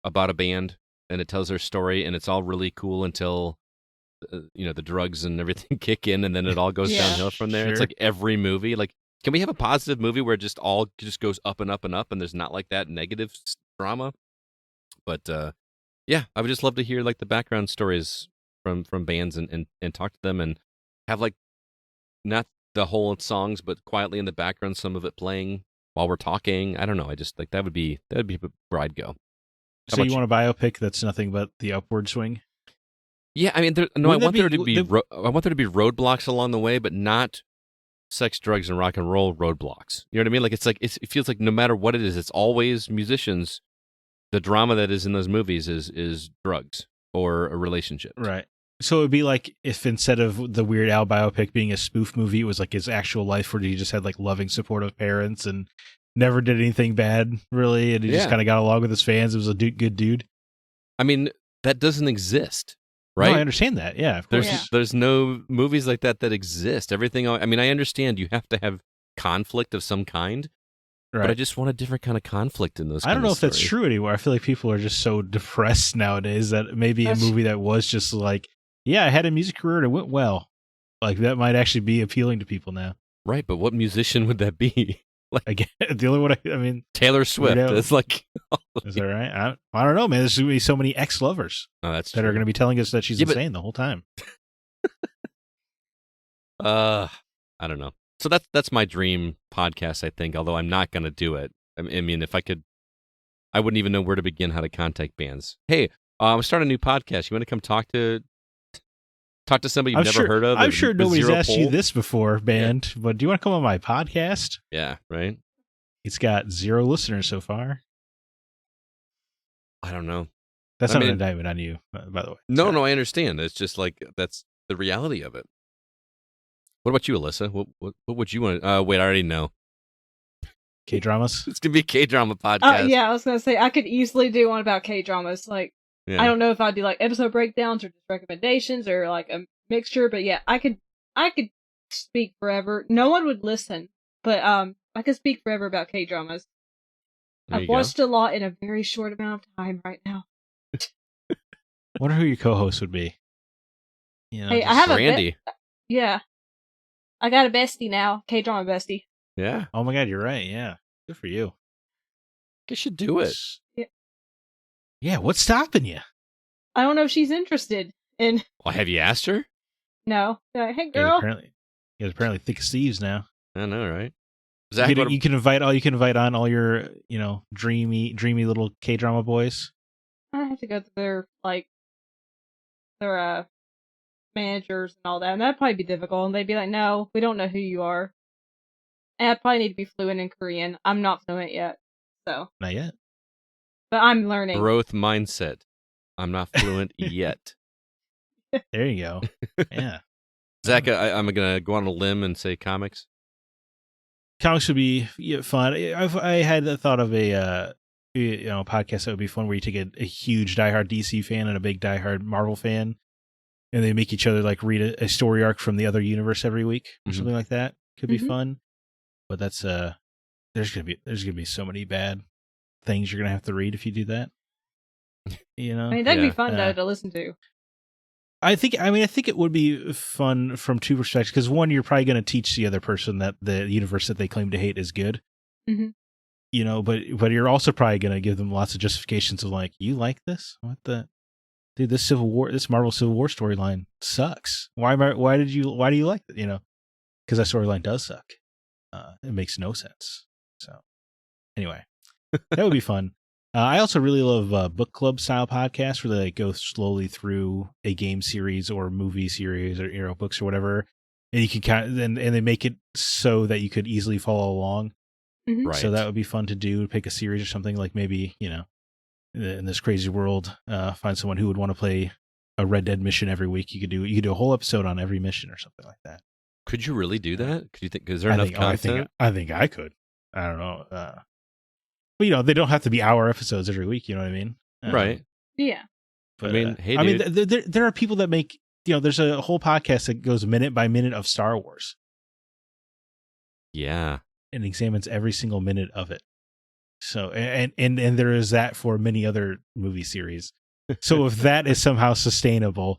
about a band and it tells their story and it's all really cool until the drugs and everything kick in and then it all goes downhill from there. Sure. It's like every movie. Like, can we have a positive movie where it just all just goes up and up and up and there's not like that negative drama? But yeah, I would just love to hear like the background stories from bands and talk to them and have like not the whole songs, but quietly in the background, some of it playing while we're talking. I don't know. I just like that would be where I'd go. So you want a biopic that's nothing but the upward swing? Yeah, I mean, I want there to be roadblocks along the way, but not sex, drugs, and rock and roll roadblocks. You know what I mean? Like it feels like no matter what it is, it's always musicians. The drama that is in those movies is drugs or a relationship. Right. So it would be like if instead of the Weird Al biopic being a spoof movie, it was like his actual life where he just had like loving, supportive parents and never did anything bad, really, and he just kind of got along with his fans. It was a good dude. I mean, that doesn't exist, right? No, I understand that. Yeah, of course. There's no movies like that exist. Everything. I mean, I understand you have to have conflict of some kind, right. But I just want a different kind of conflict in those. I don't know if that's true anymore. I feel like people are just so depressed nowadays that maybe a movie that was just like, yeah, I had a music career and it went well. Like that might actually be appealing to people now. Right, but what musician would that be? Like again, the only one I mean, Taylor Swift. It's like, is that right? I don't know, man. There's going to be so many ex-lovers that are going to be telling us that she's insane the whole time. I don't know. So that's my dream podcast, I think. Although I'm not going to do it. I mean, if I could, I wouldn't even know where to begin how to contact bands. Hey, I'm starting a new podcast. You want to come talk to somebody you've never heard of? I'm sure nobody's asked you this before, band, but do you want to come on my podcast? Yeah, right? It's got 0 listeners so far. I don't know. That's not an indictment on you, by the way. No, I understand. It's just like, that's the reality of it. What about you, Alyssa? What would you want? Wait, I already know. K-dramas? It's going to be a K-drama podcast. Yeah, I was going to say, I could easily do one about K-dramas. Like, I don't know if I'd do like episode breakdowns or just recommendations or like a mixture, but yeah, I could speak forever. No one would listen, but I could speak forever about K-dramas. I've watched a lot in a very short amount of time right now. I wonder who your co-host would be. You know, hey, I have Randy. Yeah. I got a bestie now, K-drama bestie. Yeah. Oh my god, you're right. Yeah. Good for you. You should do it. Yeah, what's stopping you? I don't know if she's interested in. Well, have you asked her? No. Hey, girl. You guys apparently thick as thieves now. I know, right? Zack, you can invite on all your, dreamy little K-drama boys. I have to go through their managers and all that, and that'd probably be difficult. And they'd be like, "No, we don't know who you are." And I'd probably need to be fluent in Korean. I'm not fluent yet, so. Not yet. But I'm learning. Growth mindset. I'm not fluent yet. There you go. Yeah. Zack, I'm going to go on a limb and say comics. Comics would be fun. I had the thought of a podcast that would be fun where you take a huge diehard DC fan and a big diehard Marvel fan, and they make each other like read a story arc from the other universe every week or something like that. Could be fun. But that's there's gonna be so many bad things you're gonna have to read if you do that. I mean, that'd be fun though to listen to. I think it would be fun from 2 perspectives, because one, you're probably going to teach the other person that the universe that they claim to hate is good. But you're also probably going to give them lots of justifications of like, you like this? What the dude? This Marvel Civil War storyline sucks. Why do you like it? because that storyline does suck. It makes no sense. So anyway, that would be fun. I also really love book club style podcasts where they like, go slowly through a game series or movie series or books or whatever, and you can kind of, and they make it so that you could easily follow along. Mm-hmm. Right. So that would be fun to do. Pick a series or something, like maybe in this crazy world, find someone who would want to play a Red Dead mission every week. You could do a whole episode on every mission or something like that. Could you really do that? Could you think? Is there enough content? I think I could. I don't know. But they don't have to be hour episodes every week. You know what I mean? Right. Yeah. But, I mean, hey, dude. I mean, there are people that make. There's a whole podcast that goes minute by minute of Star Wars. Yeah. And examines every single minute of it. So and there is that for many other movie series. So if that is somehow sustainable,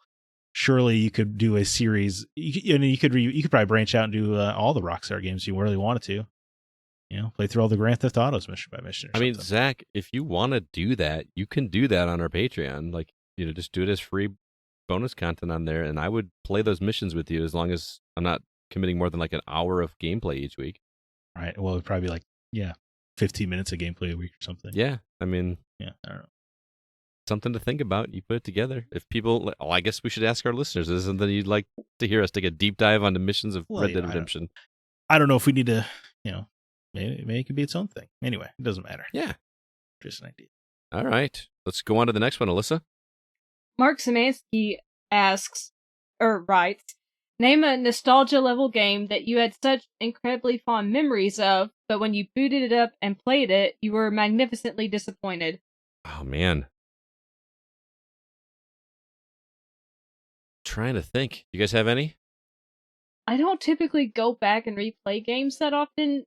surely you could do a series. You could probably branch out and do all the Rockstar games you really wanted to. Play through all the Grand Theft Autos mission by mission. I mean, Zach, if you want to do that, you can do that on our Patreon. Like, just do it as free bonus content on there, and I would play those missions with you as long as I'm not committing more than like an hour of gameplay each week. All right. Well, it'd probably be like 15 minutes of gameplay a week or something. Yeah. I mean, I don't know. Something to think about. You put it together. If people, I guess we should ask our listeners, is something you'd like to hear us take a deep dive on the missions of Red Dead Redemption? I don't know if we need to, maybe it could be its own thing. Anyway, it doesn't matter. Yeah. Just an idea. All right. Let's go on to the next one, Alyssa. Mark Szymanski writes, name a nostalgia level game that you had such incredibly fond memories of, but when you booted it up and played it, you were magnificently disappointed. Oh, man. Trying to think. You guys have any? I don't typically go back and replay games that often.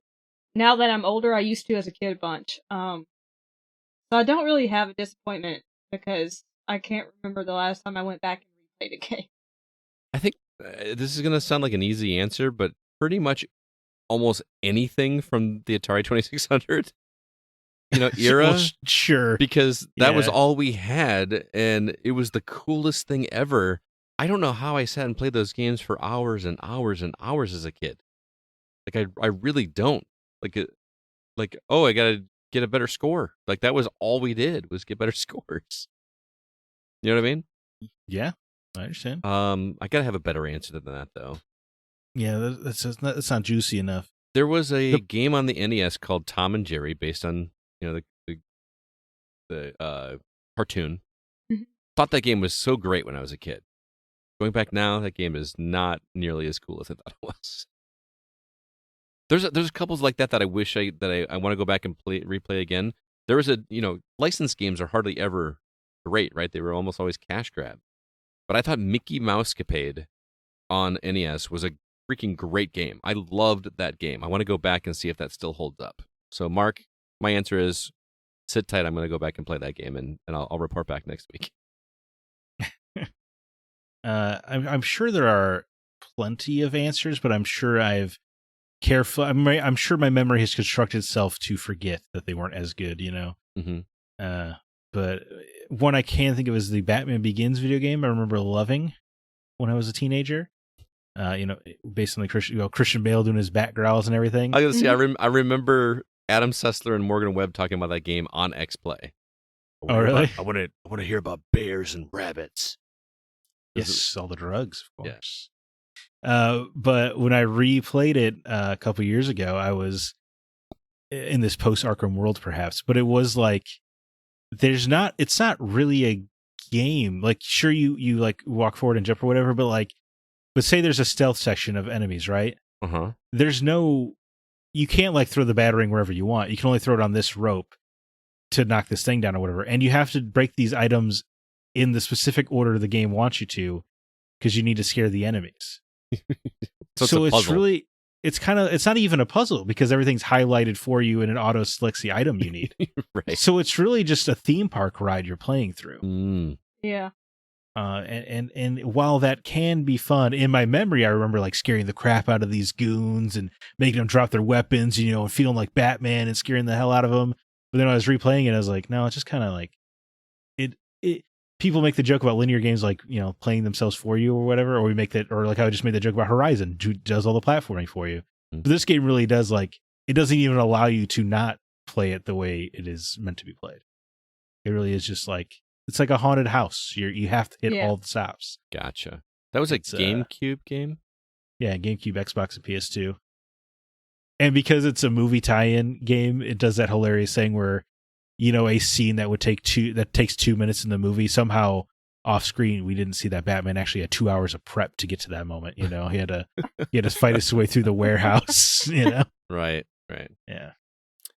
Now that I'm older, I used to as a kid a bunch. So I don't really have a disappointment because I can't remember the last time I went back and replayed a game. I think this is going to sound like an easy answer, but pretty much almost anything from the Atari 2600 era. Well, sure. Because that was all we had, and it was the coolest thing ever. I don't know how I sat and played those games for hours and hours and hours as a kid. Like, I really don't. I got to get a better score. Like, that was all we did, was get better scores. You know what I mean? Yeah, I understand. I got to have a better answer than that, though. Yeah, that's not juicy enough. There was a game on the NES called Tom and Jerry, based on the cartoon. Mm-hmm. Thought that game was so great when I was a kid. Going back now, that game is not nearly as cool as I thought it was. There's a couple like that I wish I want to go back and replay again. There was licensed games are hardly ever great, right? They were almost always cash grab. But I thought Mickey Mousecapade on NES was a freaking great game. I loved that game. I want to go back and see if that still holds up. So, Mark, my answer is sit tight. I'm going to go back and play that game, and I'll report back next week. I'm sure there are plenty of answers, but I'm sure I'm sure my memory has constructed itself to forget that they weren't as good, Mm-hmm. But one I can think of is the Batman Begins video game. I remember loving when I was a teenager. Based on the Christian Bale doing his bat growls and everything. I was gonna say, I remember Adam Sessler and Morgan Webb talking about that game on X-Play. Oh, really? I want to hear about bears and rabbits. Yes, all the drugs, of course. Yeah. But when I replayed it a couple years ago, I was in this post-Arkham world, perhaps. But it was like, it's not really a game. Like, sure, you like walk forward and jump or whatever, but say there's a stealth section of enemies, right? Uh-huh. You can't like throw the battering wherever you want. You can only throw it on this rope to knock this thing down or whatever. And you have to break these items in the specific order the game wants you to, because you need to scare the enemies. So it's really, it's not even a puzzle because everything's highlighted for you and it auto selects the item you need. Right. So it's really just a theme park ride you're playing through. Mm. Yeah. And while that can be fun, in my memory, I remember like scaring the crap out of these goons and making them drop their weapons, and feeling like Batman and scaring the hell out of them. But then when I was replaying it, I was like, no, it's just kind of like it. people make the joke about linear games like, playing themselves for you or whatever, or we make that, or like I just made the joke about Horizon, who does all the platforming for you. But this game really does, like, it doesn't even allow you to not play it the way it is meant to be played. It really is just like, it's like a haunted house. You have to hit all the stops. Gotcha. That was a GameCube game? Yeah, GameCube, Xbox, and PS2. And because it's a movie tie-in game, it does that hilarious thing where, a scene that takes 2 minutes in the movie, somehow off screen we didn't see that Batman actually had 2 hours of prep to get to that moment. He had to fight his way through the warehouse. Right. Yeah.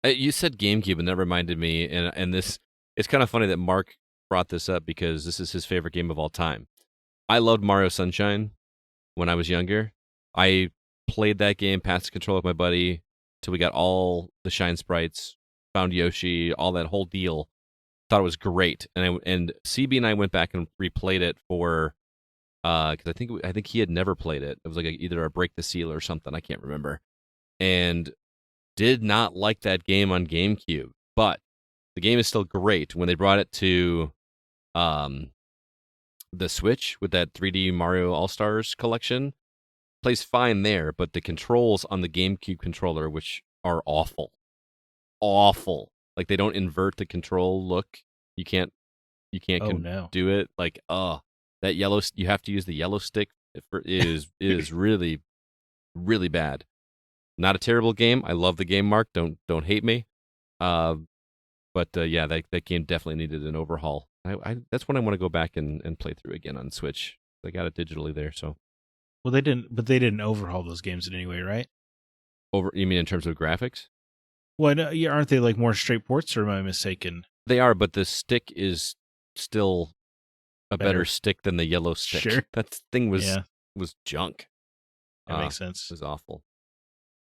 You said GameCube, and that reminded me, and this, it's kind of funny that Mark brought this up because this is his favorite game of all time. I loved Mario Sunshine when I was younger. I played that game, passed the control with my buddy till we got all the Shine sprites, found Yoshi, all that whole deal. Thought it was great, and CB and I went back and replayed it for because I think he had never played it. It was like either a Break the Seal or something. I can't remember, and did not like that game on GameCube. But the game is still great. When they brought it to the Switch with that 3D Mario All-Stars collection, plays fine there, but the controls on the GameCube controller, which are awful. Like, they don't invert the control look. You can't do it. Like, that yellow, you have to use the yellow stick is really, really bad. Not a terrible game. I love the game, Mark. Don't hate me. But that game definitely needed an overhaul. That's when I want to go back and play through again on Switch. I got it digitally there, so. Well, they didn't overhaul those games in any way, right? You mean in terms of graphics? Well, aren't they like more straight ports, or am I mistaken? They are, but the stick is still a better stick than the yellow stick. Sure. That thing was junk. That makes sense. It was awful.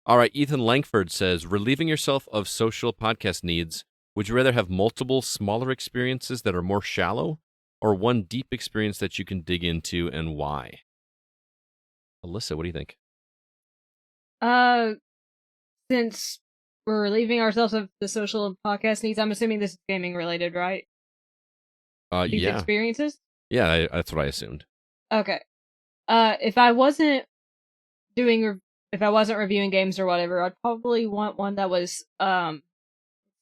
All right, Ethan Langford says, relieving yourself of social podcast needs, would you rather have multiple smaller experiences that are more shallow, or one deep experience that you can dig into, and why? Alyssa, what do you think? Since we're relieving ourselves of the social podcast needs, I'm assuming this is gaming related, right? These experiences? Yeah, that's what I assumed. Okay. If I wasn't reviewing games or whatever, I'd probably want one that was how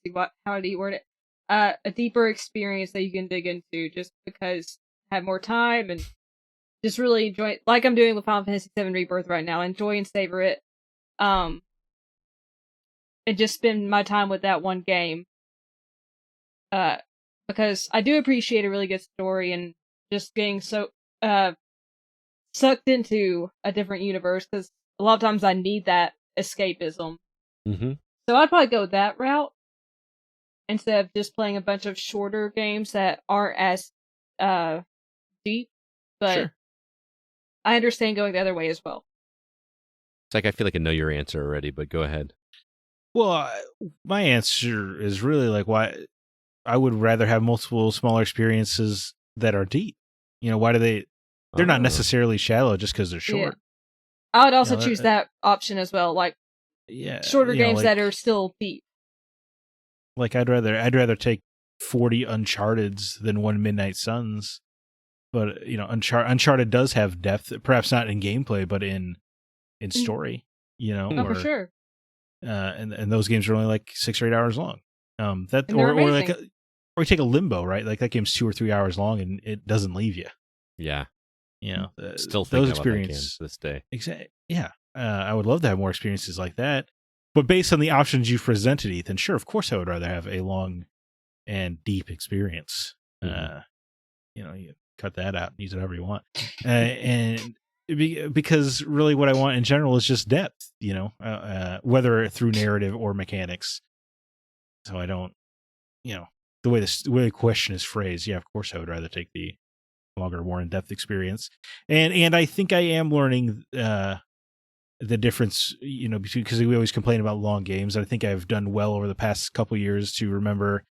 do you word it? A deeper experience that you can dig into, just because I have more time and just really enjoy it, like I'm doing with Final Fantasy VII Rebirth right now. Enjoy and savor it. And just spend my time with that one game. Because I do appreciate a really good story and just getting so sucked into a different universe, because a lot of times I need that escapism. Mm-hmm. So I'd probably go that route instead of just playing a bunch of shorter games that aren't as deep. But sure. I understand going the other way as well. It's like I feel like I know your answer already, but go ahead. Well, my answer is really like why I would rather have multiple smaller experiences that are deep. Why do they're not necessarily shallow just because they're short. Yeah. I would also choose that option as well, like shorter games that are still deep. Like I'd rather take 40 Uncharteds than one Midnight Suns. But Uncharted does have depth, perhaps not in gameplay, but in story. For sure. And those games are only like 6 or 8 hours long. Or you take a Limbo, right? Like that game's 2 or 3 hours long, and it doesn't leave you. Yeah. Still those experiences about that game to this day. Exactly. Yeah. I would love to have more experiences like that. But based on the options you've presented, Ethan, sure, of course I would rather have a long and deep experience. Mm-hmm. You cut that out and use it however you want. Because really what I want in general is just depth, whether through narrative or mechanics. So I don't, the way the question is phrased, of course I would rather take the longer, more in-depth experience. And I think I am learning the difference, because we always complain about long games. I think I've done well over the past couple years to remember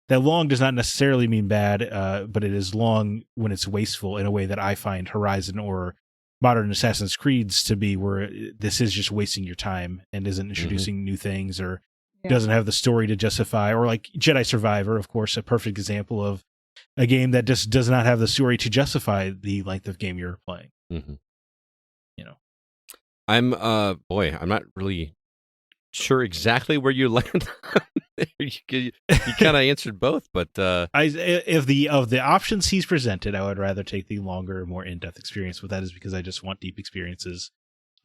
that long does not necessarily mean bad, but it is long when it's wasteful in a way that I find Horizon or modern Assassin's Creeds to be, where this is just wasting your time and isn't introducing new things or doesn't have the story to justify, or like Jedi Survivor, of course, a perfect example of a game that just does not have the story to justify the length of game you're playing. Mm-hmm. You know, I'm not really sure exactly where you land. you kind of answered both, but if the options he's presented, I would rather take the longer, more in-depth experience. But that is because I just want deep experiences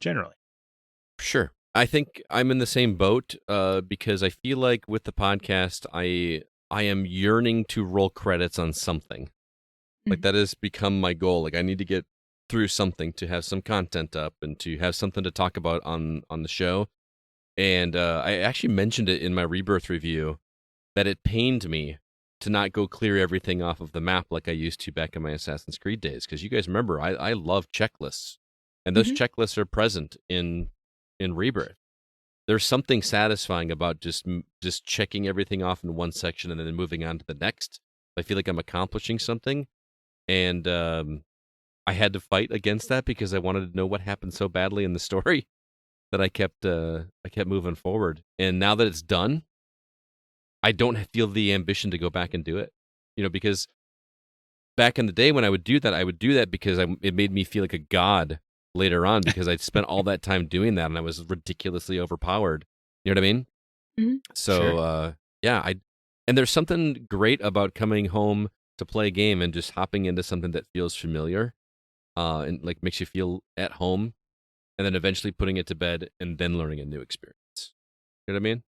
generally. Sure. I think I'm in the same boat because I feel like with the podcast, I am yearning to roll credits on something. Like that has become my goal. Like I need to get through something to have some content up and to have something to talk about on the show. And I actually mentioned it in my Rebirth review that it pained me to not go clear everything off of the map like I used to back in my Assassin's Creed days. Because you guys remember, I love checklists. And those checklists are present in Rebirth. There's something satisfying about just checking everything off in one section and then moving on to the next. I feel like I'm accomplishing something. And I had to fight against that because I wanted to know what happened so badly in the story. That I kept moving forward, and now that it's done, I don't feel the ambition to go back and do it. You know, because back in the day when I would do that because it made me feel like a god later on because I'd spent all that time doing that and I was ridiculously overpowered. You know what I mean? Mm-hmm. So Sure. And there's something great about coming home to play a game and just hopping into something that feels familiar, and like makes you feel at home. And then eventually putting it to bed and then learning a new experience. You know what I mean?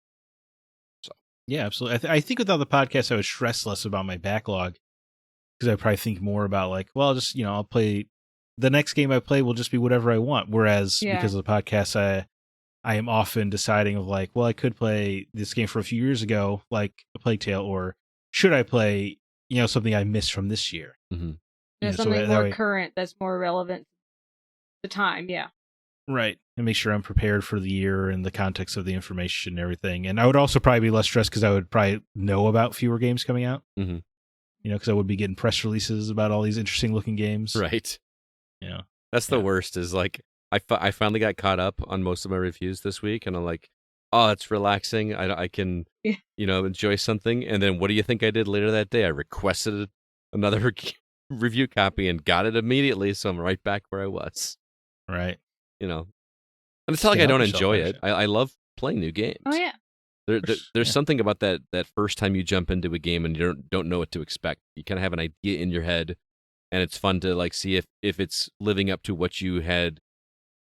So Yeah, absolutely. I think without the podcast, I would stress less about my backlog because I probably think more about like, well, just I'll play the next game I play will just be whatever I want. Whereas because of the podcast, I am often deciding of like, well, I could play this game from a few years ago, like A Plague Tale, or should I play something I missed from this year? Mm-hmm. Something more current that's more relevant to the time. Yeah. Right. And make sure I'm prepared for the year and the context of the information and everything. And I would also probably be less stressed because I would probably know about fewer games coming out. Mm-hmm. Because I would be getting press releases about all these interesting looking games. Right. That's the worst is like, I finally got caught up on most of my reviews this week and I'm like, oh, it's relaxing. I can, enjoy something. And then what do you think I did later that day? I requested another review copy and got it immediately. So I'm right back where I was. Right. And it's not like I don't enjoy it. I love playing new games. Oh yeah. There's something about that first time you jump into a game and you don't know what to expect. You kind of have an idea in your head, and it's fun to like see if it's living up to what you had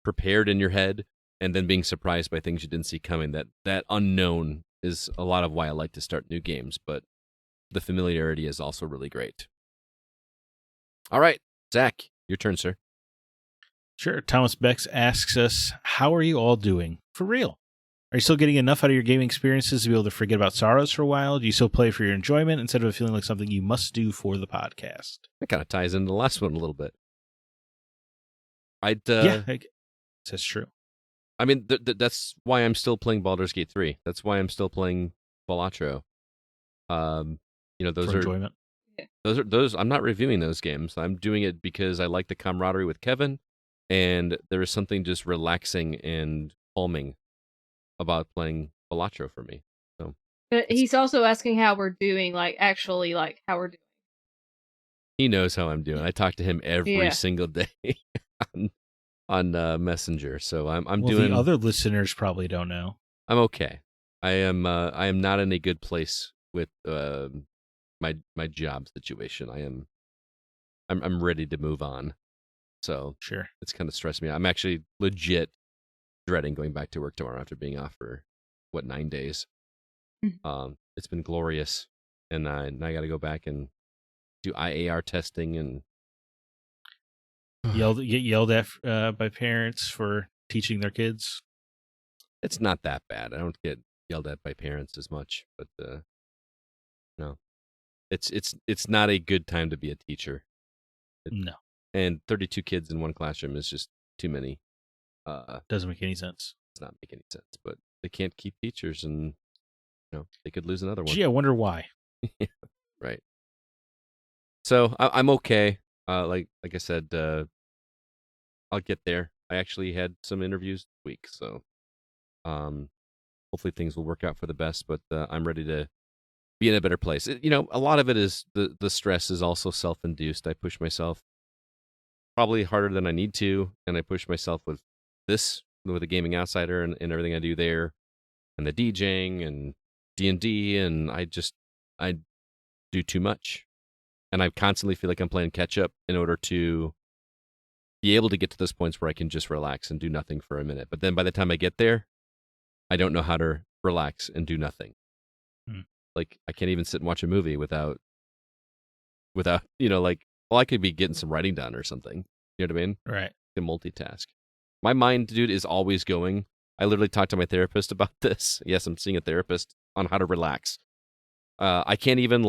prepared in your head, and then being surprised by things you didn't see coming. That unknown is a lot of why I like to start new games, but the familiarity is also really great. All right, Zach, your turn, sir. Sure. Thomas Bex asks us, how are you all doing? For real. Are you still getting enough out of your gaming experiences to be able to forget about sorrows for a while? Do you still play for your enjoyment instead of feeling like something you must do for the podcast? That kind of ties into the last one a little bit. That's true. I mean, that's why I'm still playing Baldur's Gate 3. That's why I'm still playing Balatro. Those for enjoyment. Those. I'm not reviewing those games. I'm doing it because I like the camaraderie with Kevin. And there is something just relaxing and calming about playing Balatro for me. So, but he's also asking how we're doing, like actually, like how we're doing. He knows how I'm doing. I talk to him every single day on Messenger. So I'm doing. The other listeners probably don't know. I'm okay. I am not in a good place with my job situation. I'm ready to move on. So sure, it's kind of stressed me out. I'm actually legit dreading going back to work tomorrow after being off for 9 days. It's been glorious, and now I got to go back and do IAR testing and get yelled at by parents for teaching their kids. It's not that bad. I don't get yelled at by parents as much, but no, it's not a good time to be a teacher. No. And 32 kids in one classroom is just too many. Doesn't make any sense. It's not make any sense, but they can't keep teachers, and they could lose another one. Gee, I wonder why. Right. So I'm okay. Like I said, I'll get there. I actually had some interviews this week, so hopefully things will work out for the best. But I'm ready to be in a better place. A lot of it is the stress is also self-induced. I push myself probably harder than I need to, and I push myself with the Gaming Outsider and everything I do there, and the DJing and D&D, and I do too much. And I constantly feel like I'm playing catch up in order to be able to get to those points where I can just relax and do nothing for a minute. But then by the time I get there, I don't know how to relax and do nothing. Like, I can't even sit and watch a movie without, I could be getting some writing done or something. You know what I mean? Right. To multitask. My mind, dude, is always going. I literally talked to my therapist about this. Yes, I'm seeing a therapist on how to relax. I can't even,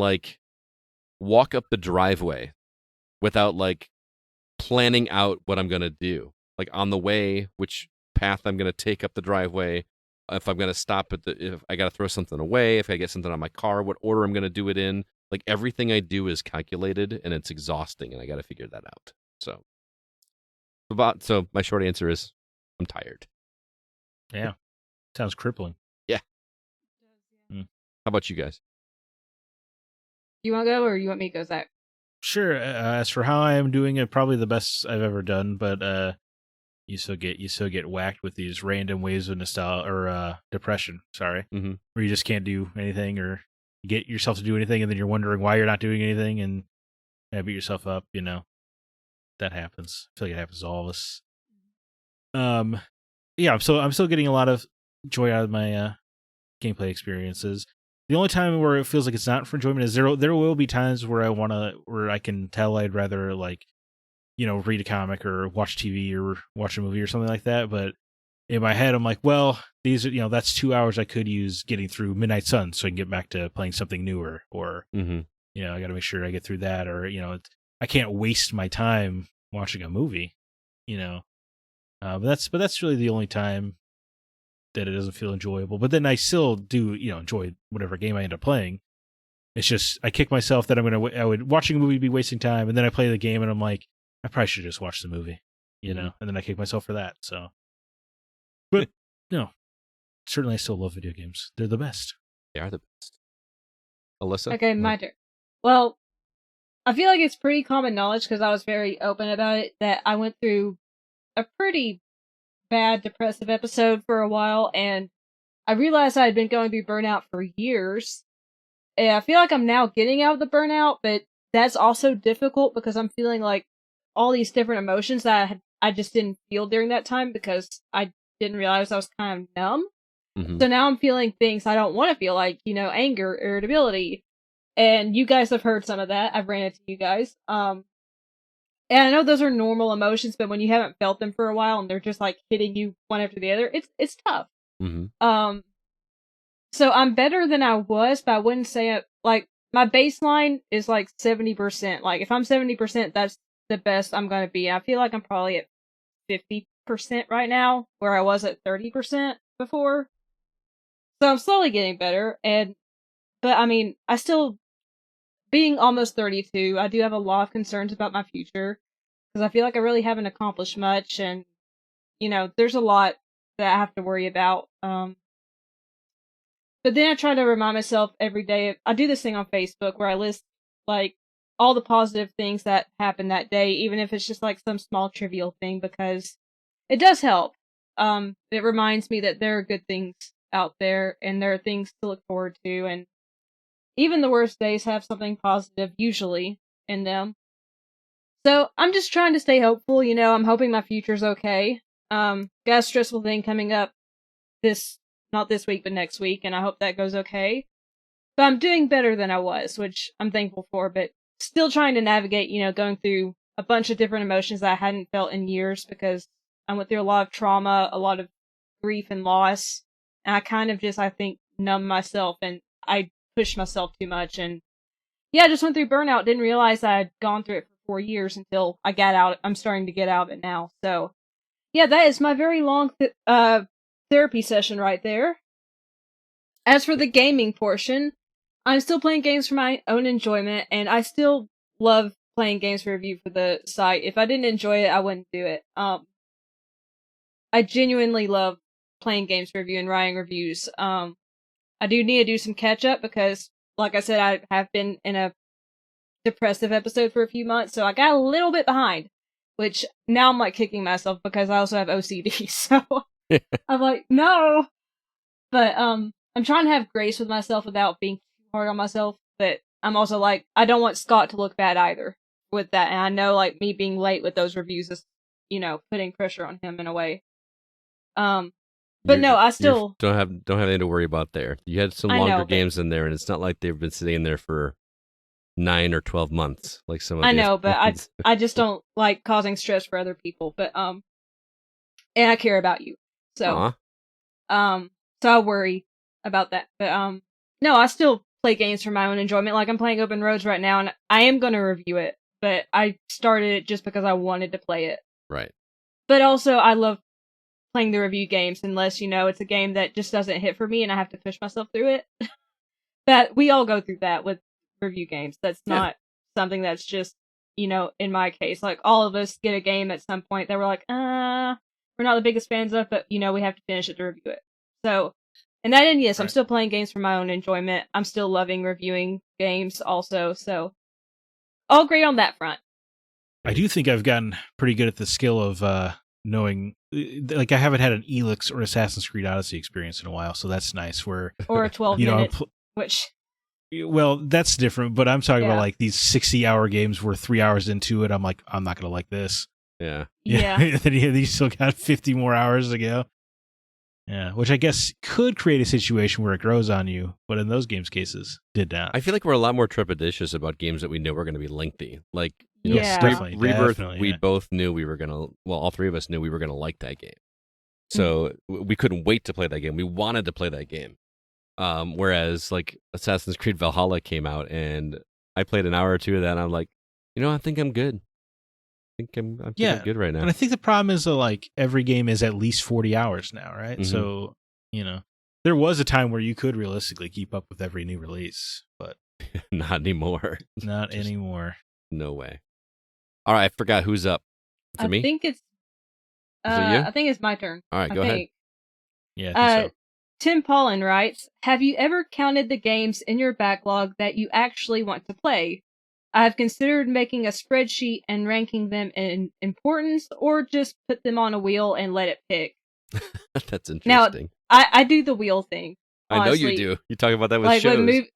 walk up the driveway without, planning out what I'm going to do. Like, on the way, which path I'm going to take up the driveway, if I'm going to stop if I got to throw something away, if I get something on my car, what order I'm going to do it in. Like, everything I do is calculated, and it's exhausting, and I got to figure that out. So my short answer is I'm tired. Yeah. Sounds crippling. Yeah. How about you guys? You want to go, or you want me to go, Zach? Sure. As for how I am doing it, probably the best I've ever done, but you still get whacked with these random waves of nostalgia or depression. Sorry, mm-hmm. Where you just can't do anything, or you get yourself to do anything, and then you're wondering why you're not doing anything, and beat yourself up. That happens. I feel like it happens to all of us. Yeah. I'm still getting a lot of joy out of my gameplay experiences. The only time where it feels like it's not for enjoyment is there will be times where I can tell I'd rather read a comic or watch TV or watch a movie or something like that. But in my head, I'm like, well, these are, that's 2 hours I could use getting through Midnight Sun so I can get back to playing something newer, or, mm-hmm. I got to make sure I get through that, or, I can't waste my time watching a movie, but that's really the only time that it doesn't feel enjoyable. But then I still do, enjoy whatever game I end up playing. It's just I kick myself that watching a movie be wasting time, and then I play the game and I'm like, I probably should just watch the movie, and then I kick myself for that. So, but certainly I still love video games. They're the best. They are the best. Alyssa? Okay, my turn. Well, I feel like it's pretty common knowledge, because I was very open about it, that I went through a pretty bad depressive episode for a while, and I realized I had been going through burnout for years. And I feel like I'm now getting out of the burnout, but that's also difficult because I'm feeling like all these different emotions that I just didn't feel during that time because I didn't realize I was kind of numb. Mm-hmm. So now I'm feeling things I don't want to feel, like, anger, irritability. And you guys have heard some of that. I've ran into you guys. And I know those are normal emotions, but when you haven't felt them for a while and they're just hitting you one after the other, it's tough. Mm-hmm. So I'm better than I was, but I wouldn't say it, my baseline is 70%. If I'm 70%, that's the best I'm going to be. I feel like I'm probably at 50% right now, where I was at 30% before. So I'm slowly getting better, but I mean, I still, being almost 32, I do have a lot of concerns about my future, because I feel like I really haven't accomplished much, and, there's a lot that I have to worry about. But then I try to remind myself every day. I do this thing on Facebook where I list, all the positive things that happened that day, even if it's just, some small trivial thing, because it does help. It reminds me that there are good things out there, and there are things to look forward to, and even the worst days have something positive, usually, in them. So, I'm just trying to stay hopeful, I'm hoping my future's okay. Got a stressful thing coming up not this week, but next week, and I hope that goes okay. But I'm doing better than I was, which I'm thankful for, but still trying to navigate, going through a bunch of different emotions that I hadn't felt in years, because I went through a lot of trauma, a lot of grief and loss, and I kind of just, I think, numb myself, and I pushed myself too much, and I just went through burnout, didn't realize I had gone through it for 4 years until I got out. I'm starting to get out of it now, so that is my very long therapy session right there. As for the gaming portion, I'm still playing games for my own enjoyment, and I still love playing games for review for the site. If I didn't enjoy it, I wouldn't do it. I genuinely love playing games for review and writing reviews. I do need to do some catch up because, like I said, I have been in a depressive episode for a few months, so I got a little bit behind, which now I'm like kicking myself because I also have OCD, so I'm like, no. But I'm trying to have grace with myself without being too hard on myself, but I'm also like, I don't want Scott to look bad either with that, and I know like me being late with those reviews is, putting pressure on him in a way. But no, I still don't have anything to worry about there. You had some longer games in there, and it's not like they've been sitting in there for 9 or 12 months, like some of I know, but I just don't like causing stress for other people. But and I care about you, so so I worry about that. But no, I still play games for my own enjoyment. Like I'm playing Open Roads right now, and I am going to review it, but I started it just because I wanted to play it. Right. But also, I love playing the review games unless, it's a game that just doesn't hit for me and I have to push myself through it. That we all go through that with review games. That's not something that's just, in my case. Like, all of us get a game at some point that we're like, we're not the biggest fans of, but, we have to finish it to review it. So, and that end, yes, I'm still playing games for my own enjoyment. I'm still loving reviewing games also, so all great on that front. I do think I've gotten pretty good at the skill of knowing, like I haven't had an Elix or Assassin's Creed Odyssey experience in a while, so that's nice. Where or a 12-minute, which... Well, that's different, but I'm talking about like these 60-hour games where 3 hours into it, I'm like, I'm not going to like this. Yeah. Then you still got 50 more hours to go. Yeah, which I guess could create a situation where it grows on you, but in those games cases, did not. I feel like we're a lot more trepidatious about games that we know are going to be lengthy. Like, definitely, Rebirth, we both knew we were going to, well, all three of us knew we were going to like that game. So we couldn't wait to play that game. We wanted to play that game. Whereas, like, Assassin's Creed Valhalla came out, and I played an hour or two of that, and I'm like, I think I'm good. I think I'm feeling good right now. And I think the problem is that, like, every game is at least 40 hours now, right? Mm-hmm. So, there was a time where you could realistically keep up with every new release, but... Not anymore. Not anymore. No way. All right, I forgot who's up. Is it me? I think it's... I think it's my turn. All right, go ahead. Yeah, I think so. Tim Paulin writes, have you ever counted the games in your backlog that you actually want to play? I have considered making a spreadsheet and ranking them in importance, or just put them on a wheel and let it pick. That's interesting. Now, I do the wheel thing. Honestly. I know you do. You talk about that with like shows. With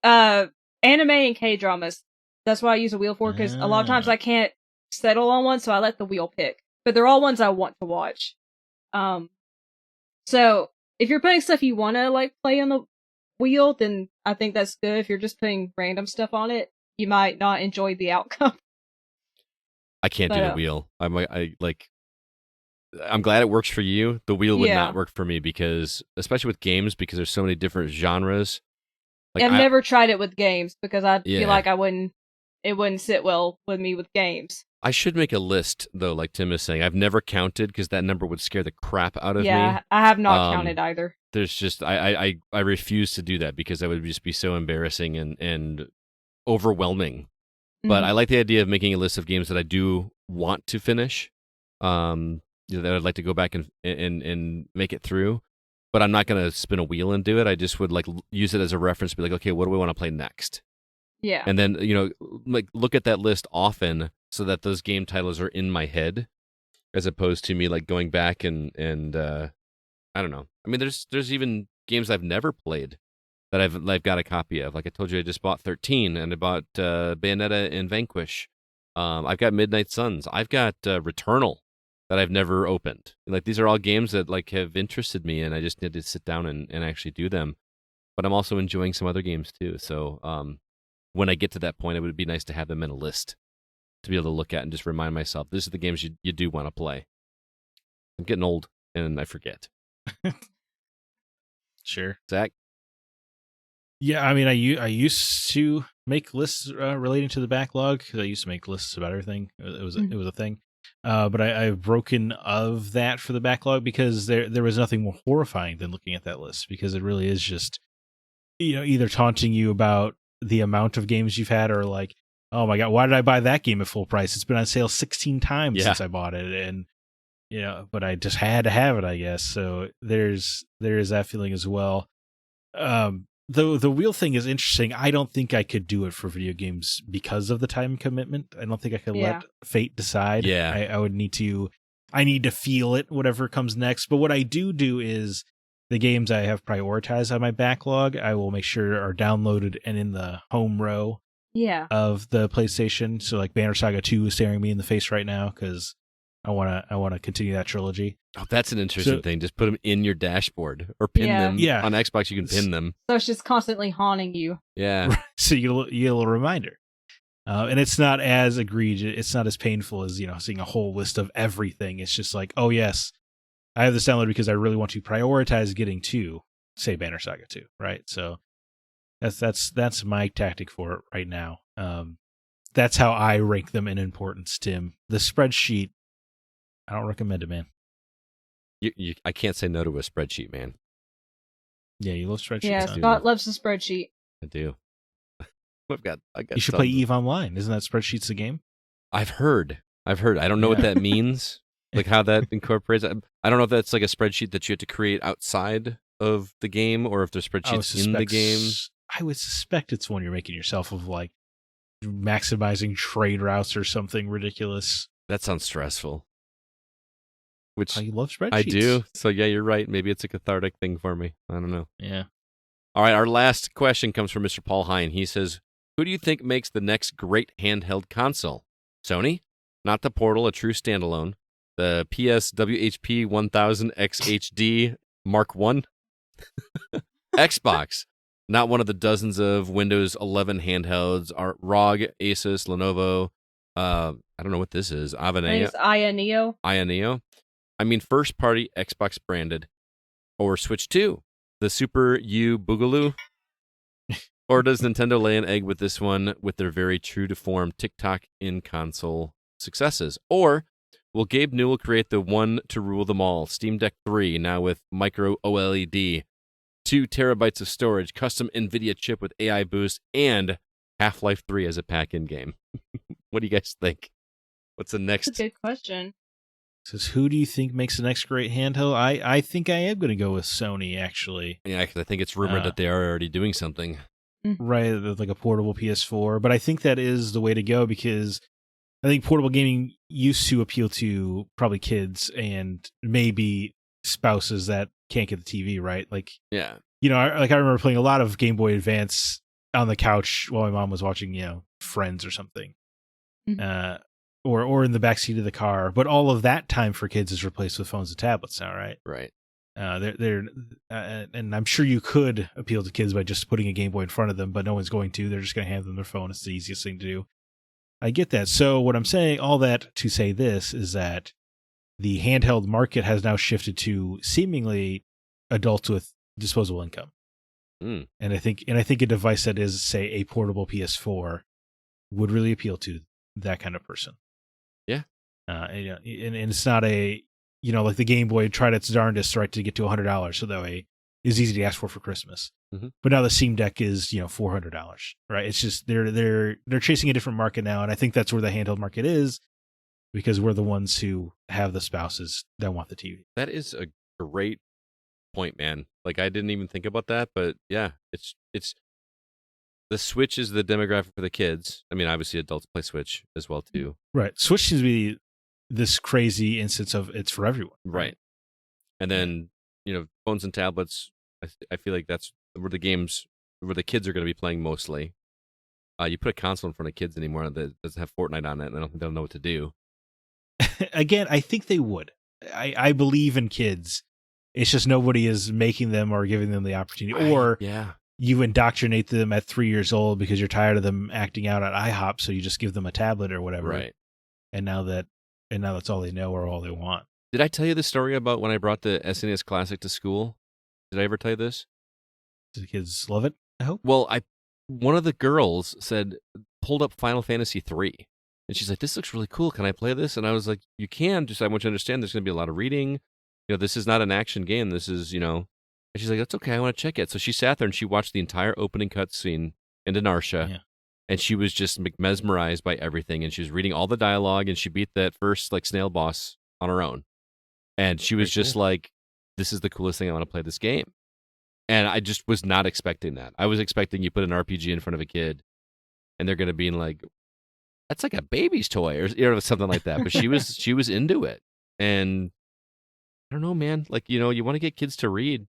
anime and K-dramas. That's what I use a wheel for, because a lot of times I can't settle on one, so I let the wheel pick. But they're all ones I want to watch. So, if you're putting stuff you want to, like, play on the wheel, then I think that's good. If you're just putting random stuff on it, you might not enjoy the outcome. I can't do the wheel. I'm glad it works for you. The wheel would not work for me, because, especially with games, because there's so many different genres. Like, I've never tried it with games, because I feel like it wouldn't sit well with me with games. I should make a list, though, like Tim is saying. I've never counted, because that number would scare the crap out of me. Yeah, I have not counted either. There's just, I refuse to do that, because that would just be so embarrassing and overwhelming. But I like the idea of making a list of games that I do want to finish, that I'd like to go back and make it through. But I'm not going to spin a wheel and do it. I just would like use it as a reference to be like, okay, what do we want to play next? Yeah. And then, like, look at that list often so that those game titles are in my head, as opposed to me like going back and I don't know. I mean, there's even games I've never played that I've got a copy of. Like I told you, I just bought 13, and I bought Bayonetta and Vanquish. I've got Midnight Suns. I've got Returnal that I've never opened. Like, these are all games that like have interested me, and I just need to sit down and actually do them. But I'm also enjoying some other games too. So when I get to that point, it would be nice to have them in a list to be able to look at and just remind myself, this is the games you do want to play. I'm getting old, and I forget. Sure. Zach? Yeah, I mean, I used to make lists relating to the backlog, because I used to make lists about everything. It was a thing. But I've broken of that for the backlog, because there was nothing more horrifying than looking at that list, because it really is just, either taunting you about the amount of games you've had, or like, oh my God, why did I buy that game at full price? It's been on sale 16 times since I bought it. And, but I just had to have it, I guess. So there is that feeling as well. the wheel thing is interesting. I don't think I could do it for video games because of the time commitment. I don't think I could let fate decide. Yeah. I would need to. I need to feel it, whatever comes next. But what I do is the games I have prioritized on my backlog, I will make sure are downloaded and in the home row of the PlayStation. So like Banner Saga 2 is staring me in the face right now because I want to continue that trilogy. Oh, that's an interesting thing. Just put them in your dashboard or pin them. Yeah. On Xbox, you can pin them. So it's just constantly haunting you. Yeah. So you get a little reminder. And it's not as egregious. It's not as painful as, seeing a whole list of everything. It's just like, oh, yes, I have this downloaded because I really want to prioritize getting to, say, Banner Saga 2, right? So that's my tactic for it right now. That's how I rank them in importance, Tim. The spreadsheet, I don't recommend it, man. I can't say no to a spreadsheet, man. Yeah, you love spreadsheets. Yeah, Scott loves the spreadsheet. I do. I got. You should play EVE Online. Isn't that spreadsheets the game? I've heard. I don't know what that means. Like how that incorporates. I don't know if that's like a spreadsheet that you have to create outside of the game, or if there's spreadsheets in the game. I would suspect it's one you're making yourself of, like maximizing trade routes or something ridiculous. That sounds stressful. Which you love spreadsheets. I do. So yeah, you're right. Maybe it's a cathartic thing for me. I don't know. Yeah. All right. Our last question comes from Mr. Paul Hine. He says, "Who do you think makes the next great handheld console? Sony, not the Portal, a true standalone. The PS WHP 1000X HD Mark I. Xbox, not one of the dozens of Windows 11 handhelds. ROG, Asus, Lenovo. I don't know what this is. It's Ioneo. Ioneo. I mean, first party Xbox branded, or Switch 2, the Super U Boogaloo, or does Nintendo lay an egg with this one with their very true to form TikTok in console successes? Or will Gabe Newell create the one to rule them all? Steam Deck 3 now with micro OLED, 2 terabytes of storage, custom NVIDIA chip with AI boost, and Half-Life 3 as a pack-in game. What do you guys think? What's the next? That's a good question. Says, who do you think makes the next great handheld? I think I am going to go with Sony, actually. Yeah, because I think it's rumored that they are already doing something. Right, like a portable PS4. But I think that is the way to go because I think portable gaming used to appeal to probably kids and maybe spouses that can't get the TV, right? Like, yeah. I remember playing a lot of Game Boy Advance on the couch while my mom was watching, Friends or something. Or in the backseat of the car. But all of that time for kids is replaced with phones and tablets now, right? Right. And I'm sure you could appeal to kids by just putting a Game Boy in front of them, but no one's going to. They're just going to hand them their phone. It's the easiest thing to do. I get that. So what I'm saying, all that to say this, is that the handheld market has now shifted to seemingly adults with disposable income. And I think a device that is, say, a portable PS4 would really appeal to that kind of person. Yeah. And it's not a, like the Game Boy tried its darndest, right, to get to $100, so that way it's easy to ask for Christmas. But now the Steam Deck is, $400, right? It's just they're chasing a different market now, and I think that's where the handheld market is, because we're the ones who have the spouses that want the TV. That is a great point, man. Like, I didn't even think about that, but yeah, it's the Switch is the demographic for the kids. I mean, obviously adults play Switch as well too. Right. Switch seems to be this crazy instance of it's for everyone. Right. And then, phones and tablets, I feel like that's where the kids are going to be playing mostly. You put a console in front of kids anymore that doesn't have Fortnite on it, and they'll know what to do. Again, I think they would. I believe in kids. It's just nobody is making them or giving them the opportunity. Or you indoctrinate them at 3 years old because you're tired of them acting out at IHOP, so you just give them a tablet or whatever. Right. And now that's all they know or all they want. Did I tell you the story about when I brought the SNES Classic to school? Did I ever tell you this? Do the kids love it, I hope? Well, one of the girls pulled up Final Fantasy 3. And she's like, "This looks really cool. Can I play this?" And I was like, "You can. Just I want you to understand there's going to be a lot of reading. This is not an action game. This is, And she's like, "That's okay. I want to check it." So she sat there and she watched the entire opening cutscene into Narsha. Yeah. And she was just mesmerized by everything. And she was reading all the dialogue. And she beat that first snail boss on her own. And she was just like, "This is the coolest thing. I want to play this game." And I just was not expecting that. I was expecting you put an RPG in front of a kid, and they're going to be like, "That's like a baby's toy," or something like that. But she was into it, and I don't know, man. Like you want to get kids to read,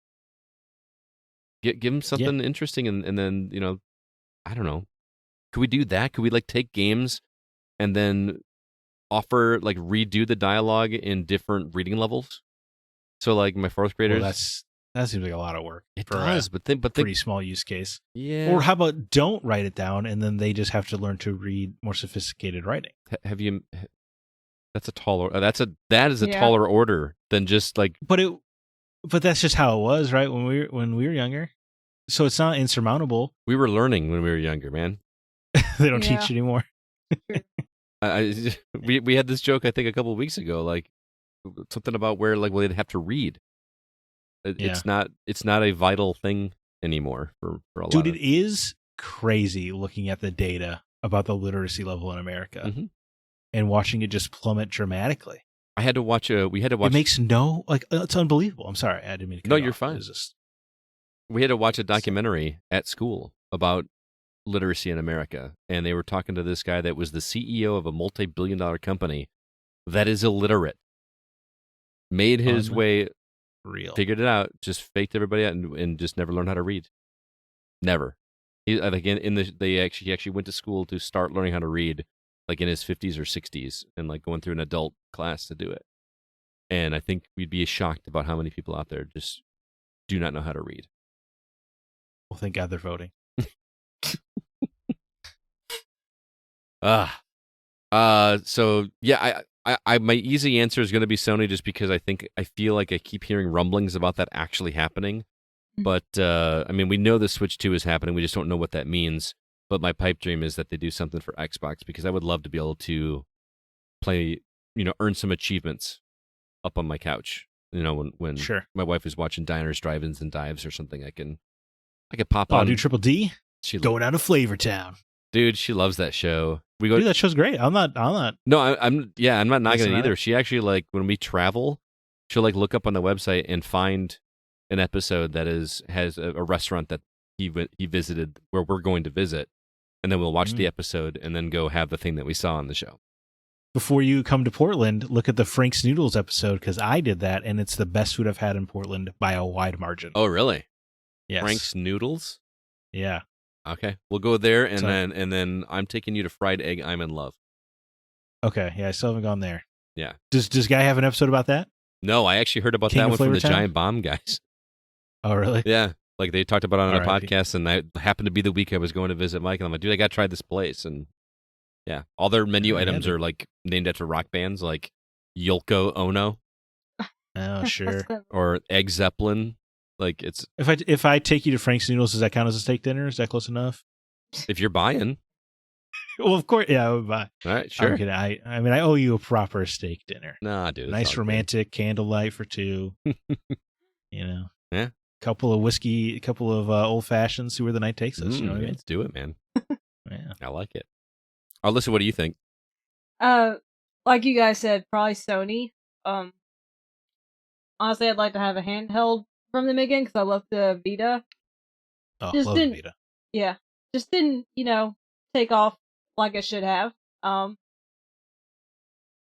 give them something interesting, and then I don't know. Could we do that? Could we like take games and then offer like redo the dialogue in different reading levels? So like my fourth graders. Well, that seems like a lot of work. It does, but pretty small use case. Yeah. Or how about don't write it down and then they just have to learn to read more sophisticated writing? Have you? That's a taller. That is a taller order than just like. But that's just how it was, right? When we were younger, so it's not insurmountable. We were learning when we were younger, man. They don't teach anymore. We had this joke I think a couple of weeks ago, like something about where like they'd have to read. It's not a vital thing anymore for a lot. Dude, it is crazy looking at the data about the literacy level in America and watching it just plummet dramatically. We had to watch. It makes it's unbelievable. I'm sorry, I didn't mean to cut No, you you're off. fine. We had to watch a documentary at school about literacy in America, and they were talking to this guy that was the CEO of a multi-billion-dollar company that is illiterate. Made his way. Real. Figured it out, just faked everybody out, and just never learned how to read. Never. He, I think he actually went to school to start learning how to read, like in his 50s or 60s, and like going through an adult class to do it. And I think we'd be shocked about how many people out there just do not know how to read. Well, thank God they're voting. So yeah, I my easy answer is going to be Sony, just because I feel like I keep hearing rumblings about that actually happening. But I mean, we know the Switch 2 is happening. We just don't know what that means. But my pipe dream is that they do something for Xbox, because I would love to be able to play, earn some achievements up on my couch. When my wife is watching Diners, Drive-Ins, and Dives or something, I could pop on. Do Triple D? Going down to Flavor Town. Dude, she loves that show. Dude, that show's great. I'm not. No, I'm not knocking it either. She actually, like, when we travel, she'll like look up on the website and find an episode that has a restaurant that he visited where we're going to visit, and then we'll watch the episode and then go have the thing that we saw on the show. Before you come to Portland, look at the Frank's Noodles episode, because I did that, and it's the best food I've had in Portland by a wide margin. Oh, really? Yes. Frank's Noodles? Yeah. Okay, we'll go there, and then I'm taking you to Fried Egg. I'm in Love. Okay, yeah, I still haven't gone there. Yeah. Does Guy have an episode about that? No, I actually heard about King that of one from Flavor the Town? Giant Bomb guys. Oh, really? Yeah, like they talked about it on a R.I.P. podcast, and I happened to be the week I was going to visit Mike, and I'm like, dude, I got to try this place, and yeah, all their menu items are like named after rock bands, like Yoko Ono. Oh, sure. Or Egg Zeppelin. Like it's if I take you to Frank's Noodles, does that count as a steak dinner? Is that close enough? If you're buying. Well, of course, yeah, I would buy. All right, sure. I mean, I owe you a proper steak dinner. Nah, dude. Nice romantic candlelight for two. Yeah. Couple of whiskey, a couple of old fashions. See where the night takes us. You know what I mean? Let's do it, man. Yeah, I like it. Alyssa, what do you think? Like you guys said, probably Sony. Honestly, I'd like to have a handheld from them again, because I love the Vita. Oh, Just love the Vita. Yeah, just didn't, take off like it should have. But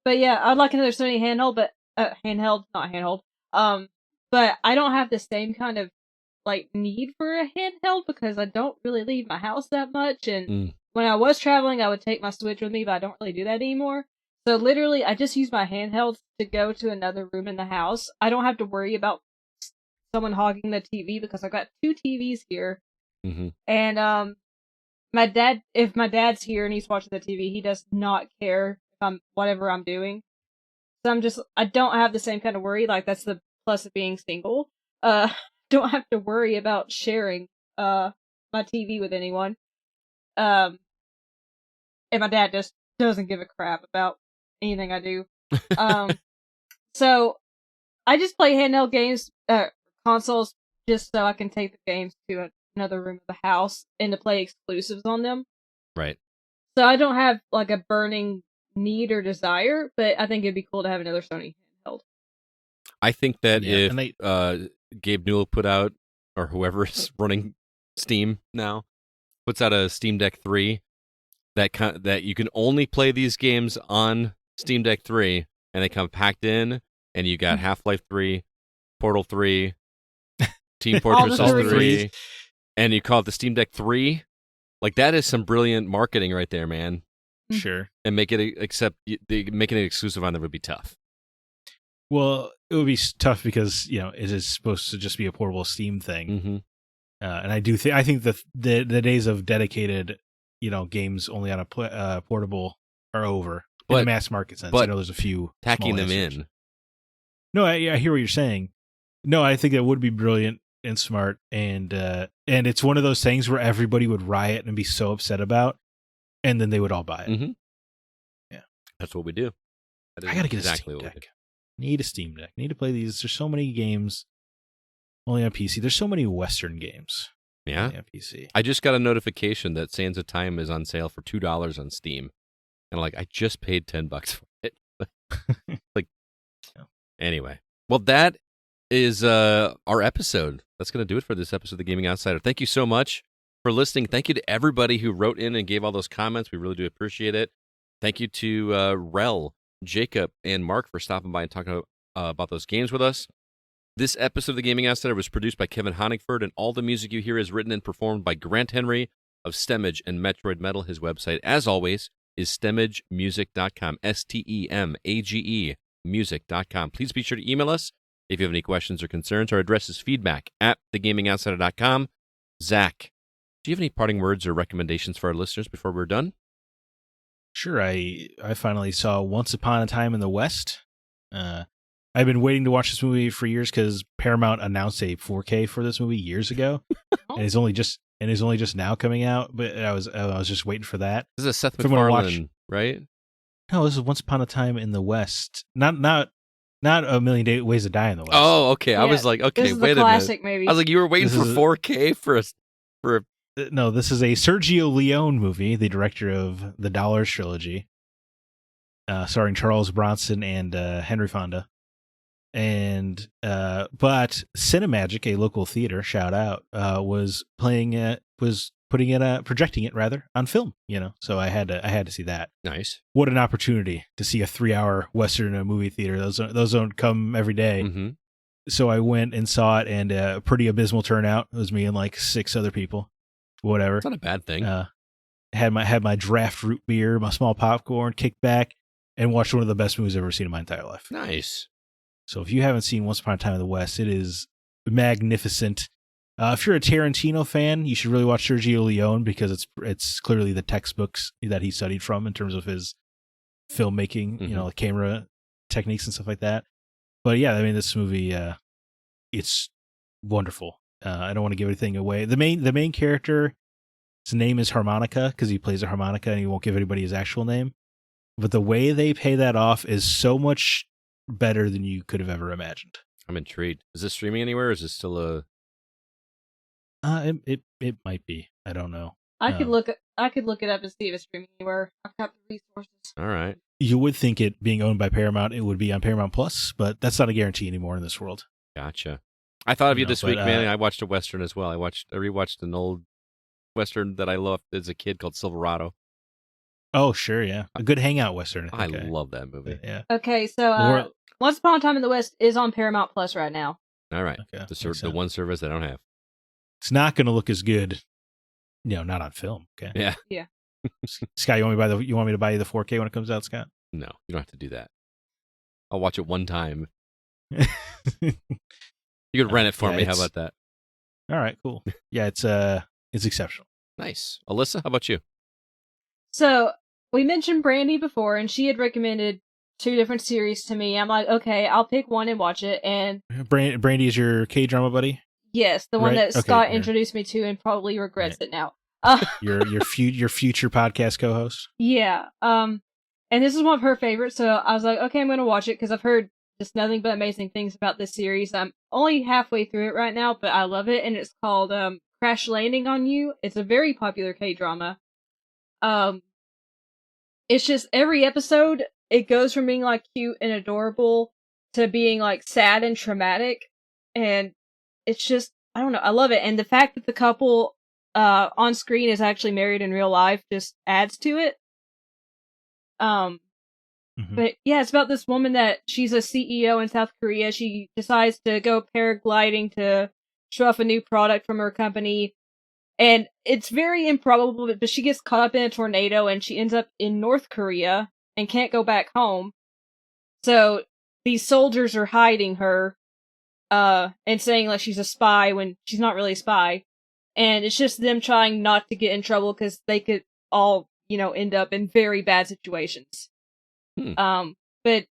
yeah, I'd like another Sony handheld, but handheld, not handheld. But I don't have the same kind of like need for a handheld, because I don't really leave my house that much, and when I was traveling, I would take my Switch with me, but I don't really do that anymore. So literally, I just use my handheld to go to another room in the house. I don't have to worry about someone hogging the TV, because I've got 2 TVs here. And if my dad's here and he's watching the TV, he does not care if whatever I'm doing. So I don't have the same kind of worry. Like, that's the plus of being single. Don't have to worry about sharing my TV with anyone. And my dad just doesn't give a crap about anything I do. So I just play handheld games, consoles, just so I can take the games to another room of the house and to play exclusives on them. Right. So I don't have like a burning need or desire, but I think it'd be cool to have another Sony handheld. I think that if Gabe Newell put out or whoever's running Steam now puts out a Steam Deck 3 that you can only play these games on Steam Deck 3, and they come packed in, and you got Half-Life 3, Portal 3, Team Fortress 3, and you call it the Steam Deck 3. Like, that is some brilliant marketing right there, man. Sure. And making it exclusive on them would be tough. Well, it would be tough because, it is supposed to just be a portable Steam thing. Mm-hmm. And I think the days of dedicated, games only on a portable are over in the mass market sense. But there's a few tacking them answers. in. No, I hear what you're saying. No, I think that would be brilliant and smart, and it's one of those things where everybody would riot and be so upset about, and then they would all buy it. Mm-hmm. Yeah, that's what we do. I gotta get a Steam Deck. Need a Steam Deck. Need to play these. There's so many games only on PC. There's so many Western games. Yeah, only on PC. I just got a notification that Sands of Time is on sale for $2 on Steam, and I just paid $10 for it. Anyway, well, that is our episode. That's going to do it for this episode of The Gaming Outsider. Thank you so much for listening. Thank you to everybody who wrote in and gave all those comments. We really do appreciate it. Thank you to Relle, Jacob, and Marc for stopping by and talking about those games with us. This episode of The Gaming Outsider was produced by Kevin Honigford, and all the music you hear is written and performed by Grant Henry of Stemage and Metroid Metal. His website, as always, is stemagemusic.com, STEMAGE music.com. Please be sure to email us if you have any questions or concerns. Our address is feedback@thegamingoutsider.com. Zack, do you have any parting words or recommendations for our listeners before we're done? Sure. I finally saw Once Upon a Time in the West. I've been waiting to watch this movie for years because Paramount announced a 4K for this movie years ago, and it's only just now coming out. But I was just waiting for that. This is a Seth MacFarlane, right? No, this is Once Upon a Time in the West. Not A Million Ways to Die in the West. Oh, okay. Yeah, I was like, okay, this is wait the a classic minute. movie. I was like, you were waiting for 4K for a. No, this is a Sergio Leone movie, the director of the Dollars trilogy, starring Charles Bronson and Henry Fonda. And but Cinemagic, a local theater, shout out, was projecting it on film. So I had to see that. Nice. What an opportunity to see a 3-hour Western in a movie theater. Those don't come every day. Mm-hmm. So I went and saw it, and a pretty abysmal turnout. It was me and 6 other people. Whatever. It's not a bad thing. Had my draft root beer, my small popcorn, kicked back, and watched one of the best movies I've ever seen in my entire life. Nice. So if you haven't seen Once Upon a Time in the West, it is magnificent. If you're a Tarantino fan, you should really watch Sergio Leone because it's clearly the textbooks that he studied from in terms of his filmmaking, Mm-hmm. Camera techniques and stuff like that. But yeah, I mean, this movie, it's wonderful. I don't want to give anything away. The main character, his name is Harmonica because he plays a harmonica, and he won't give anybody his actual name. But the way they pay that off is so much better than you could have ever imagined. I'm intrigued. Is this streaming anywhere? Or is this still a? It might be. I don't know. I could look it up and see if it's streaming anywhere. I've got the resources. All right. You would think it being owned by Paramount, it would be on Paramount Plus, but that's not a guarantee anymore in this world. Gotcha. I thought of you this week, man. but, I watched a Western as well. I rewatched an old Western that I loved as a kid called Silverado. Oh, sure, yeah. A good hangout Western. I love that movie. Yeah. Okay, so Once Upon a Time in the West is on Paramount Plus right now. All right. Okay. The one service I don't have. It's not going to look as good, not on film. Okay. Yeah. Yeah. Scott, you want me to buy you the 4K when it comes out, Scott? No, you don't have to do that. I'll watch it one time. You could rent it for me. How about that? All right, cool. Yeah, it's exceptional. Nice. Alyssa, how about you? So we mentioned Brandy before, and she had recommended 2 different series to me. I'm like, okay, I'll pick one and watch it. And Brandy is your K-drama buddy? Yes, the one right? that Scott introduced me to and probably regrets it now. Your future podcast co-host? Yeah. And this is one of her favorites, so I was like, okay, I'm going to watch it because I've heard just nothing but amazing things about this series. I'm only halfway through it right now, but I love it, and it's called Crash Landing on You. It's a very popular K-drama. It's just every episode, it goes from being cute and adorable to being sad and traumatic, and it's just I don't know. I love it. And the fact that the couple on screen is actually married in real life just adds to it. But yeah, it's about this woman that she's a CEO in South Korea. She decides to go paragliding to show off a new product from her company. And it's very improbable, but she gets caught up in a tornado and she ends up in North Korea and can't go back home. So these soldiers are hiding her, and saying like she's a spy when she's not really a spy. And it's just them trying not to get in trouble because they could all, end up in very bad situations. But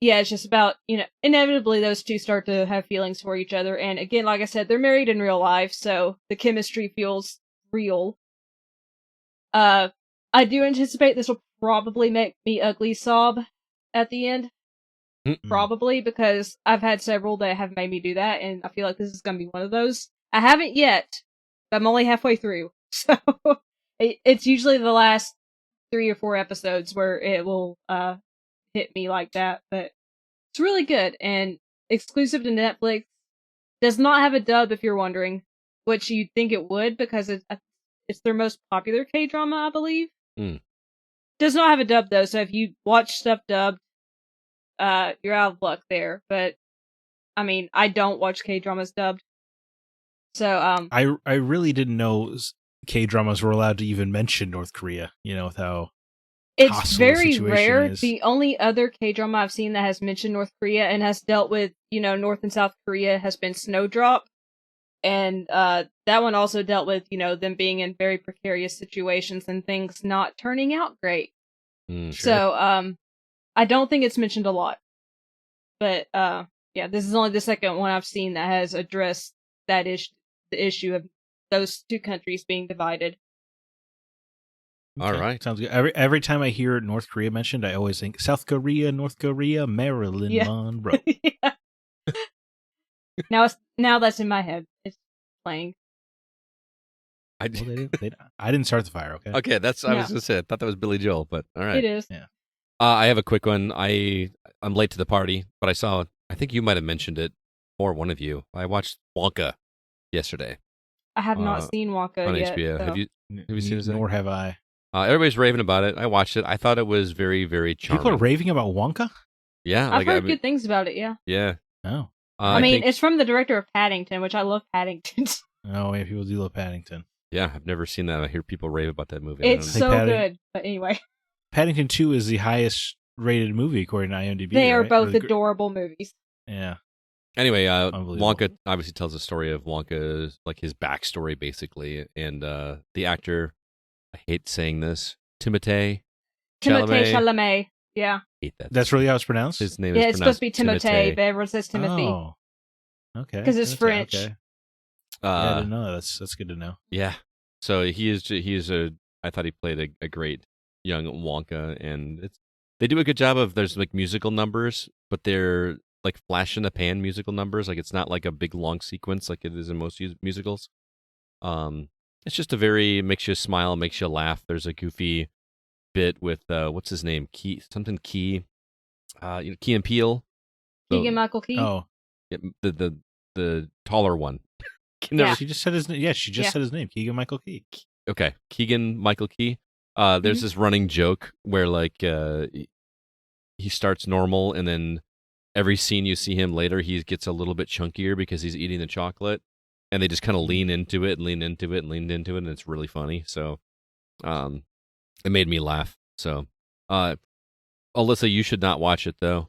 yeah, it's just about, inevitably those two start to have feelings for each other. And again, like I said, they're married in real life, so the chemistry feels real. I do anticipate this will probably make me ugly sob at the end. Probably, because I've had several that have made me do that, and I feel like this is going to be one of those. I haven't yet, but I'm only halfway through. So it's usually the last 3 or 4 episodes where it will hit me like that, but it's really good and exclusive to Netflix. Does not have a dub, if you're wondering, which you'd think it would because it's their most popular K-drama, I believe. Does not have a dub though, so if you watch stuff dubbed, you're out of luck there. But I mean, I don't watch K-dramas dubbed, so I really didn't know K-dramas were allowed to even mention North Korea. With how it's very rare. Is. The only other K-drama I've seen that has mentioned North Korea and has dealt with, North and South Korea has been Snowdrop. And that one also dealt with, them being in very precarious situations and things not turning out great. Sure. So, I don't think it's mentioned a lot. But, yeah, this is only the second one I've seen that has addressed that the issue of those two countries being divided. Okay. All right. Sounds good. Every time I hear North Korea mentioned, I always think South Korea, North Korea, Marilyn Monroe. Yeah. Now that's in my head. It's playing. I didn't start the fire. Okay. Okay, I was gonna say I thought that was Billy Joel, but all right. It is. Yeah. I have a quick one. I'm late to the party, but I think you might have mentioned it, or one of you. I watched Wonka yesterday. I have not seen Wonka on yet. HBO. So. Have you seen it? Nor have I. Everybody's raving about it. I watched it. I thought it was very, very charming. People are raving about Wonka? Yeah. I've heard good things about it, yeah. Yeah. Oh. I mean, it's from the director of Paddington, which I love Paddington. Oh, yeah, people do love Paddington. Yeah, I've never seen that. I hear people rave about that movie. It's so good, but anyway. Paddington 2 is the highest rated movie according to IMDb. They are both adorable movies. Yeah. Anyway, Wonka obviously tells the story of Wonka's, like his backstory, basically. And the actor, I hate saying this, Timothée Chalamet. Yeah. I hate that. That's really how it's pronounced? His name is it's supposed to be Timothée, but everyone says Timothy. Oh. Okay. Because it's French. Okay. I didn't know that. That's good to know. Yeah. So I thought he played a great young Wonka, and they do a good job of, there's like musical numbers, but they're like flash in the pan musical numbers. Like it's not like a big long sequence like it is in most musicals. It's just makes you smile, makes you laugh. There's a goofy bit with what's his name? Key Key and Peele. Keegan-Michael Key. Oh, yeah, the taller one. No, she just said his name. Yeah, she just said his name. Keegan-Michael Key. Okay, Keegan-Michael Key. There's this running joke where like he starts normal, and then every scene you see him later, he gets a little bit chunkier because he's eating the chocolate, and they just kind of lean into it, and it's really funny. So, it made me laugh. So, Alyssa, you should not watch it though.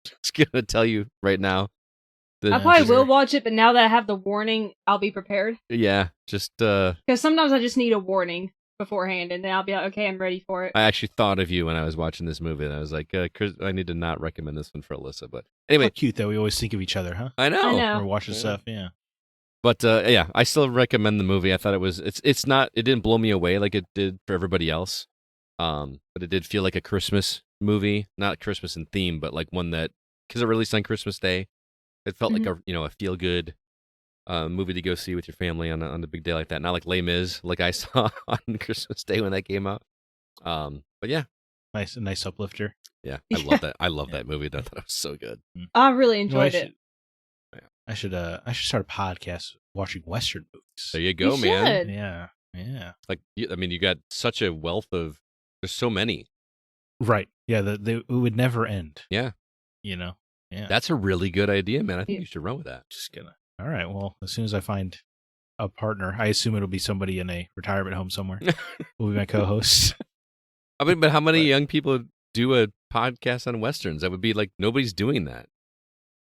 Just gonna tell you right now. I probably will watch it, but now that I have the warning, I'll be prepared. Yeah, just because sometimes I just need a warning beforehand, and then I'll be like, okay, I'm ready for it. I actually thought of you when I was watching this movie, and I was like, Chris, I need to not recommend this one for Alyssa. But anyway, how cute that we always think of each other, huh? I know. We're watching stuff, yeah. But yeah, I still recommend the movie. I thought it didn't blow me away like it did for everybody else. But it did feel like a Christmas movie, not Christmas in theme, but like one that, because it released on Christmas Day, it felt like a feel good movie to go see with your family on a big day like that. Not like Les Mis, like I saw on Christmas Day when that came out. But yeah, nice uplifter. Yeah, I love that. I love that movie. I thought it was so good. I really enjoyed it. I should start a podcast watching Western movies. There you go, You man. should. Yeah. Like, I mean, you got such a wealth of. There's so many. Right. Yeah. It would never end. Yeah. Yeah. That's a really good idea, man. I think you should run with that. Just gonna. All right. Well, as soon as I find a partner, I assume it'll be somebody in a retirement home somewhere. Will be my co-host. I mean, but how many young people do a podcast on Westerns? That would be like nobody's doing that.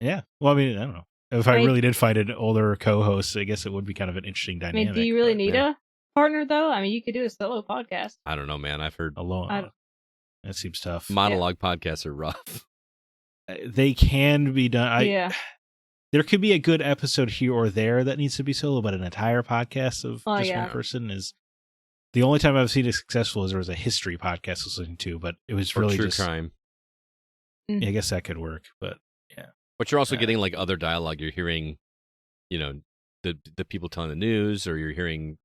Yeah. Well, I mean, I don't know. If I really did find an older co-host, I guess it would be kind of an interesting I dynamic. mean, do you really need a partner though? I mean, you could do a solo podcast. I don't know, man. I've heard alone? That seems tough. Monologue podcasts are rough. They can be done. Yeah. There could be a good episode here or there that needs to be solo, but an entire podcast of one person is the only time I've seen it successful. Is there was a history podcast I was listening to, but it was really true just crime. Yeah, I guess that could work, but yeah. But you're also getting like other dialogue. You're hearing, the people telling the news, or you're hearing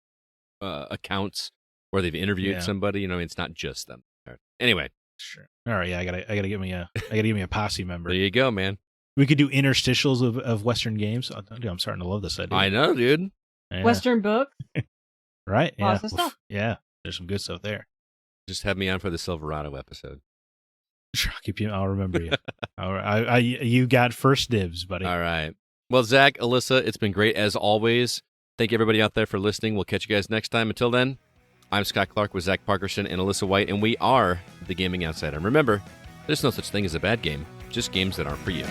accounts where they've interviewed somebody. It's not just them. Anyway, sure. All right, yeah, I gotta get me a posse member. There you go, man. We could do interstitials of Western games. I'm starting to love this idea. I know, dude. Yeah. Western book. Right? Yeah. Lots of stuff. Yeah. There's some good stuff there. Just have me on for the Silverado episode. Sure, I'll remember you. All right, you got first dibs, buddy. All right. Well, Zach, Alyssa, it's been great as always. Thank you, everybody out there, for listening. We'll catch you guys next time. Until then, I'm Scott Clark with Zach Parkerson and Alyssa White, and we are the Gaming Outsider. And remember, there's no such thing as a bad game, just games that aren't for you.